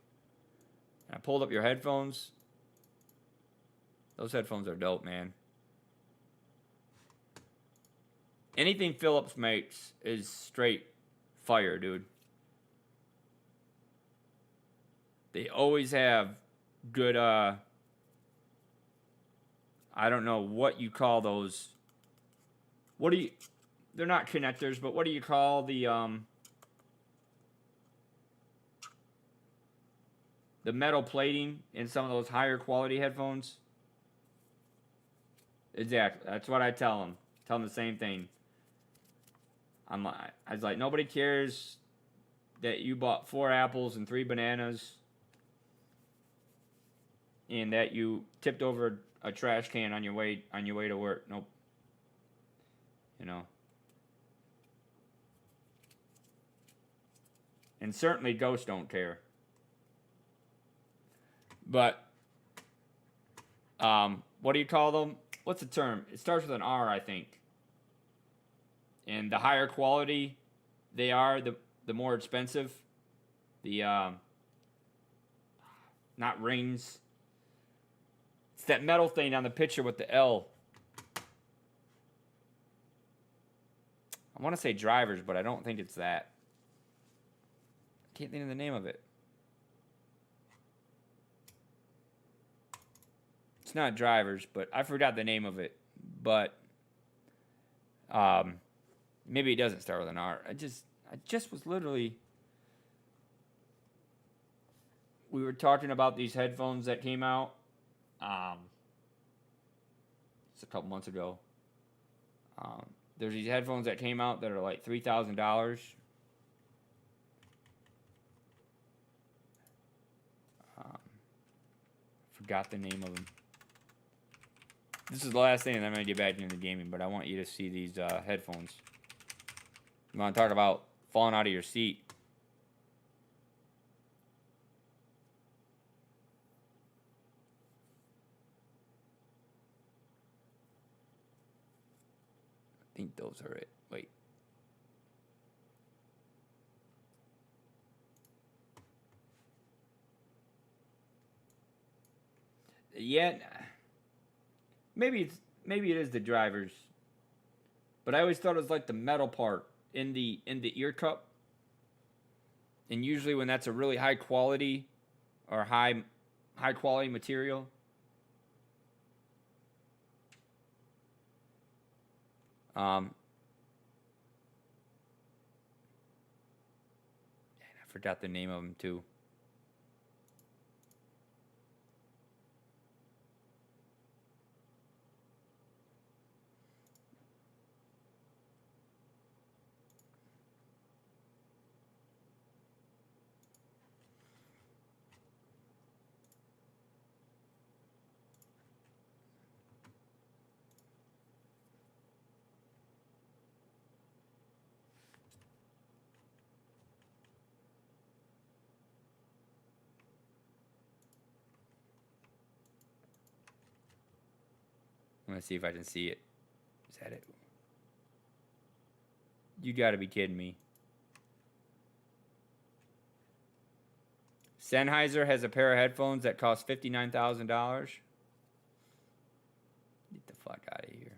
I pulled up your headphones. Those headphones are dope, man. Anything Philips makes is straight fire, dude. They always have good I don't know what you call those. They're not connectors, but what do you call the metal plating in some of those higher quality headphones? Exactly. That's what I tell them. Tell them the same thing. I was like, nobody cares that you bought 4 apples and 3 bananas and that you tipped over a trash can on your way to work. Nope. You know. And certainly ghosts don't care. But what do you call them? What's the term? It starts with an R, I think. And the higher quality they are, the more expensive. The not rings. It's that metal thing on the picture with the L. I want to say drivers, but I don't think it's that. I can't think of the name of it. It's not drivers, but I forgot the name of it. But Maybe it doesn't start with an R. I just was literally. We were talking about these headphones that came out. It's a couple months ago. There's these headphones that came out that are like $3,000. Forgot the name of them. This is the last thing, and I'm gonna get back into gaming. But I want you to see these headphones. You want to talk about falling out of your seat? I think those are it. Wait. Yeah. Maybe it is the drivers. But I always thought it was like the metal part in the ear cup. And usually when that's a really high quality or high quality material, I forgot the name of them too. I'm gonna see if I can see it. Is that it? You gotta be kidding me. Sennheiser has a pair of headphones that cost $59,000. Get the fuck out of here.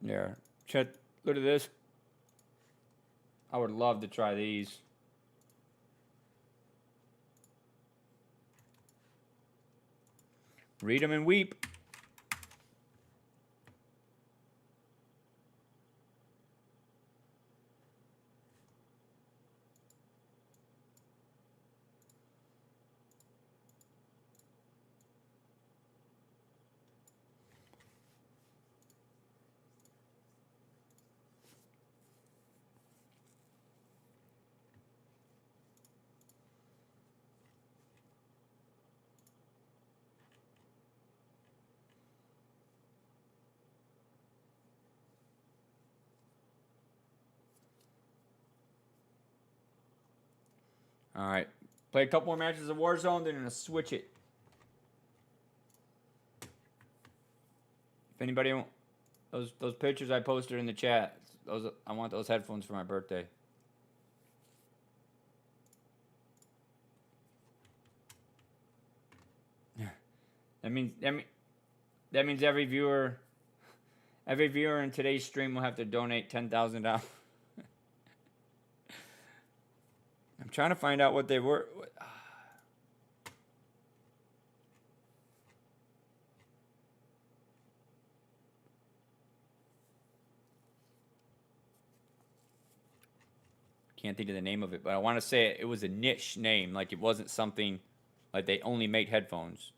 There. Chet, look at this. I would love to try these. Read them and weep. All right. Play a couple more matches of Warzone, then I'm going to switch it. If anybody want those pictures I posted in the chat, I want those headphones for my birthday. That means every viewer in today's stream will have to donate $10,000. I'm trying to find out what they were. can't think of the name of it, but I want to say it was a niche name. Like, it wasn't something like they only make headphones.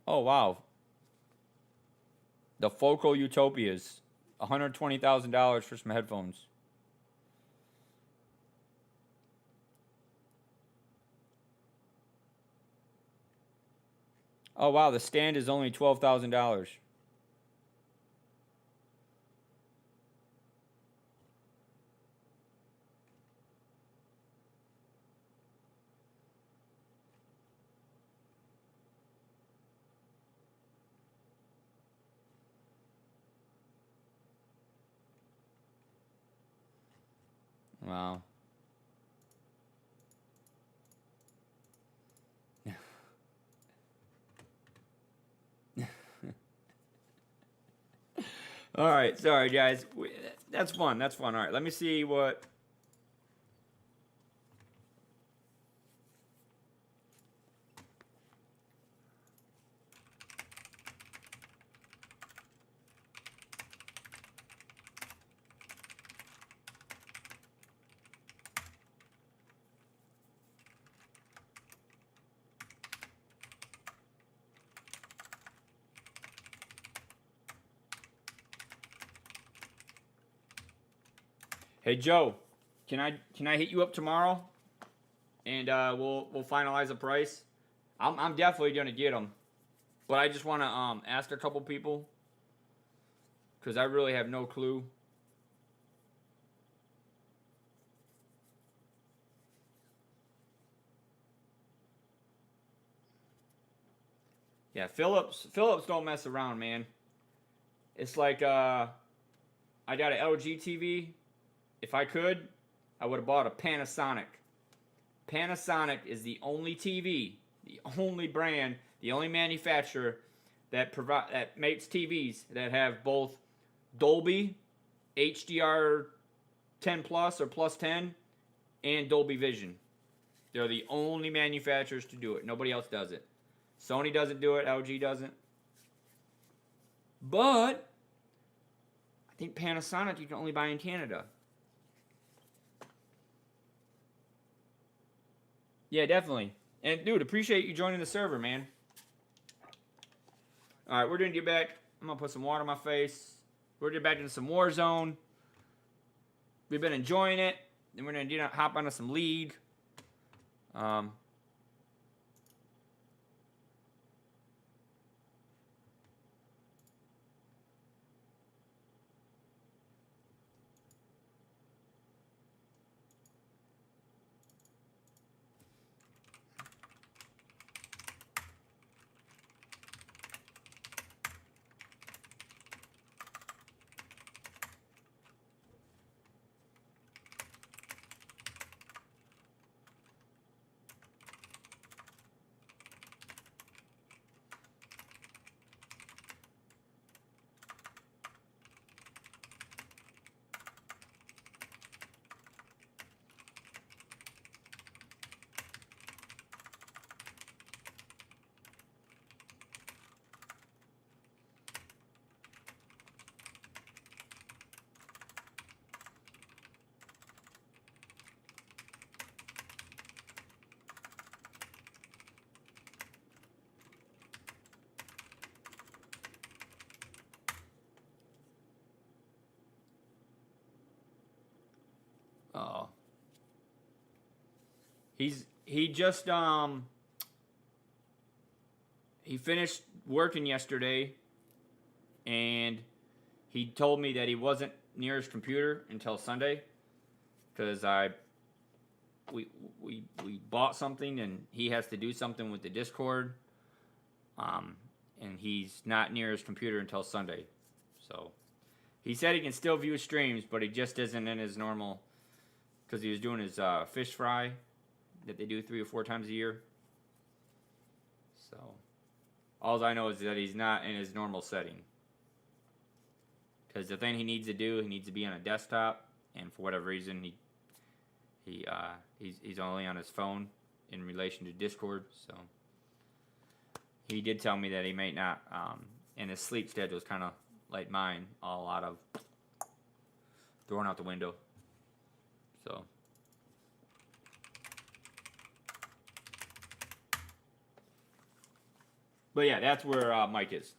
Oh, wow. The Focal Utopias. $120,000 for some headphones. Oh, wow. The stand is only $12,000. Wow. All right, sorry guys. That's fun. That's fun. All right, let me see what. Hey Joe, can I hit you up tomorrow, and we'll finalize the price. I'm definitely gonna get them, but I just want to ask a couple people because I really have no clue. Yeah, Philips don't mess around, man. It's like I got an LG TV. If I could, I would have bought a Panasonic. Panasonic is the only TV, the only brand, the only manufacturer that makes TVs that have both Dolby, HDR 10 plus or plus 10, and Dolby Vision. They're the only manufacturers to do it. Nobody else does it. Sony doesn't do it. LG doesn't. But I think Panasonic you can only buy in Canada. Yeah, definitely. And, dude, appreciate you joining the server, man. All right, we're going to get back. I'm going to put some water on my face. We're going to get back into some Warzone. We've been enjoying it. Then we're going to hop onto some League. Oh. He just he finished working yesterday, and he told me that he wasn't near his computer until Sunday because we bought something and he has to do something with the Discord, and he's not near his computer until Sunday. So He said he can still view streams, but he just isn't in his normal, because he was doing his fish fry that they do 3 or 4 times a year. So, all I know is that he's not in his normal setting. Because the thing he needs to do, he needs to be on a desktop, and for whatever reason, he's only on his phone in relation to Discord. So, he did tell me that he may not, and his sleep schedule is kind of like mine, all out of thrown out the window. So, but yeah, that's where Mike is.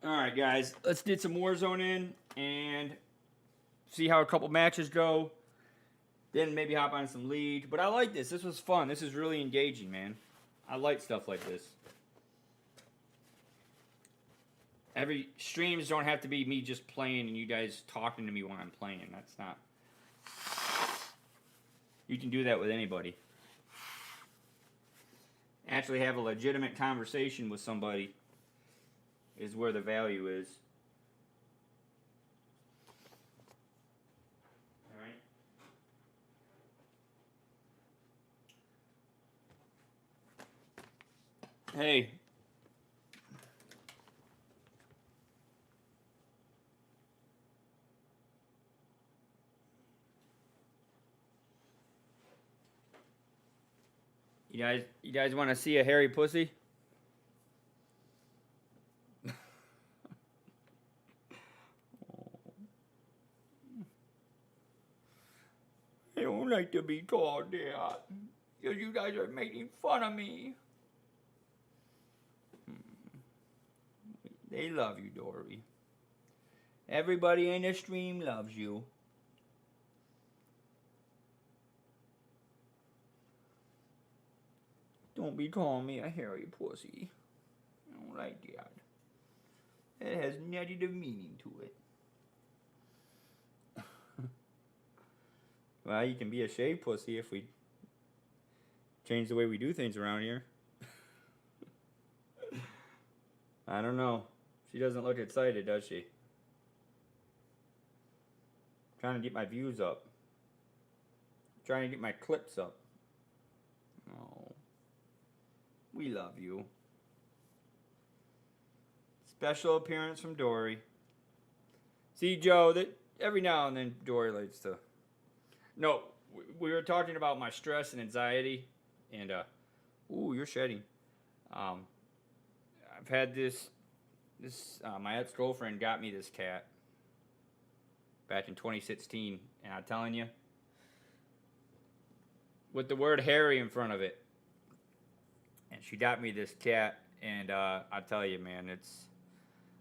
Alright, guys, let's get some Warzone in and see how a couple matches go. Then maybe hop on some League. But I like this. This was fun. This is really engaging, man. I like stuff like this. Every streams don't have to be me just playing and you guys talking to me while I'm playing. That's not... You can do that with anybody. Actually have a legitimate conversation with somebody is where the value is. Alright. Hey. You guys want to see a hairy pussy? I don't like to be called that, because you guys are making fun of me. They love you, Dory. Everybody in the stream loves you. Don't be calling me a hairy pussy. I don't like that. It has negative meaning to it. Well, you can be a shaved pussy if we change the way we do things around here. I don't know. She doesn't look excited, does she? Trying to get my views up. Trying to get my clips up. Oh. We love you. Special appearance from Dory. See, Joe, that every now and then Dory likes to... No, we were talking about my stress and anxiety, and ooh, you're shedding. I've had this my ex-girlfriend got me this cat back in 2016, and I'm telling you, with the word hairy in front of it, and she got me this cat, and I tell you, man,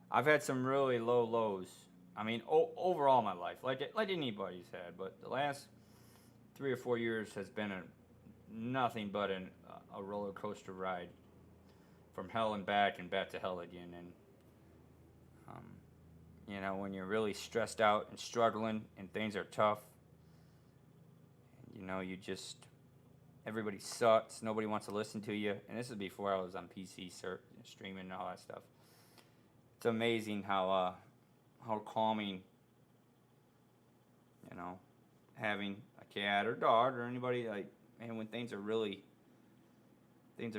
I've had some really low lows. I mean, overall my life, like anybody's had, but the last 3 or 4 years has been nothing but a roller coaster ride, from hell and back to hell again. And you know, when you're really stressed out and struggling and things are tough, you know, everybody sucks, nobody wants to listen to you. And this is before I was on PC streaming and all that stuff. It's amazing how calming, you know, having a cat or dog or anybody, like, man, when things are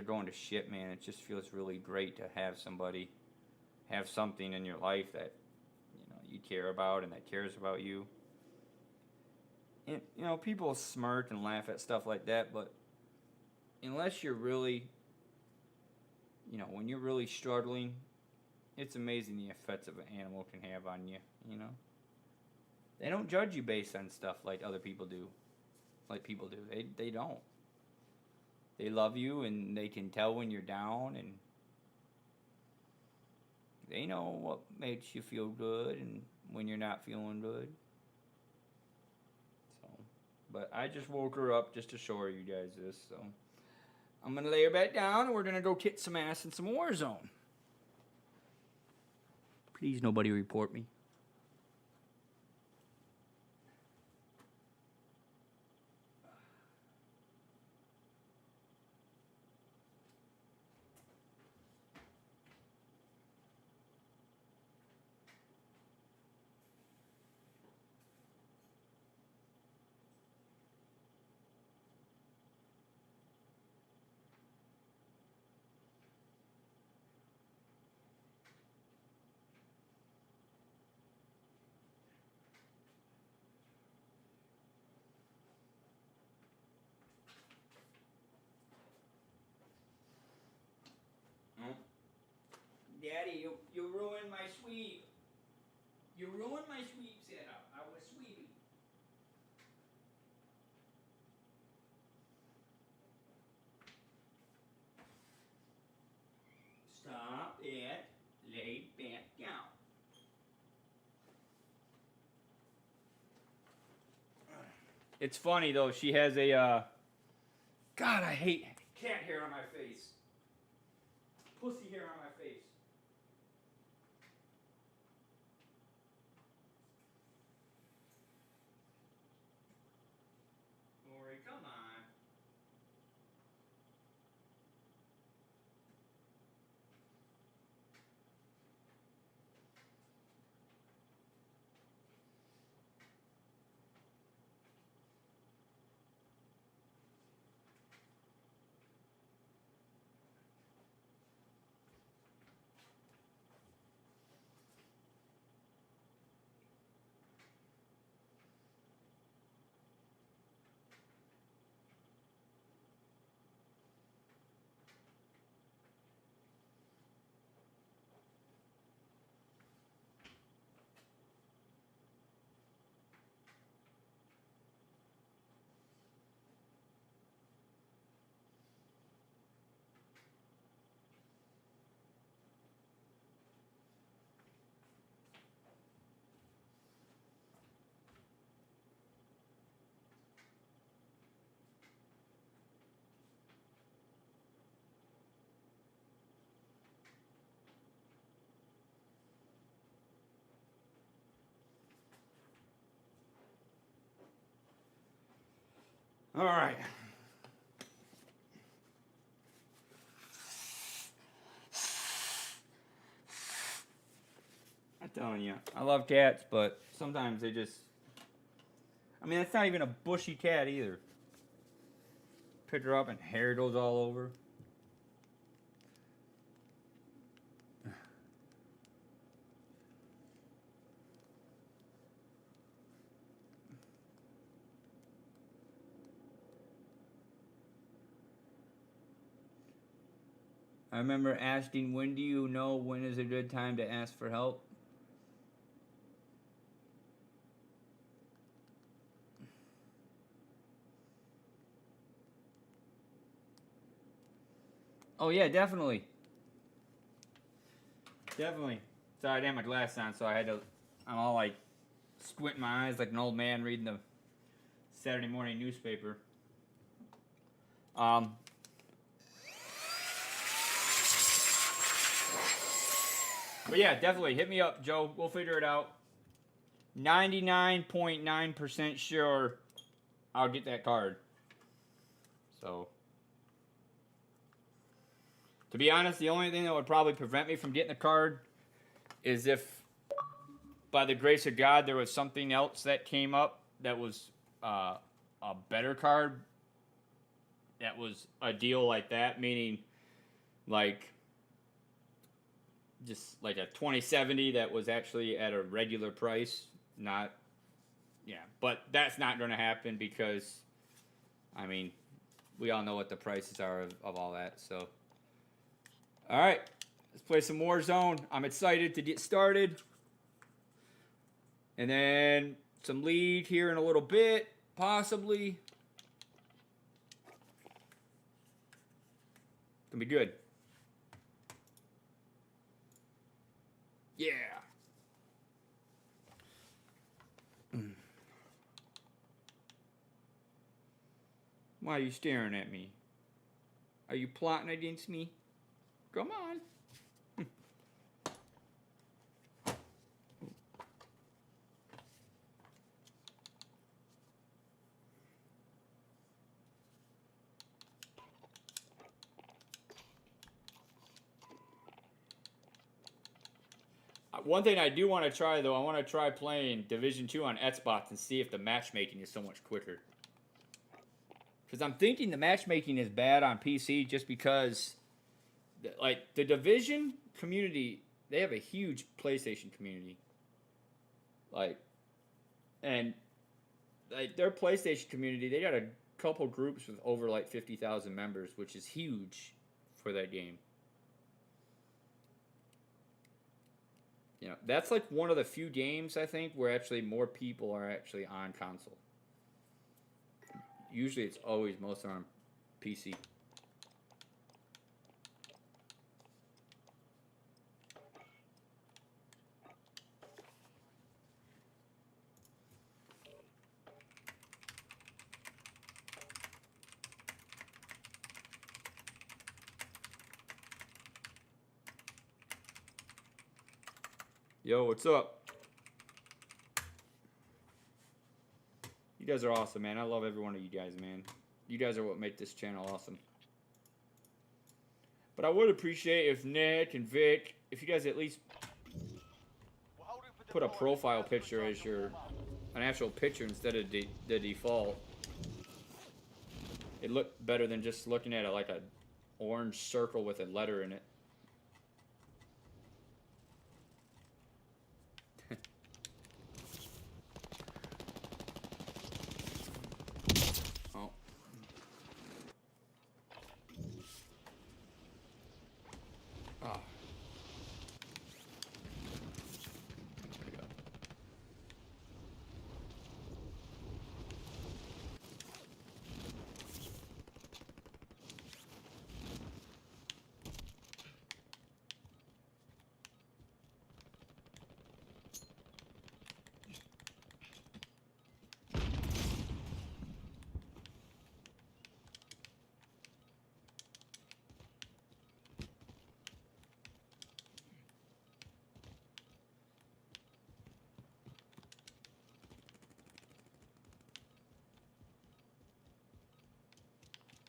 going to shit, man, it just feels really great to have somebody, have something in your life that, you know, you care about and that cares about you. And, you know, people smirk and laugh at stuff like that, but unless you're really, you know, when you're really struggling, it's amazing the effects of an animal can have on you, you know. They don't judge you based on stuff like other people do. Like people do. They don't. They love you and they can tell when you're down and they know what makes you feel good and when you're not feeling good. So, but I just woke her up just to show you guys this, so I'm gonna lay her back down and we're gonna go kick some ass in some Warzone. Please nobody report me. Daddy, you ruined my sweep. You ruined my sweep setup. I was sweeping. Stop it. Lay back down. It's funny though, she has a God, I hate cat hair on my face. Pussy hair on my face. Lori, come on. All right. I'm telling you, I love cats, but sometimes they just... I mean, that's not even a bushy cat either. Pick her up and hair goes all over. I remember asking, when do you know when is a good time to ask for help? Oh yeah, definitely. Definitely. Sorry, I didn't have my glasses on, so I'm all like squinting my eyes like an old man reading the Saturday morning newspaper. But yeah, definitely hit me up, Joe. We'll figure it out. 99.9% sure I'll get that card. So, to be honest, the only thing that would probably prevent me from getting the card is if, by the grace of God, there was something else that came up that was a better card that was a deal like that, meaning like just like a 2070 that was actually at a regular price, not, yeah, but that's not going to happen because, I mean, we all know what the prices are of all that, so. All right, let's play some Warzone. I'm excited to get started. And then some lead here in a little bit, possibly. Gonna be good. Yeah. Why are you staring at me? Are you plotting against me? Come on. One thing I do want to try, though, I want to try playing Division 2 on Xbox and see if the matchmaking is so much quicker. Because I'm thinking the matchmaking is bad on PC just because, like, the Division community, they have a huge PlayStation community. Like, and, like, their PlayStation community, they got a couple groups with over, like, 50,000 members, which is huge for that game. You know, that's like one of the few games, I think, where actually more people are actually on console. Usually it's always most on PC. Yo, what's up? You guys are awesome, man. I love every one of you guys, man. You guys are what make this channel awesome. But I would appreciate if Nick and Vic, if you guys at least put a profile picture as an actual picture instead of the default. It looked better than just looking at it like a orange circle with a letter in it.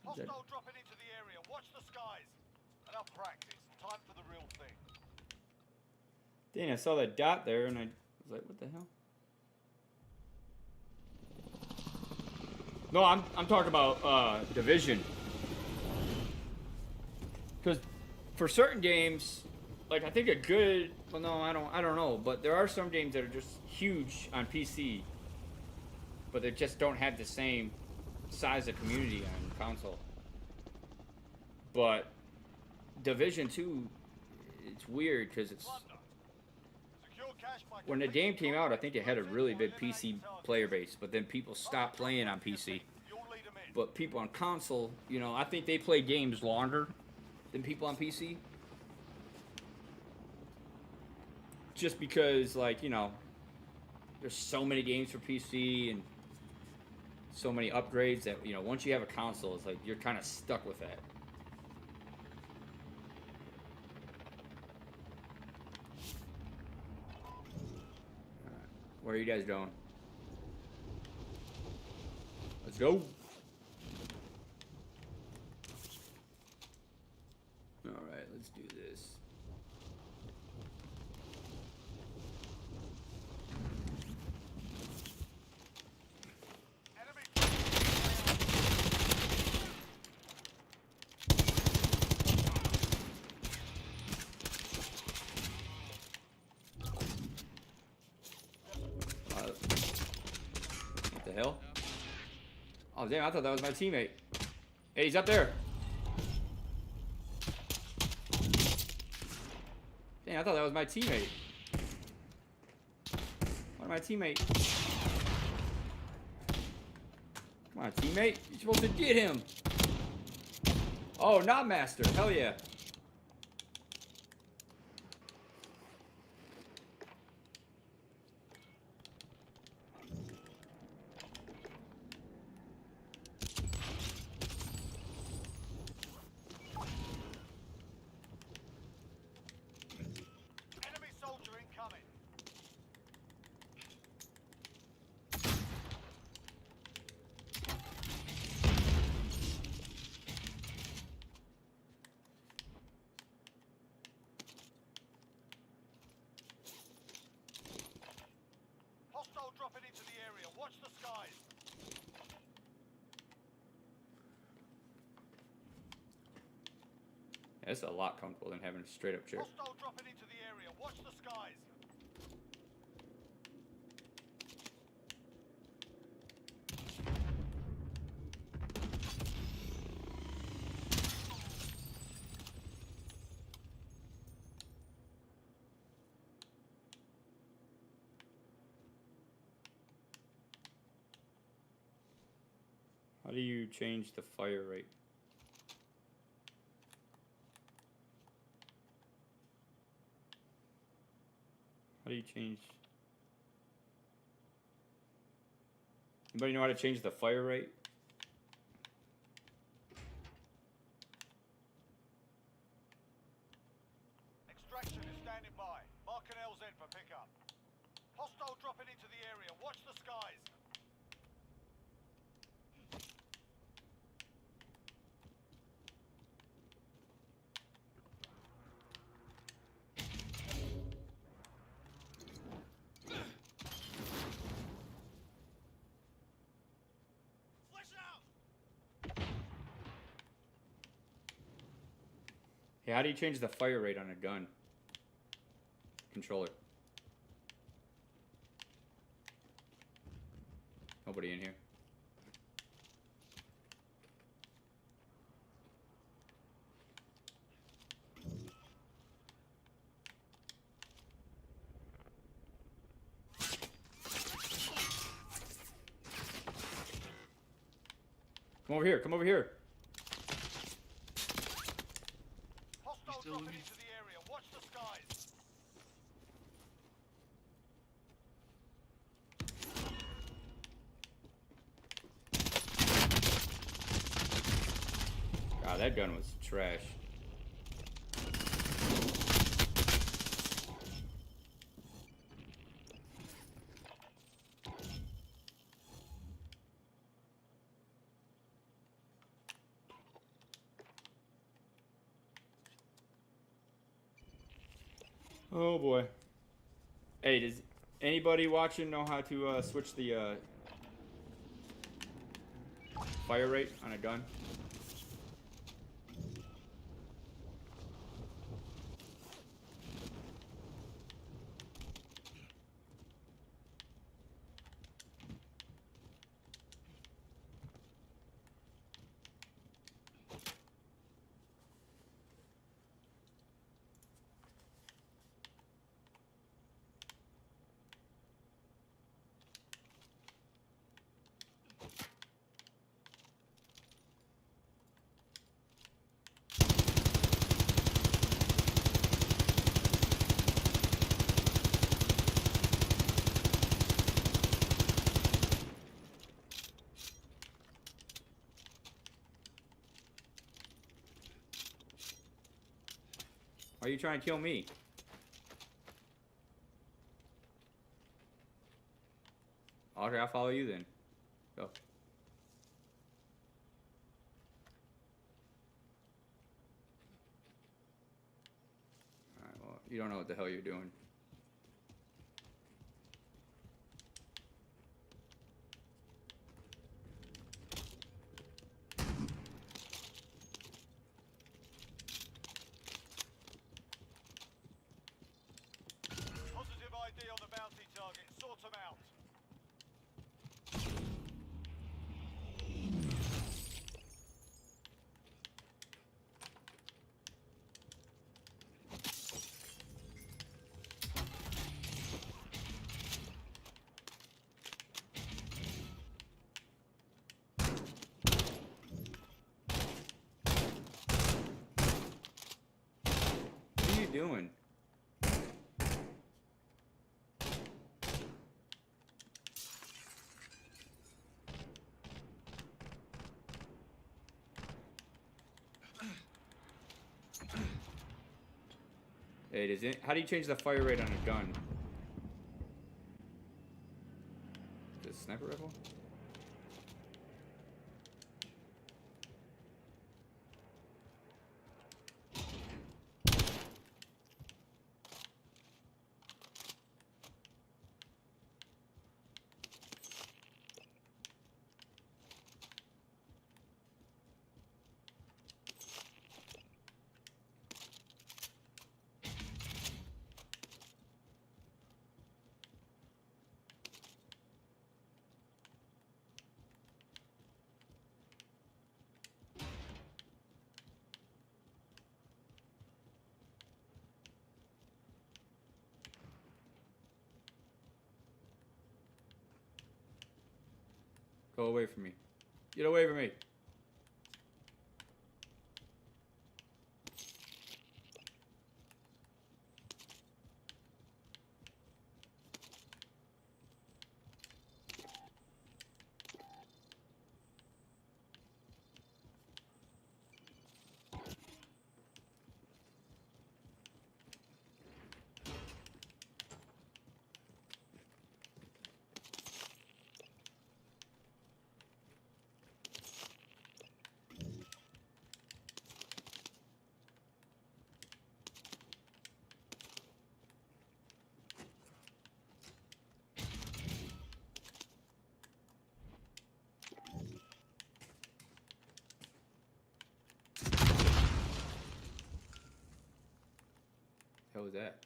Hostile dropping into the area. Watch the skies. Enough practice. Time for the real thing. Dang, I saw that dot there and I was like, what the hell? No, I'm talking about Division. Because for certain games, like I think a good, well no, I don't know, but there are some games that are just huge on PC, but they just don't have the same size of community on console. But Division 2, it's weird because it's, when the game came out, I think it had a really big PC player base, but then people stopped playing on PC. But people on console, you know, I think they play games longer than people on PC. Just because, like, you know, there's so many games for PC and so many upgrades that, you know, once you have a console, it's like you're kind of stuck with that. Where are you guys going? Let's go. All right, let's do this. Enemy Oh, damn, I thought that was my teammate. Hey, he's up there. Damn, I thought that was my teammate. What, my teammate? Come on, teammate. You're supposed to get him. Oh, not master. Hell yeah. Enemy soldier incoming. Hostile dropping into the area. Watch the skies. Yeah, it's a lot comfortable than having a straight up chair. Hostile dropping into the area. Watch the skies. How do you change the fire rate? How do you change? Anybody know how to change the fire rate? Extraction is standing by. Mark an LZ for pickup. Hostile dropping into the area. Watch the skies. Hey, how do you change the fire rate on a gun? Controller. Nobody in here. Come over here, come over here. Hostile still dropping with me? into the area. Watch the skies. God, that gun was trash. Oh boy. Hey, does anybody watching know how to switch the fire rate on a gun? Why are you trying to kill me? Okay, I'll follow you then. Go. Alright, well, you don't know what the hell you're doing. Positive ID on the bounty target. Sort them out. doing? Hey, does it? How do you change the fire rate on a gun? Is it a sniper rifle? Go away from me. Get away from me. Hell was that?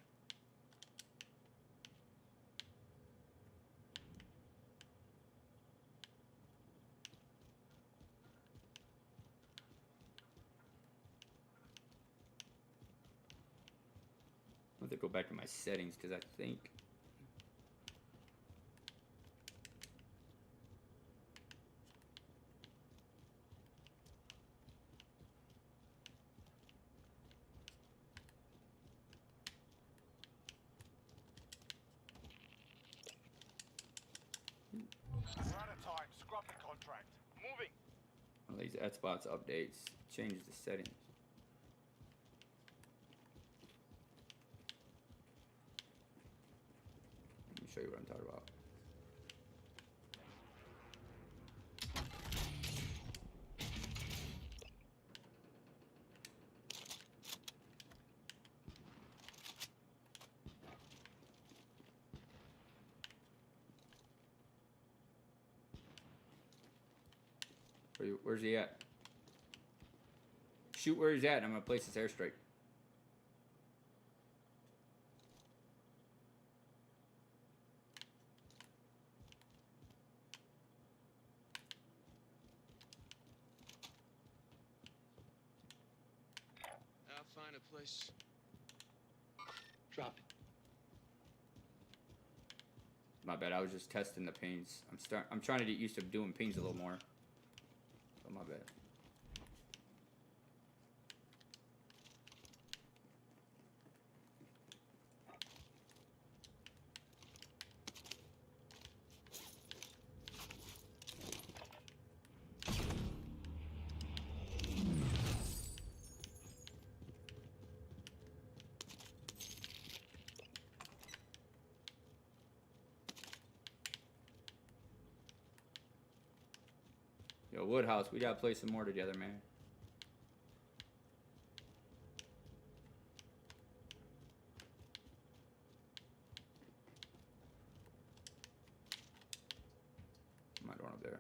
I have to go back to my settings because I think We're out of time. Scrub the contract. Moving. all these Xbox updates changes the settings. Let me show you what I'm talking about. Where's he at? Shoot where he's at, and I'm gonna place this airstrike. I'll find a place. Drop it. My bad. I was just testing the pings. I'm trying to get used to doing pings a little more. Oh, my bad. Yo, Woodhouse, we gotta play some more together, man. Am I going up there?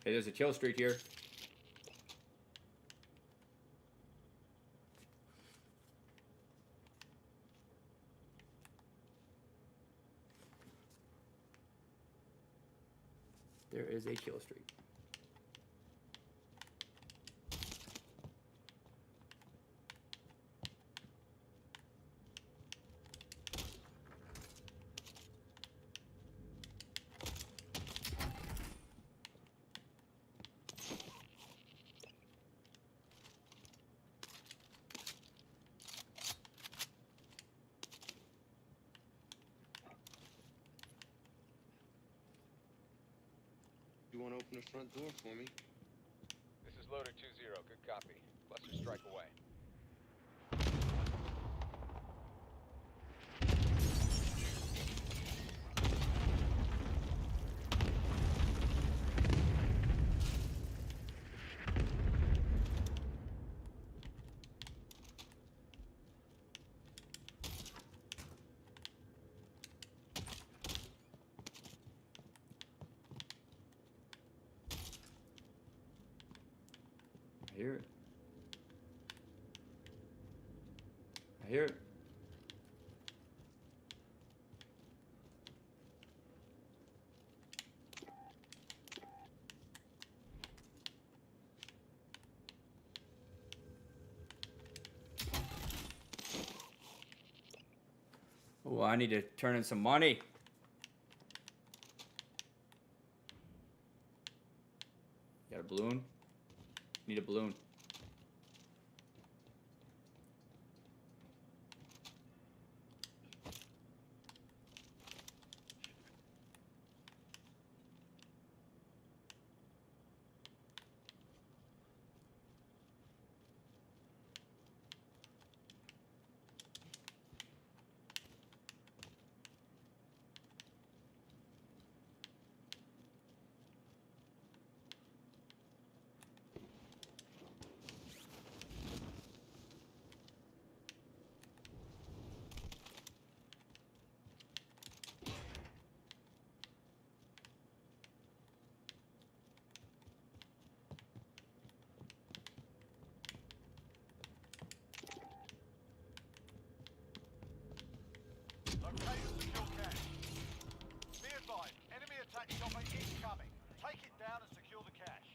Hey, there's a kill streak here. There is a kill streak. You want to open the front door for me? This is loader 2-0. Good copy. Cluster strike away. I hear it. I hear it. Oh, I need to turn in some money. Got a balloon? Need a balloon. Locate and secure cache. Be advised, enemy attack chopper incoming. Take it down and secure the cache.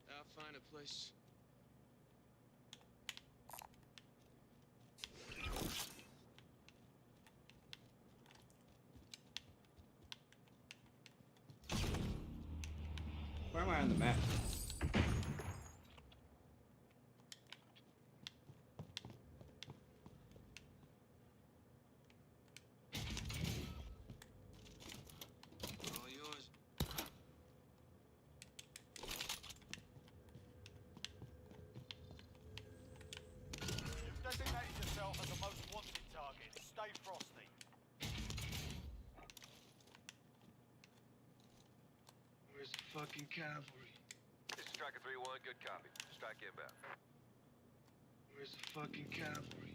I'll find a place. Where am I on the map? All yours. You've designated yourself as the most wanted target. Stay frosty. Where's the fucking cavalry? This is Striker 3-1. Good copy. Strike inbound. Where's the fucking cavalry?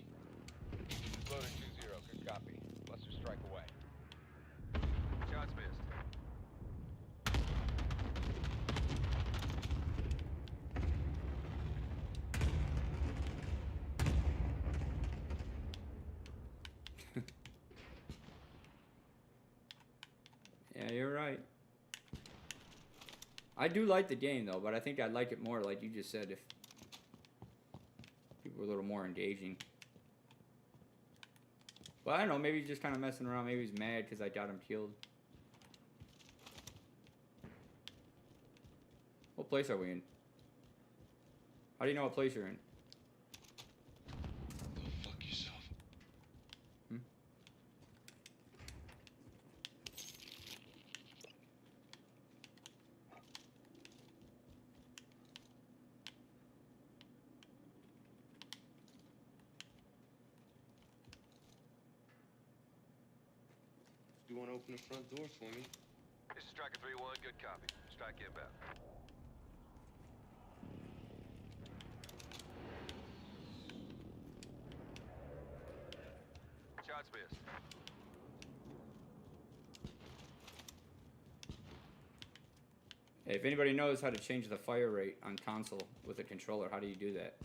This is loader 2-0. Good copy. Cluster strike away. Shots missed. Yeah, you're right. I do like the game though, but I think I'd like it more, like you just said, if people were a little more engaging. But I don't know, maybe he's just kind of messing around. Maybe he's mad because I got him killed. What place are we in? How do you know what place you're in? Go fuck yourself. Hmm? You want to open the front door for me? This is Striker 3-1. Good copy. Strike inbound. Shots missed. Hey, if anybody knows how to change the fire rate on console with a controller, how do you do that?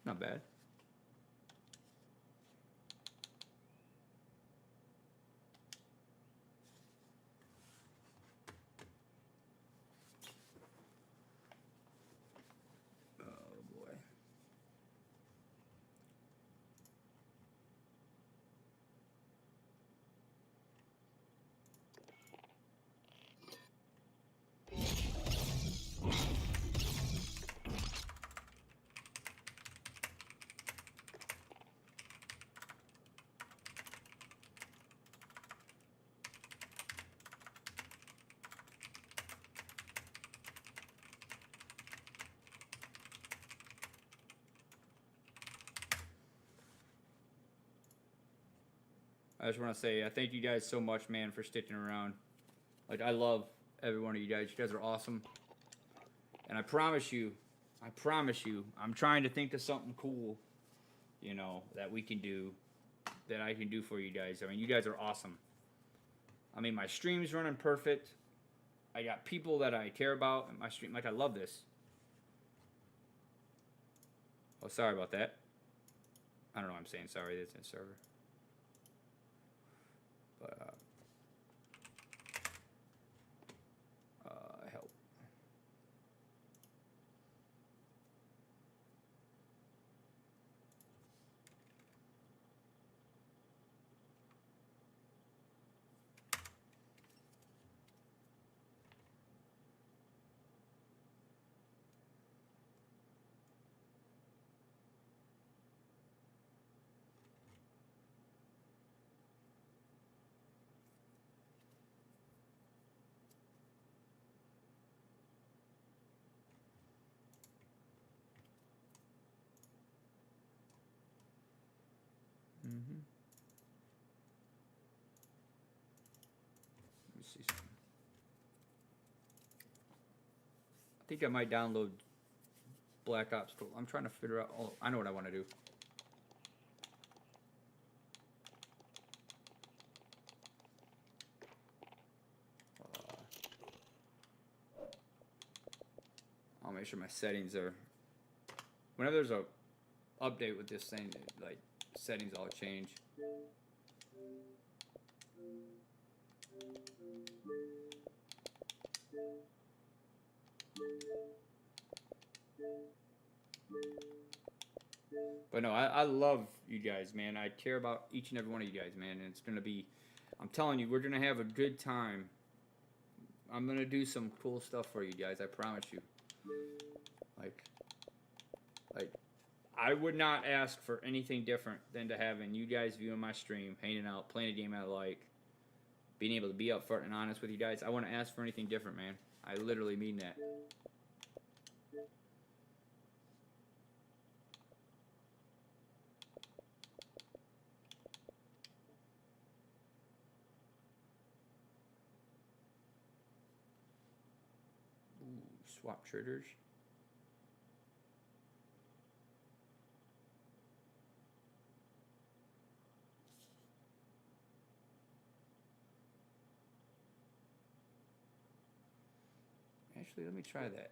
Not bad. Oh boy. I just want to say, I thank you guys so much, man, for sticking around. Like, I love every one of you guys. You guys are awesome. And I promise you, I'm trying to think of something cool, you know, that we can do, that I can do for you guys. I mean, you guys are awesome. I mean, my stream's running perfect. I got people that I care about in my stream. Like, I love this. Oh, sorry about that. I don't know what I'm saying. Sorry, that's in server. But, help. Mm-hmm. Let me see something. I think I might download Black Ops. I'm trying to figure out. Oh, I know what I want to do. I'll make sure my settings are. Whenever there's a update with this thing, like settings all change. But no, I love you guys, man. I care about each and every one of you guys, man. And it's going to be, I'm telling you, we're going to have a good time. I'm going to do some cool stuff for you guys. I promise you. Like, I would not ask for anything different than to having you guys viewing my stream, hanging out, playing a game I like, being able to be upfront and honest with you guys. I wouldn't ask for anything different, man. I literally mean that. Ooh, swap triggers. Actually, let me try that.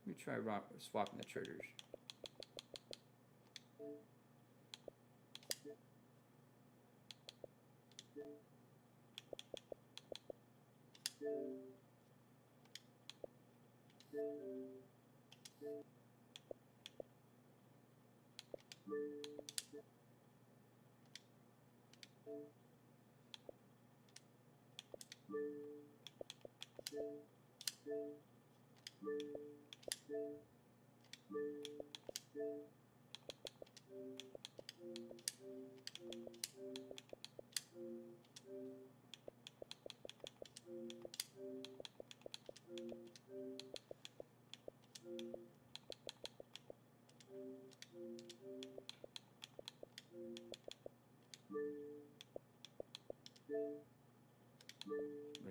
Let me try swapping the triggers.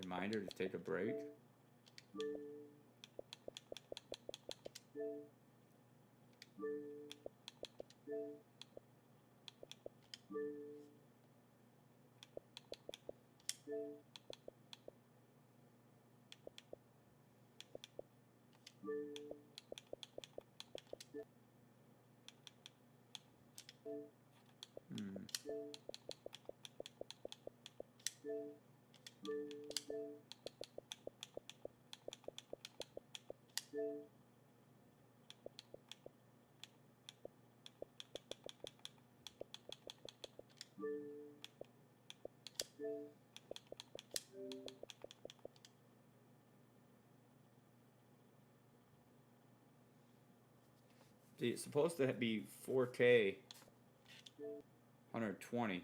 Reminder to take a break. See, it's supposed to be 4K 120.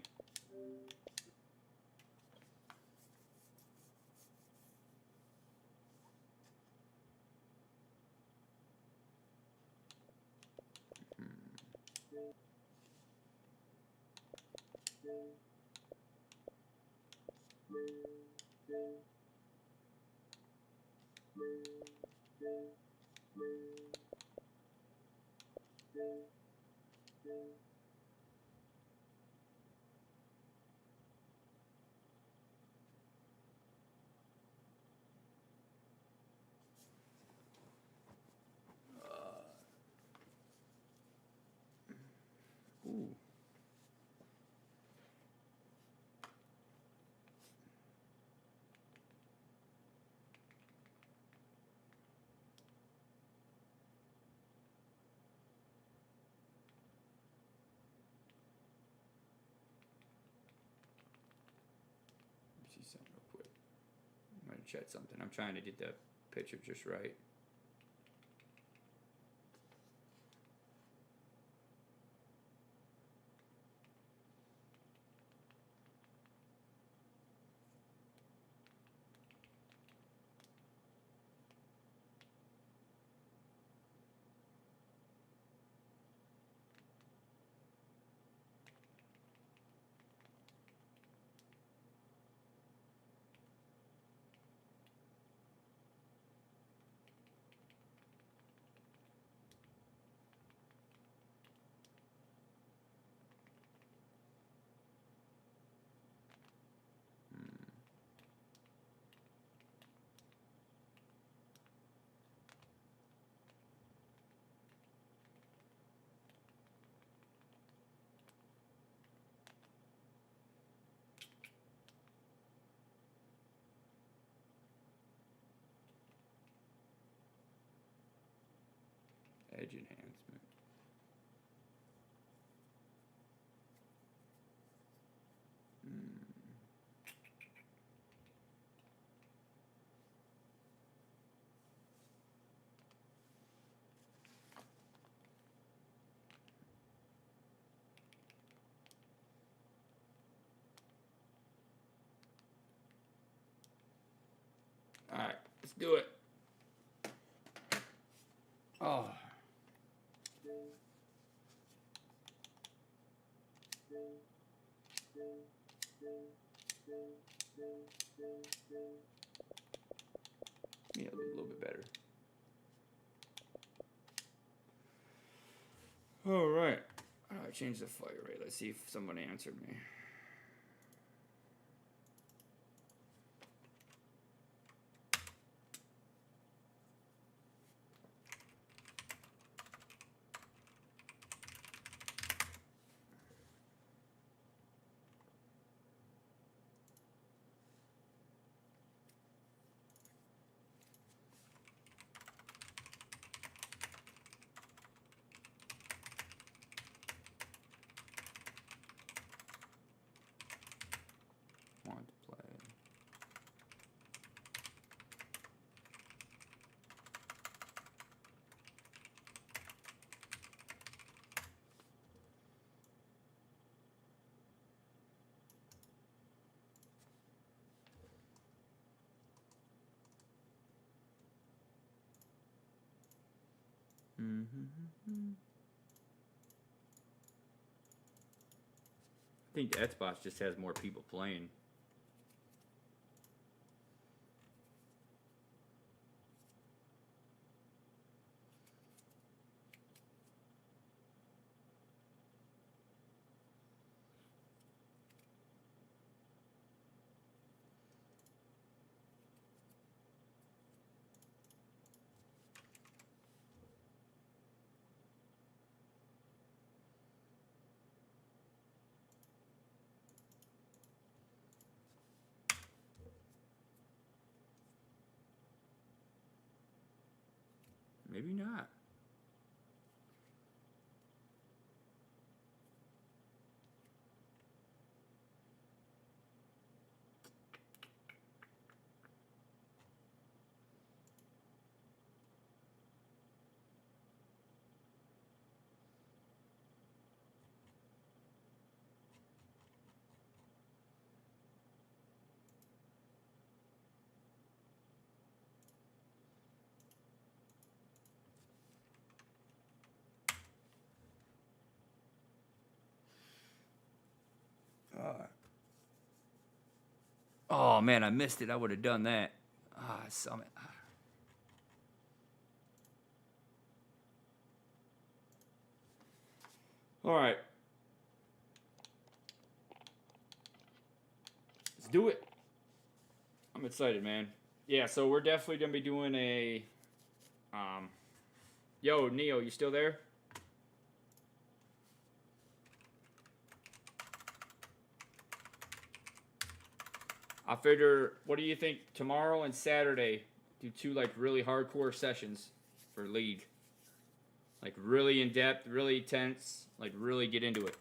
Ooh. See something real quick. I'm gonna check something. I'm trying to get the picture just right. Edge enhancement. All right, let's do it. Oh. Yeah, a little bit better. All right. I changed the fire rate. Let's see if someone answered me. Want to play. I think the Xbox just has more people playing. Maybe not. Oh man, I missed it. I would have done that. Summit. All right. Let's do it. I'm excited, man. Yeah, so we're definitely going to be doing a... Yo, Neo, you still there? I figure, what do you think tomorrow and Saturday? Do 2 like really hardcore sessions for League. Like really in depth, really tense, like really get into it.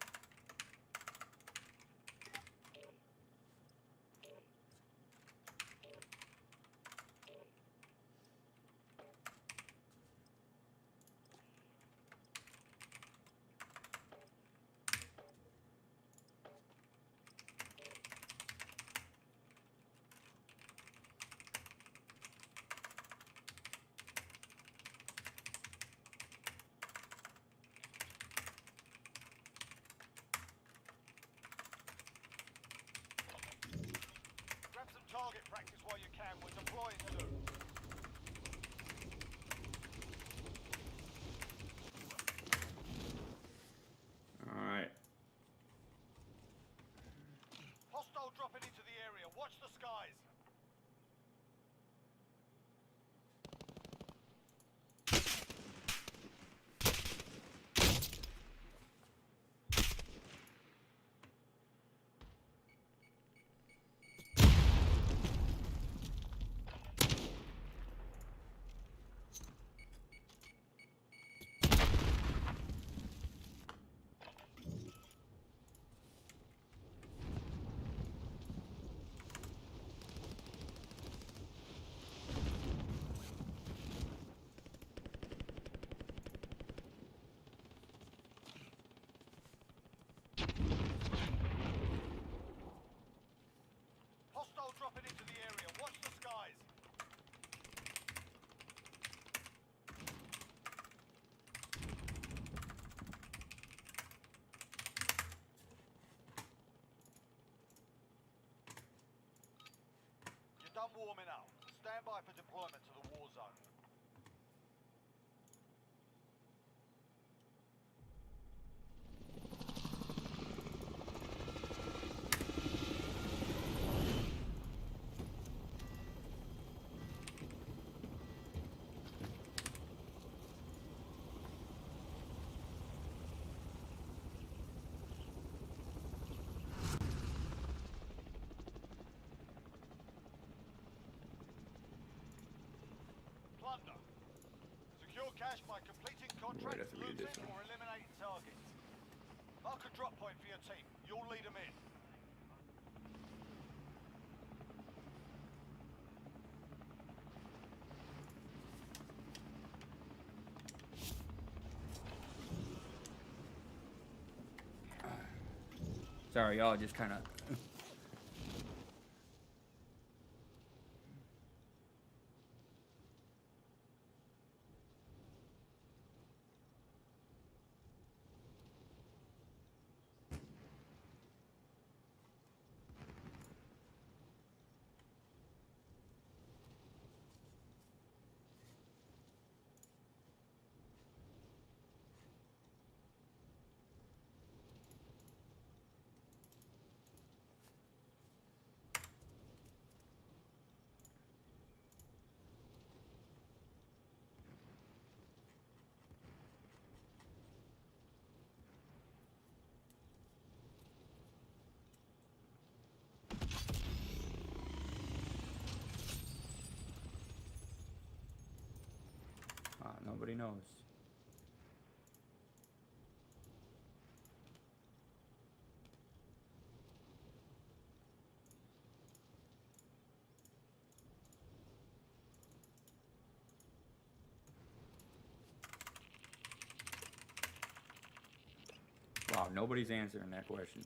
Grab some target practice while you can. We're deploying soon. All right. Hostile dropping into the area. Watch the skies. Hostile dropping into the area. Watch the skies. You're done warming up. Stand by for deployment to the war zone. Plunder. Secure cash by completing contracts, have to read looting, this one. or eliminating targets. Mark a drop point for your team. You'll lead them in. Sorry, y'all just kind of... Nobody knows. Wow, nobody's answering that question.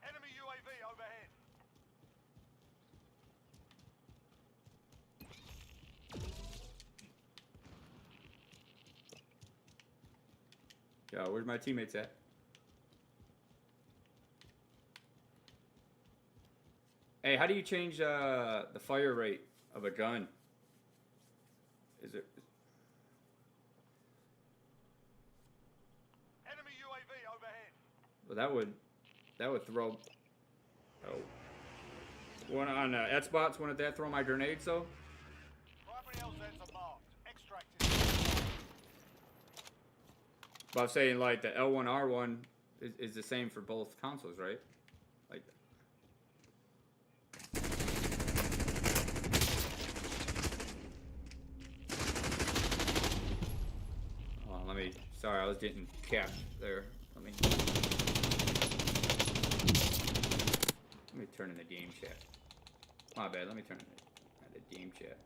Enemy UAV overhead. Yo, where's my teammates at? Hey, how do you change the fire rate of a gun? Is it? Enemy UAV overhead. Well, that would throw. Oh, one on Xbox. Wouldn't that throw my grenades though? Primary LZs are marked. Extracted. But I'm saying like the L1R1 is the same for both consoles, right? Like. Oh, let me. Sorry, I was getting capped there. Let me turn in the game chat. My bad. Let me turn in the game chat.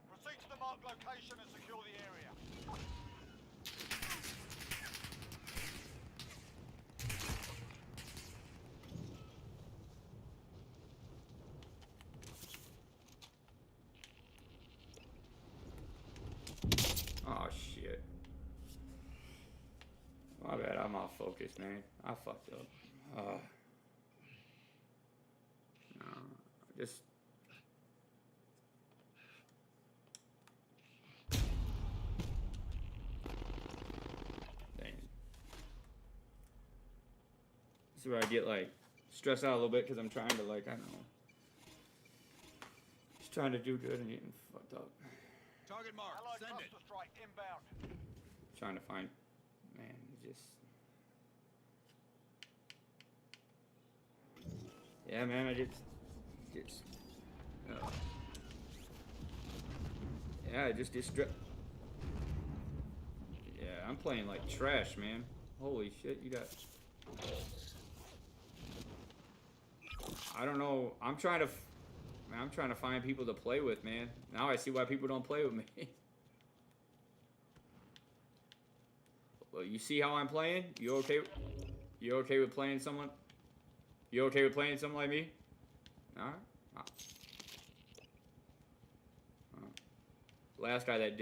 Proceed to the marked location and secure the area. Oh shit. My bad, I'm off focus, man. I fucked up. No, just. Dang. This is where I get like stressed out a little bit because I'm trying to like, I don't know. Just trying to do good and getting fucked up. Target mark. Allied Send it. cluster strike inbound. Trying to find, man, just. Yeah, man, I just. Yeah, I just distract. Yeah, I'm playing like trash, man. Holy shit, you got. I don't know. I'm trying to find people to play with, man. Now I see why people don't play with me. Well, you see how I'm playing? You okay? You okay with playing someone? You okay with playing someone like me? All right. Last guy that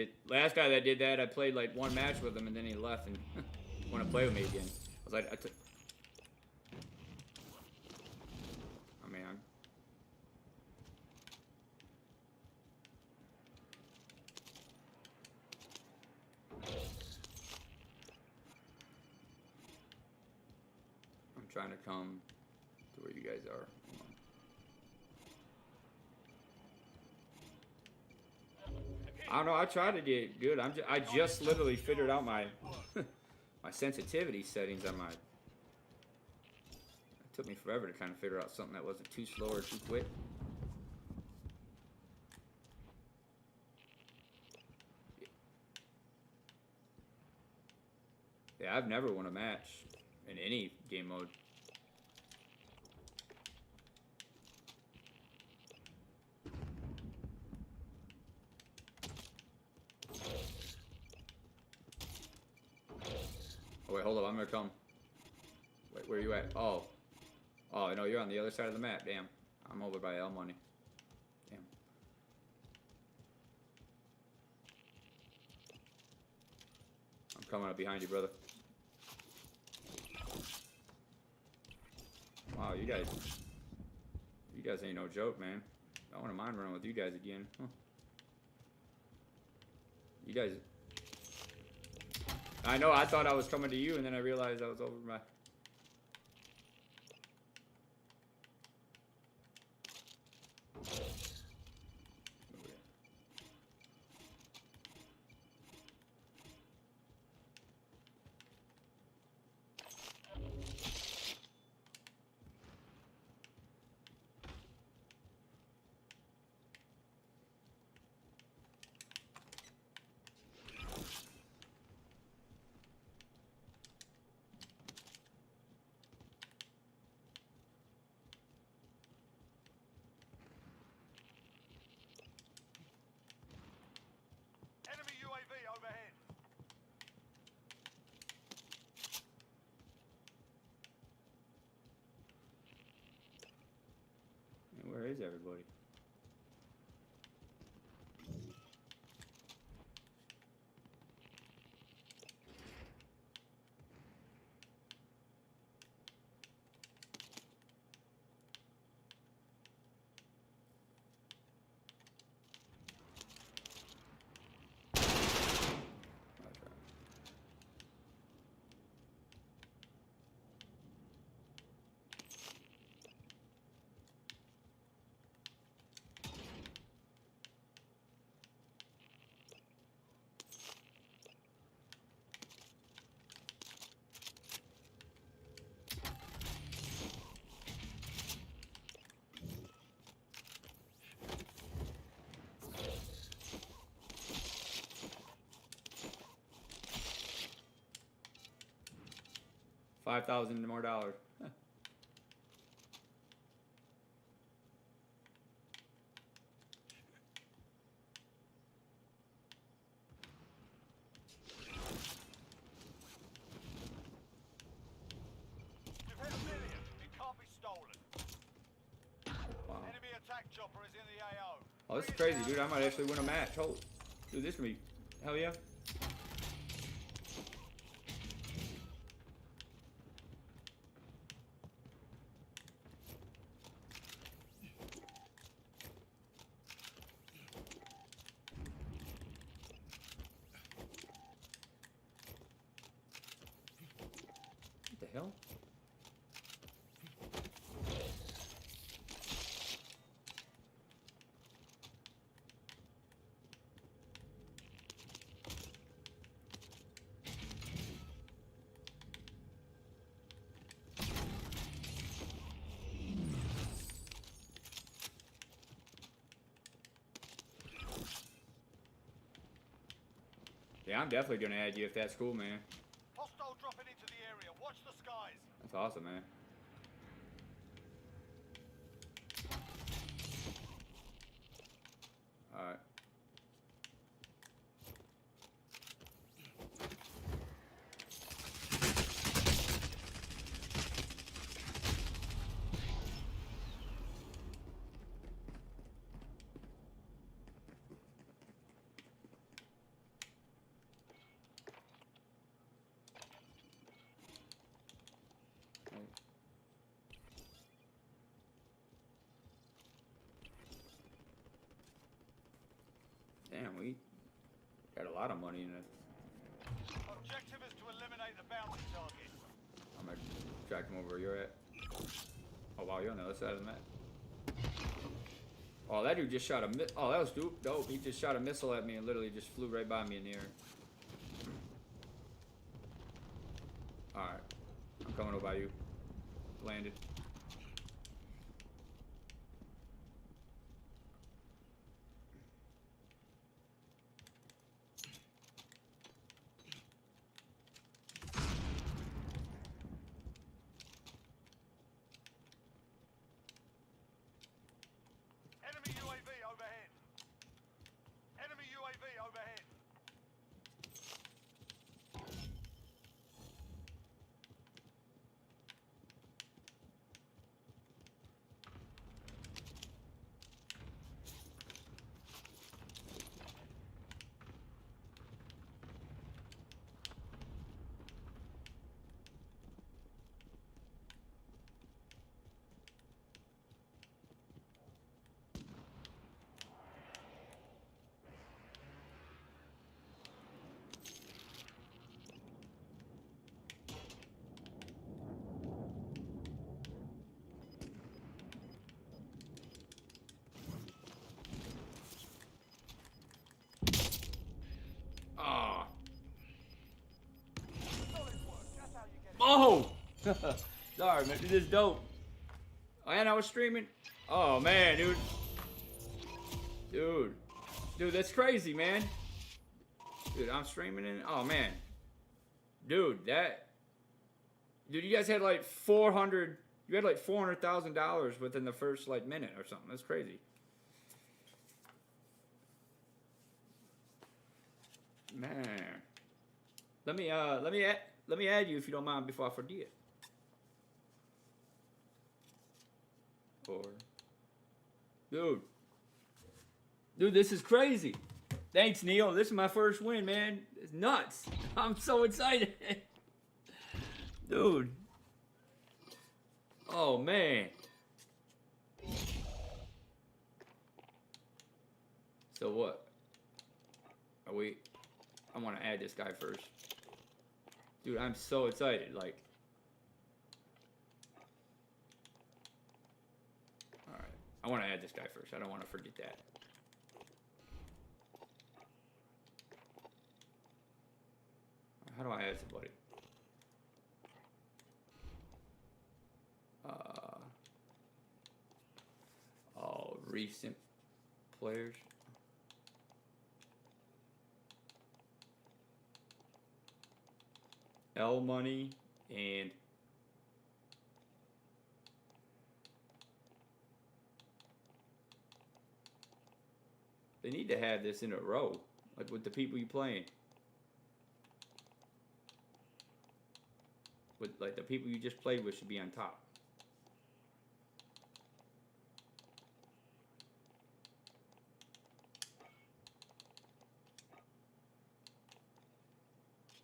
did that, I played like one match with him and then he left and want to play with me again. I was like, I'm trying to come to where you guys are. I don't know. I tried to get good. I just literally figured out my my sensitivity settings on my. It took me forever to kind of figure out something that wasn't too slow or too quick. Yeah, I've never won a match in any game mode. Oh wait, hold up, I'm gonna come. Wait, where are you at? Oh. Oh, no, you're on the other side of the map, damn. I'm over by L Money. Damn. I'm coming up behind you, brother. Wow, you guys ain't no joke, man. I wouldn't mind running with you guys again. Huh. You guys... I know, I thought I was coming to you, and then I realized I was over my... Enemy UAV overhead. Man, where is everybody? $5,000 more dollars. You've hit $1 million. It can't be stolen. Wow. Enemy attack chopper is in the AO. Oh, this is crazy, dude. I might actually win a match. Hold. Dude, this for me. Hell yeah. What the hell? Yeah, I'm definitely gonna add you if that's cool, man. Hostile dropping into the area. Watch the skies. That's awesome, man. Alright. Damn, we got a lot of money in it. Objective is to eliminate the bounty target. I'm gonna track him over where you're at. Oh wow, you're on the other side of the map. Oh, that dude just shot a oh, that was dope. He just shot a missile at me and literally just flew right by me in the air. Alright. I'm coming over by you. Landed. Oh! Sorry, man. This is dope. And I was streaming. Oh, man, dude. Dude, that's crazy, man. Dude, I'm streaming in. Oh, man. Dude, Dude, you guys had like 400. You had like $400,000 within the first like minute or something. That's crazy. Man. Let me add you if you don't mind before I forget. Or Dude, this is crazy. Thanks, Neil. This is my first win, man. It's nuts. I'm so excited. Dude. Oh, man. So what? I want to add this guy first. Dude, I'm so excited. Like. Alright. I want to add this guy first. I don't want to forget that. How do I add somebody? Oh, recent players. L Money and they need to have this in a row, like with the people you playing. With like the people you just played with should be on top.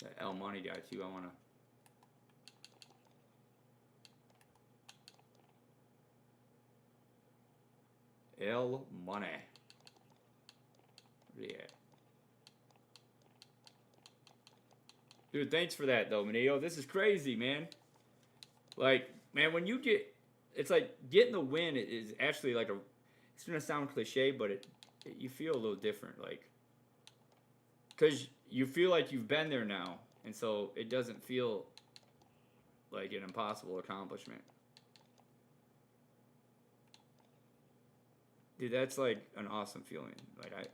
That L Money guy too, I wanna. L Money. Yeah. Dude, thanks for that though, Manio. This is crazy, man. Like, man, when you get, it's like getting the win is actually like it's gonna sound cliche, but you feel a little different, like, cause you feel like you've been there now, and so it doesn't feel like an impossible accomplishment. Dude, that's like an awesome feeling. Like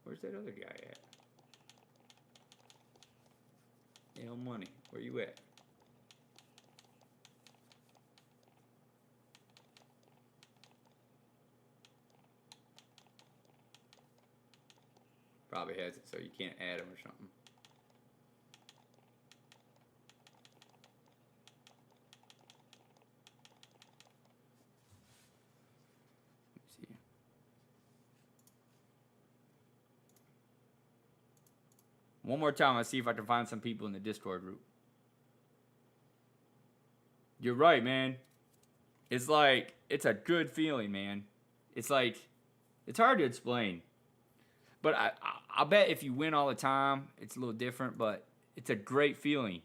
where's that other guy at? L Money, where you at? Probably has it so you can't add him or something. Let me see. One more time, let's see if I can find some people in the Discord group. You're right, man. It's like, it's a good feeling, man. It's like, it's hard to explain. But I bet if you win all the time, it's a little different, but it's a great feeling.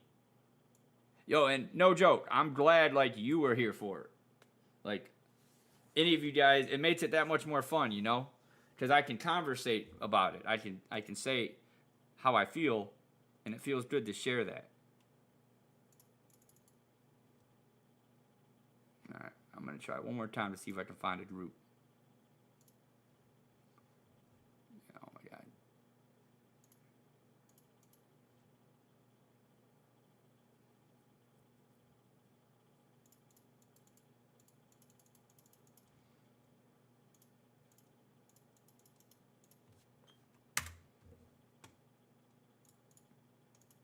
Yo, and no joke, I'm glad, like, you were here for it. Like, any of you guys, it makes it that much more fun, you know? Because I can conversate about it. I can say how I feel, and it feels good to share that. All right, I'm going to try one more time to see if I can find a group. Oh, my God.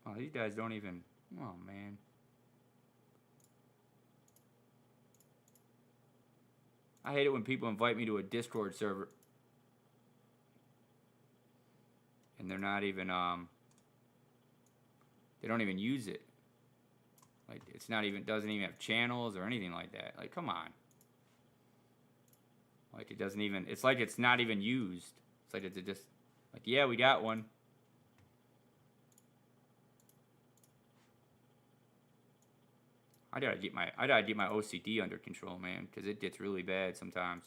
Oh, these guys don't even... Oh, man. I hate it when people invite me to a Discord server. And they're not even, they don't even use it. Like, it's not even, doesn't even have channels or anything like that. Like, come on. Like, it doesn't even, it's like it's not even used. It's like it's just, like, yeah, we got one. I gotta get my OCD under control, man, because it gets really bad sometimes.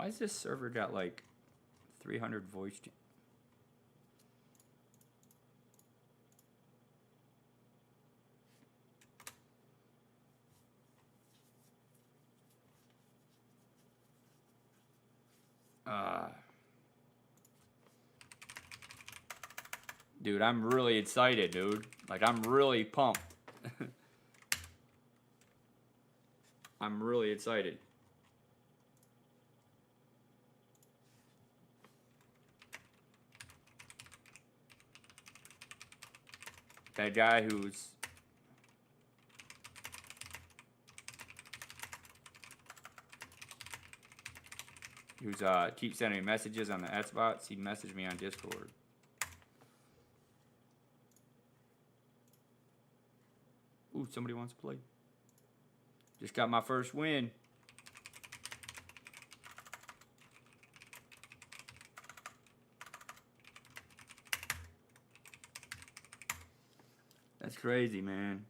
Why is this server got like 300 voice? Dude, I'm really excited, dude. Like, I'm really pumped. I'm really excited. That guy who's keeps sending me messages on the Xbox, he messaged me on Discord. Ooh, somebody wants to play. Just got my first win. That's crazy, man.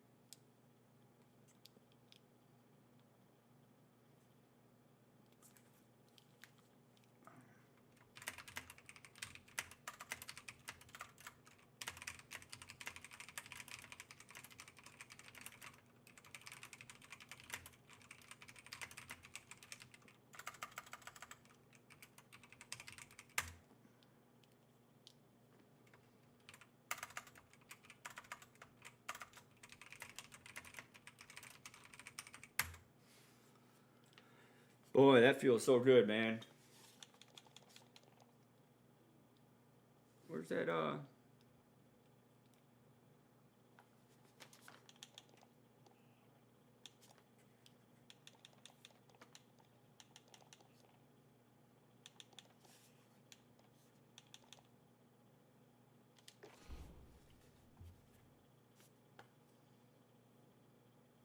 Boy, that feels so good, man. Where's that,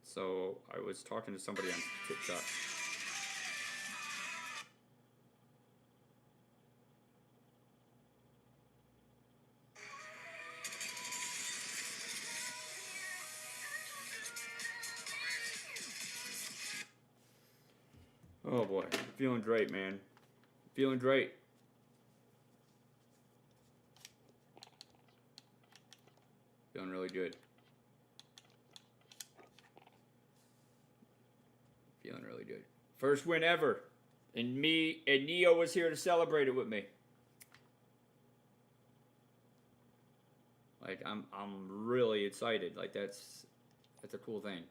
So, I was talking to somebody on TikTok. Oh boy, feeling great, man. Feeling great. Feeling really good. Feeling really good. First win ever. And Neo was here to celebrate it with me. Like I'm really excited. Like that's a cool thing.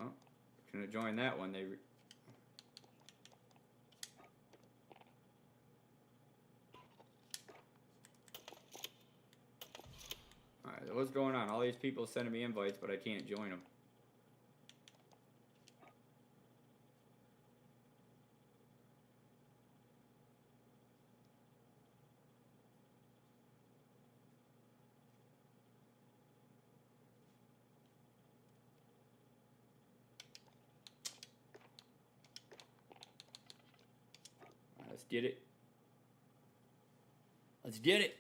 Oh, couldn't join that one. Alright, what's going on? All these people sending me invites, but I can't join them. Let's get it. Let's get it.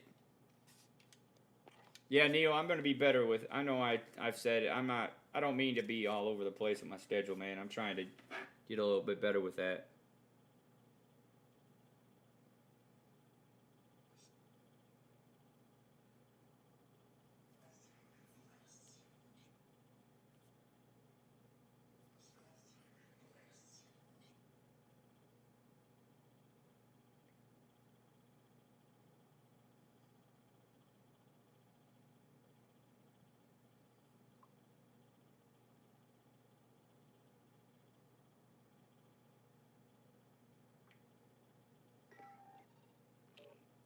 Yeah, Neo, I'm going to be better with, I know I've said it, I don't mean to be all over the place with my schedule, man. I'm trying to get a little bit better with that.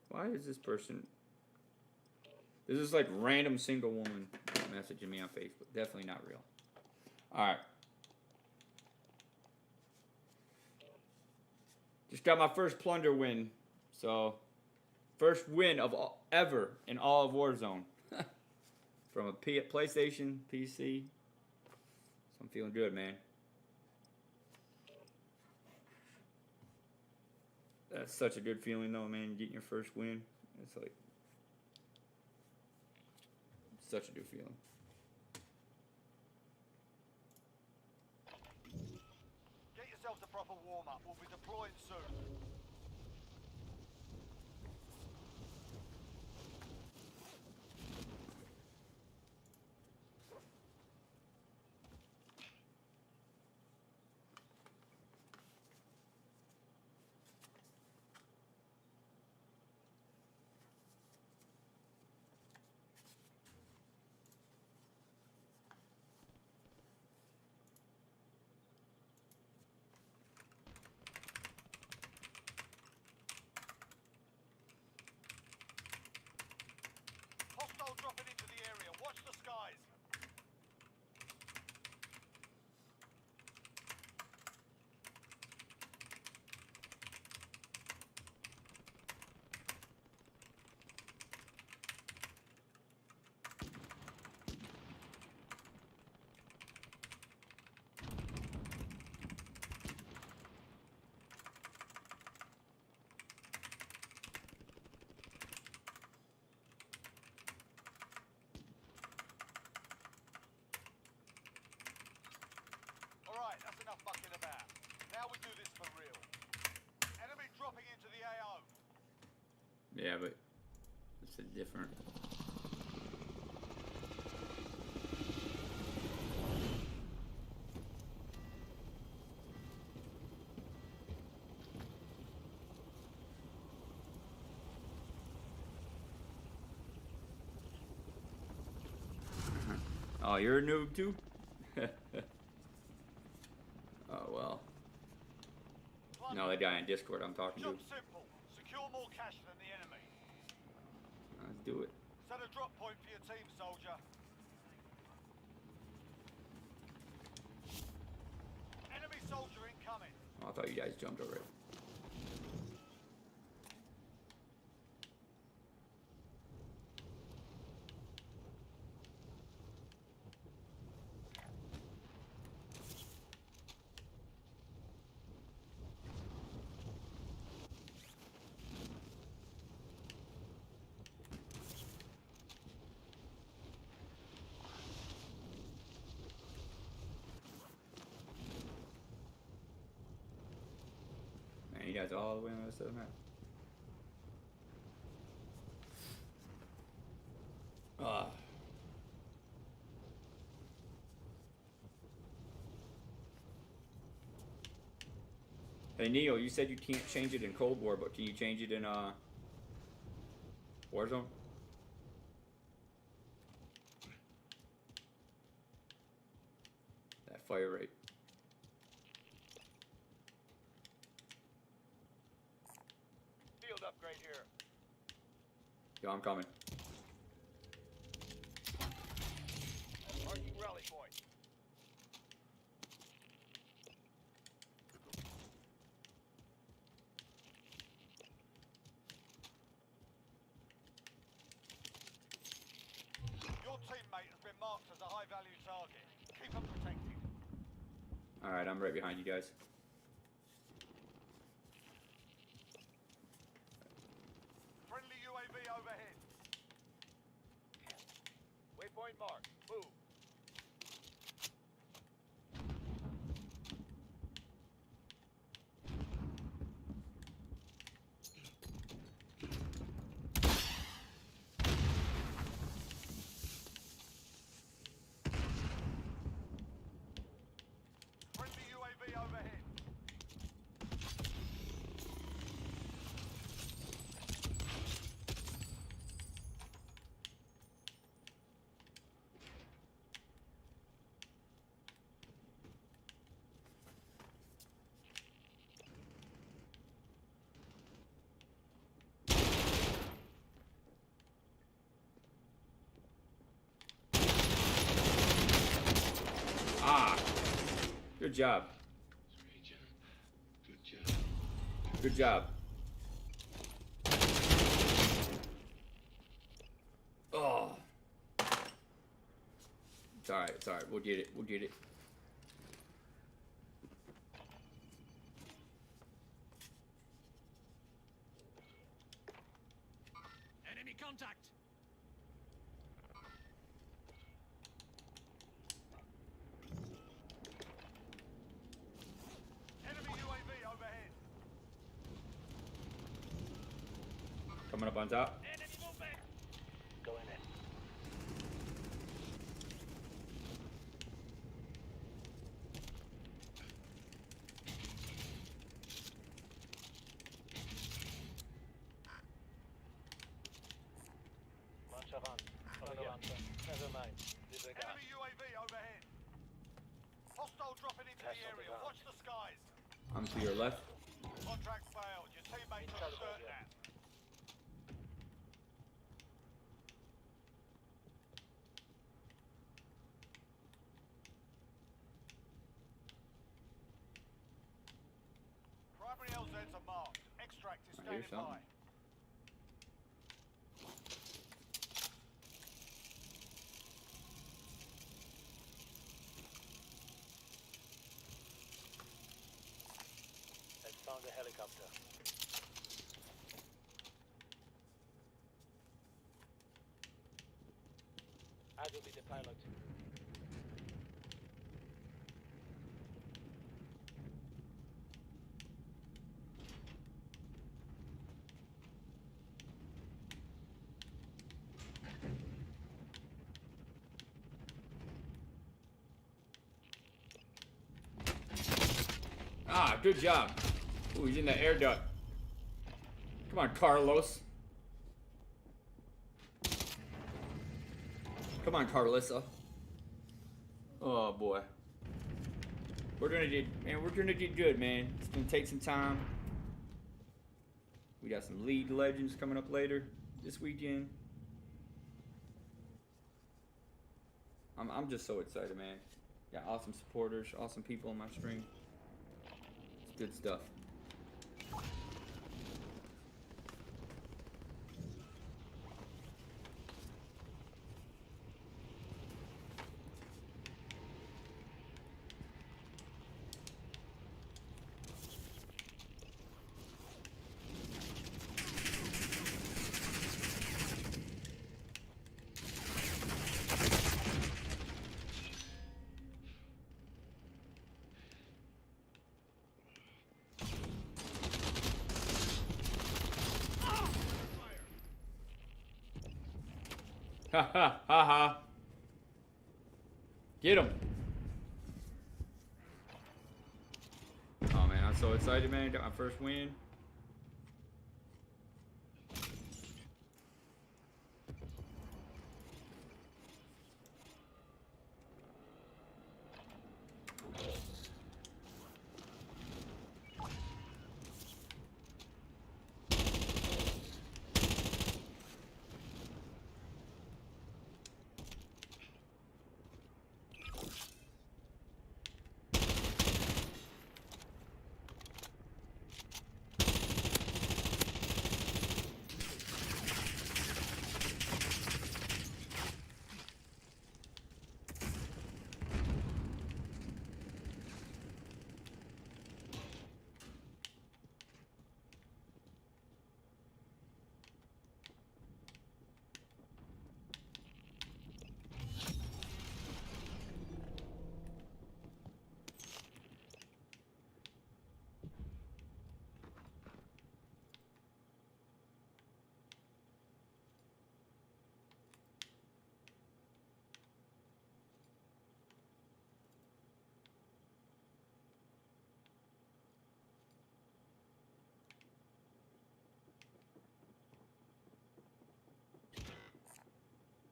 Why is this person... This is like random single woman messaging me on Facebook. Definitely not real. Alright. Just got my first plunder win. So, first win of ever in all of Warzone. From a PlayStation, PC. So I'm feeling good, man. That's such a good feeling, though, man. Getting your first win. It's like such a good feeling. Get yourselves a proper warm-up. We'll be deploying soon. Hostile dropping into the area. Watch the skies. Alright, that's enough mucking about. Now we do this for real. Enemy dropping into the AO. Yeah, but it's a different. Oh, you're a noob too? Oh well. No, the guy in Discord I'm talking to. Job simple. Secure more cash than the enemy. Let's do it. Set a drop point for your team, soldier. Enemy soldier incoming. Oh, I thought you guys jumped already. Man, you guys are all the way on the other side of the map. Hey Neo, you said you can't change it in Cold War, but can you change it in Warzone? That fire rate. Field upgrade here. Yo, I'm coming. Marking rally point. Your teammate has been marked as a high-value target. Keep them protected. Alright, I'm right behind you guys. Friendly UAV overhead. Waypoint marked. Move. Friendly UAV overhead. Ah! Good job. Great job. Good job. Good job. Oh. It's alright, it's alright. We'll get it. We'll get it. Coming up on top. Going in. March avanti. Avanti. Never mind. Disregard. Enemy UAV overhead. Hostile dropping into the area. Watch the skies. I'm to your left. Contract failed. Your teammates are certain that. Primary LZs are marked. Extract is I hear standing by. something. I found a helicopter. I will be the pilot. Ah, good job. Ooh, he's in the air duct. Come on, Carlos. Come on, Carlissa. Oh boy. We're gonna do, man. We're gonna do good, man. It's gonna take some time. We got some League Legends coming up later this weekend. I'm just so excited, man. Got awesome supporters, awesome people on my stream. It's good stuff. Ha ha ha ha. Get him. Oh man, I'm so excited, man. Got my first win.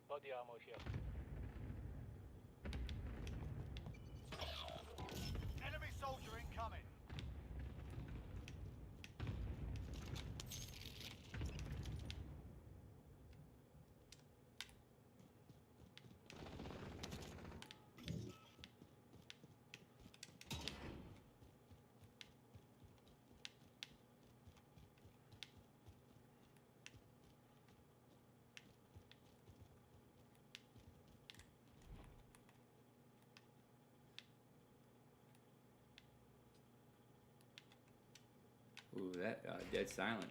Body armor here. Enemy soldier incoming. Ooh, that dead silence.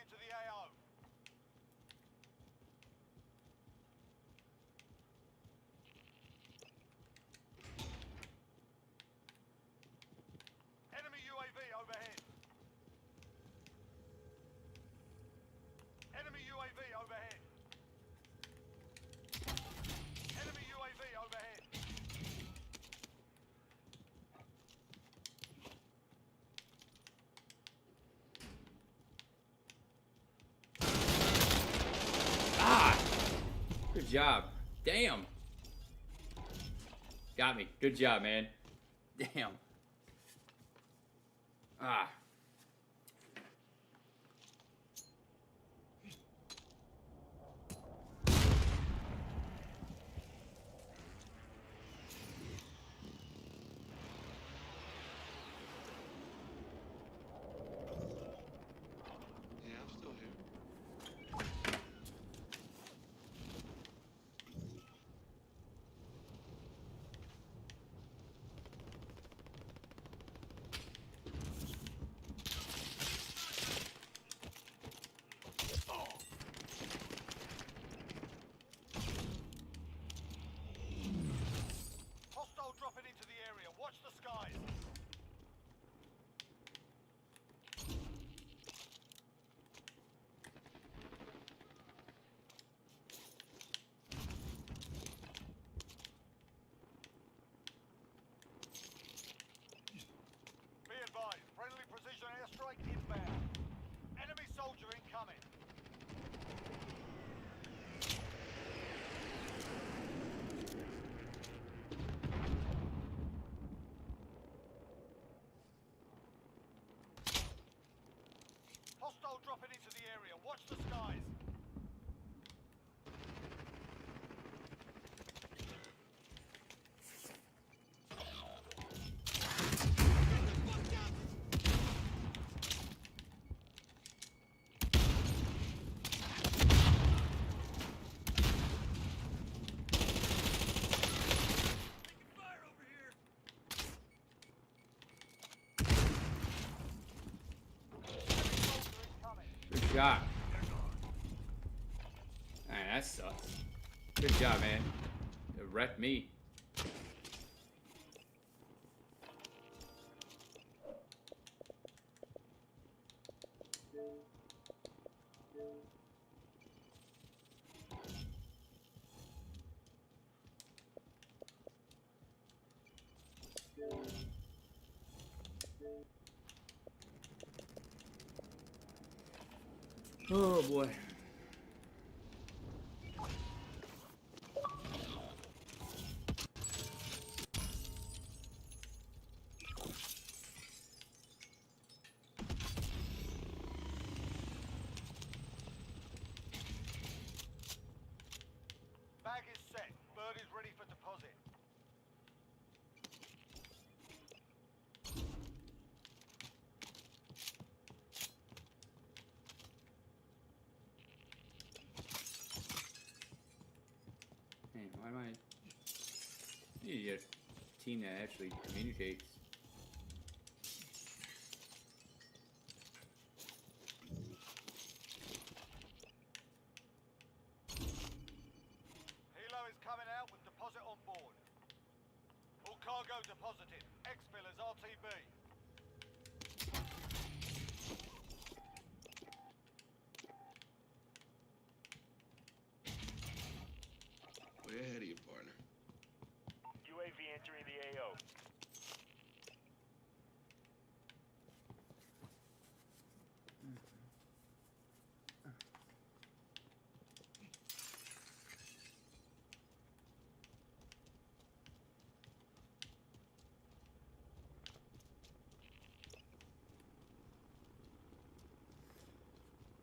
into the AO. Enemy UAV overhead. Enemy UAV overhead. Enemy UAV overhead. Ah! Good job. Damn. Got me. Good job, man. Damn. Ah. Yeah, I'm still here. Hostile dropping into the area. Watch the skies. Be advised, friendly precision airstrike inbound. Enemy soldier incoming. Hostile dropping into the area. Watch the skies. Soldier incoming. Good shot. Alright, that sucks. Good job, man. It wrecked me. Oh boy. Bag is set. Bird is ready for deposit. Hey, why am I... You need to get a team that actually communicates. Helo is coming out with deposit on board. All cargo deposited. X-Fillers RTB. Way ahead of you, partner. UAV entering the AO.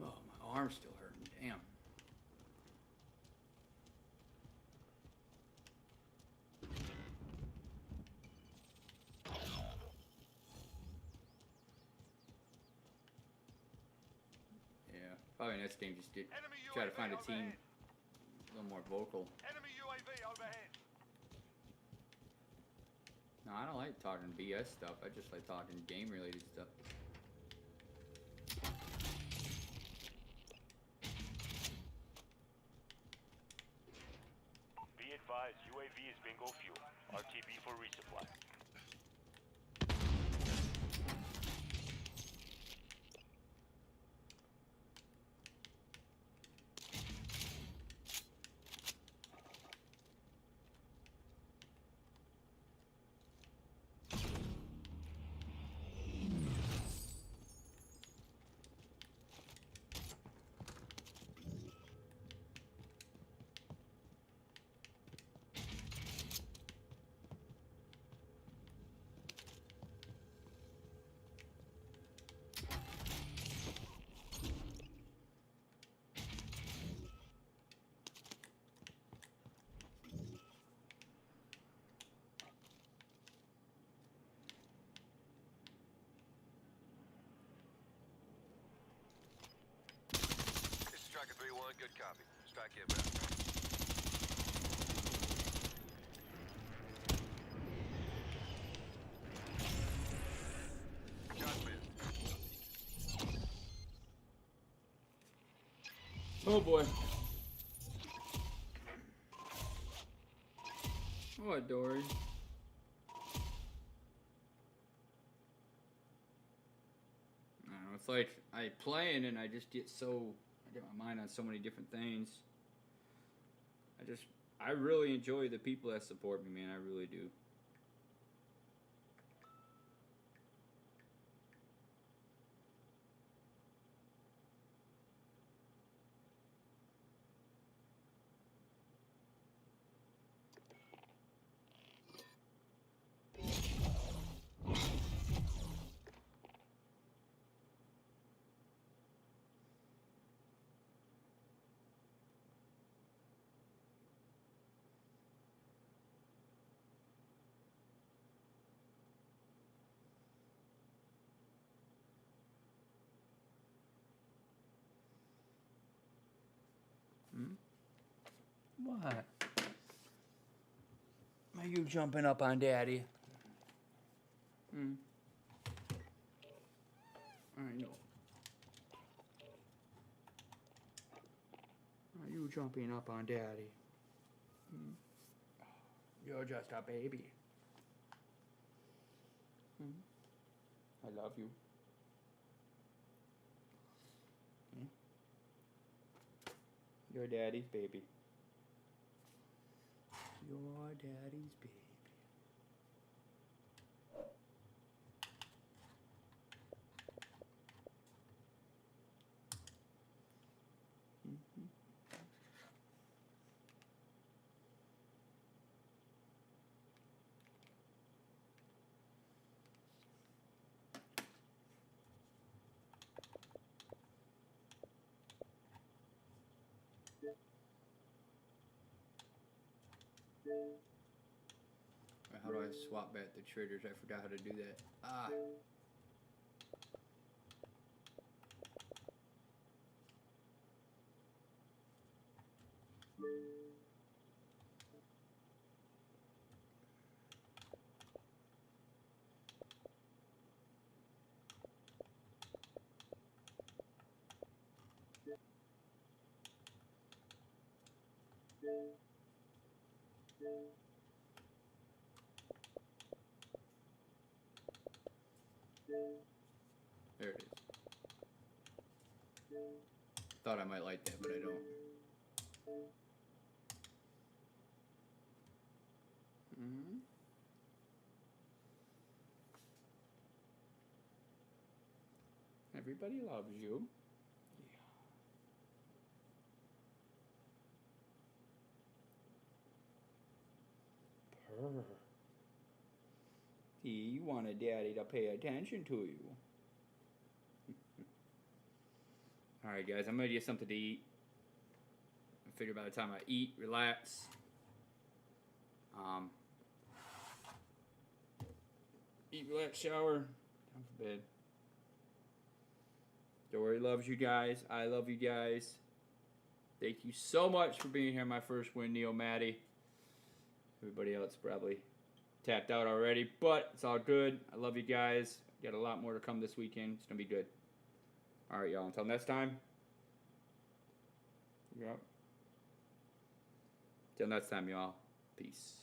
Oh, my arm's still hurting. Damn. Yeah, probably next game just get Enemy try to UAV find a team overhead. a little more vocal. Enemy UAV overhead. No, I don't like talking BS stuff. I just like talking game related stuff. advised, UAV is bingo fuel. RTB for resupply. This is Striker 3-1, good copy. Strike inbound. Shots missed. Oh boy. What, Dory? I don't know, it's like I playing and I just get my mind on so many different things. I really enjoy the people that support me, man. I really do. What? Are you jumping up on Daddy? I know. Are you jumping up on Daddy? You're just a baby. I love you. Your daddy's baby. Your daddy's baby. How do I swap back the triggers? I forgot how to do that. Ah. There it is. Thought I might like that, but I don't. Everybody loves you. Yeah. Purr. See, you want a daddy to pay attention to you. Alright guys, I'm gonna get something to eat. I figure by the time I eat, relax. Eat, relax, shower, time for bed. Dory loves you guys. I love you guys. Thank you so much for being here. My first win, Neo Maddie. Everybody else probably tapped out already, but it's all good. I love you guys. Got a lot more to come this weekend. It's gonna be good. All right, y'all. Until next time. Yep. Till next time, y'all. Peace.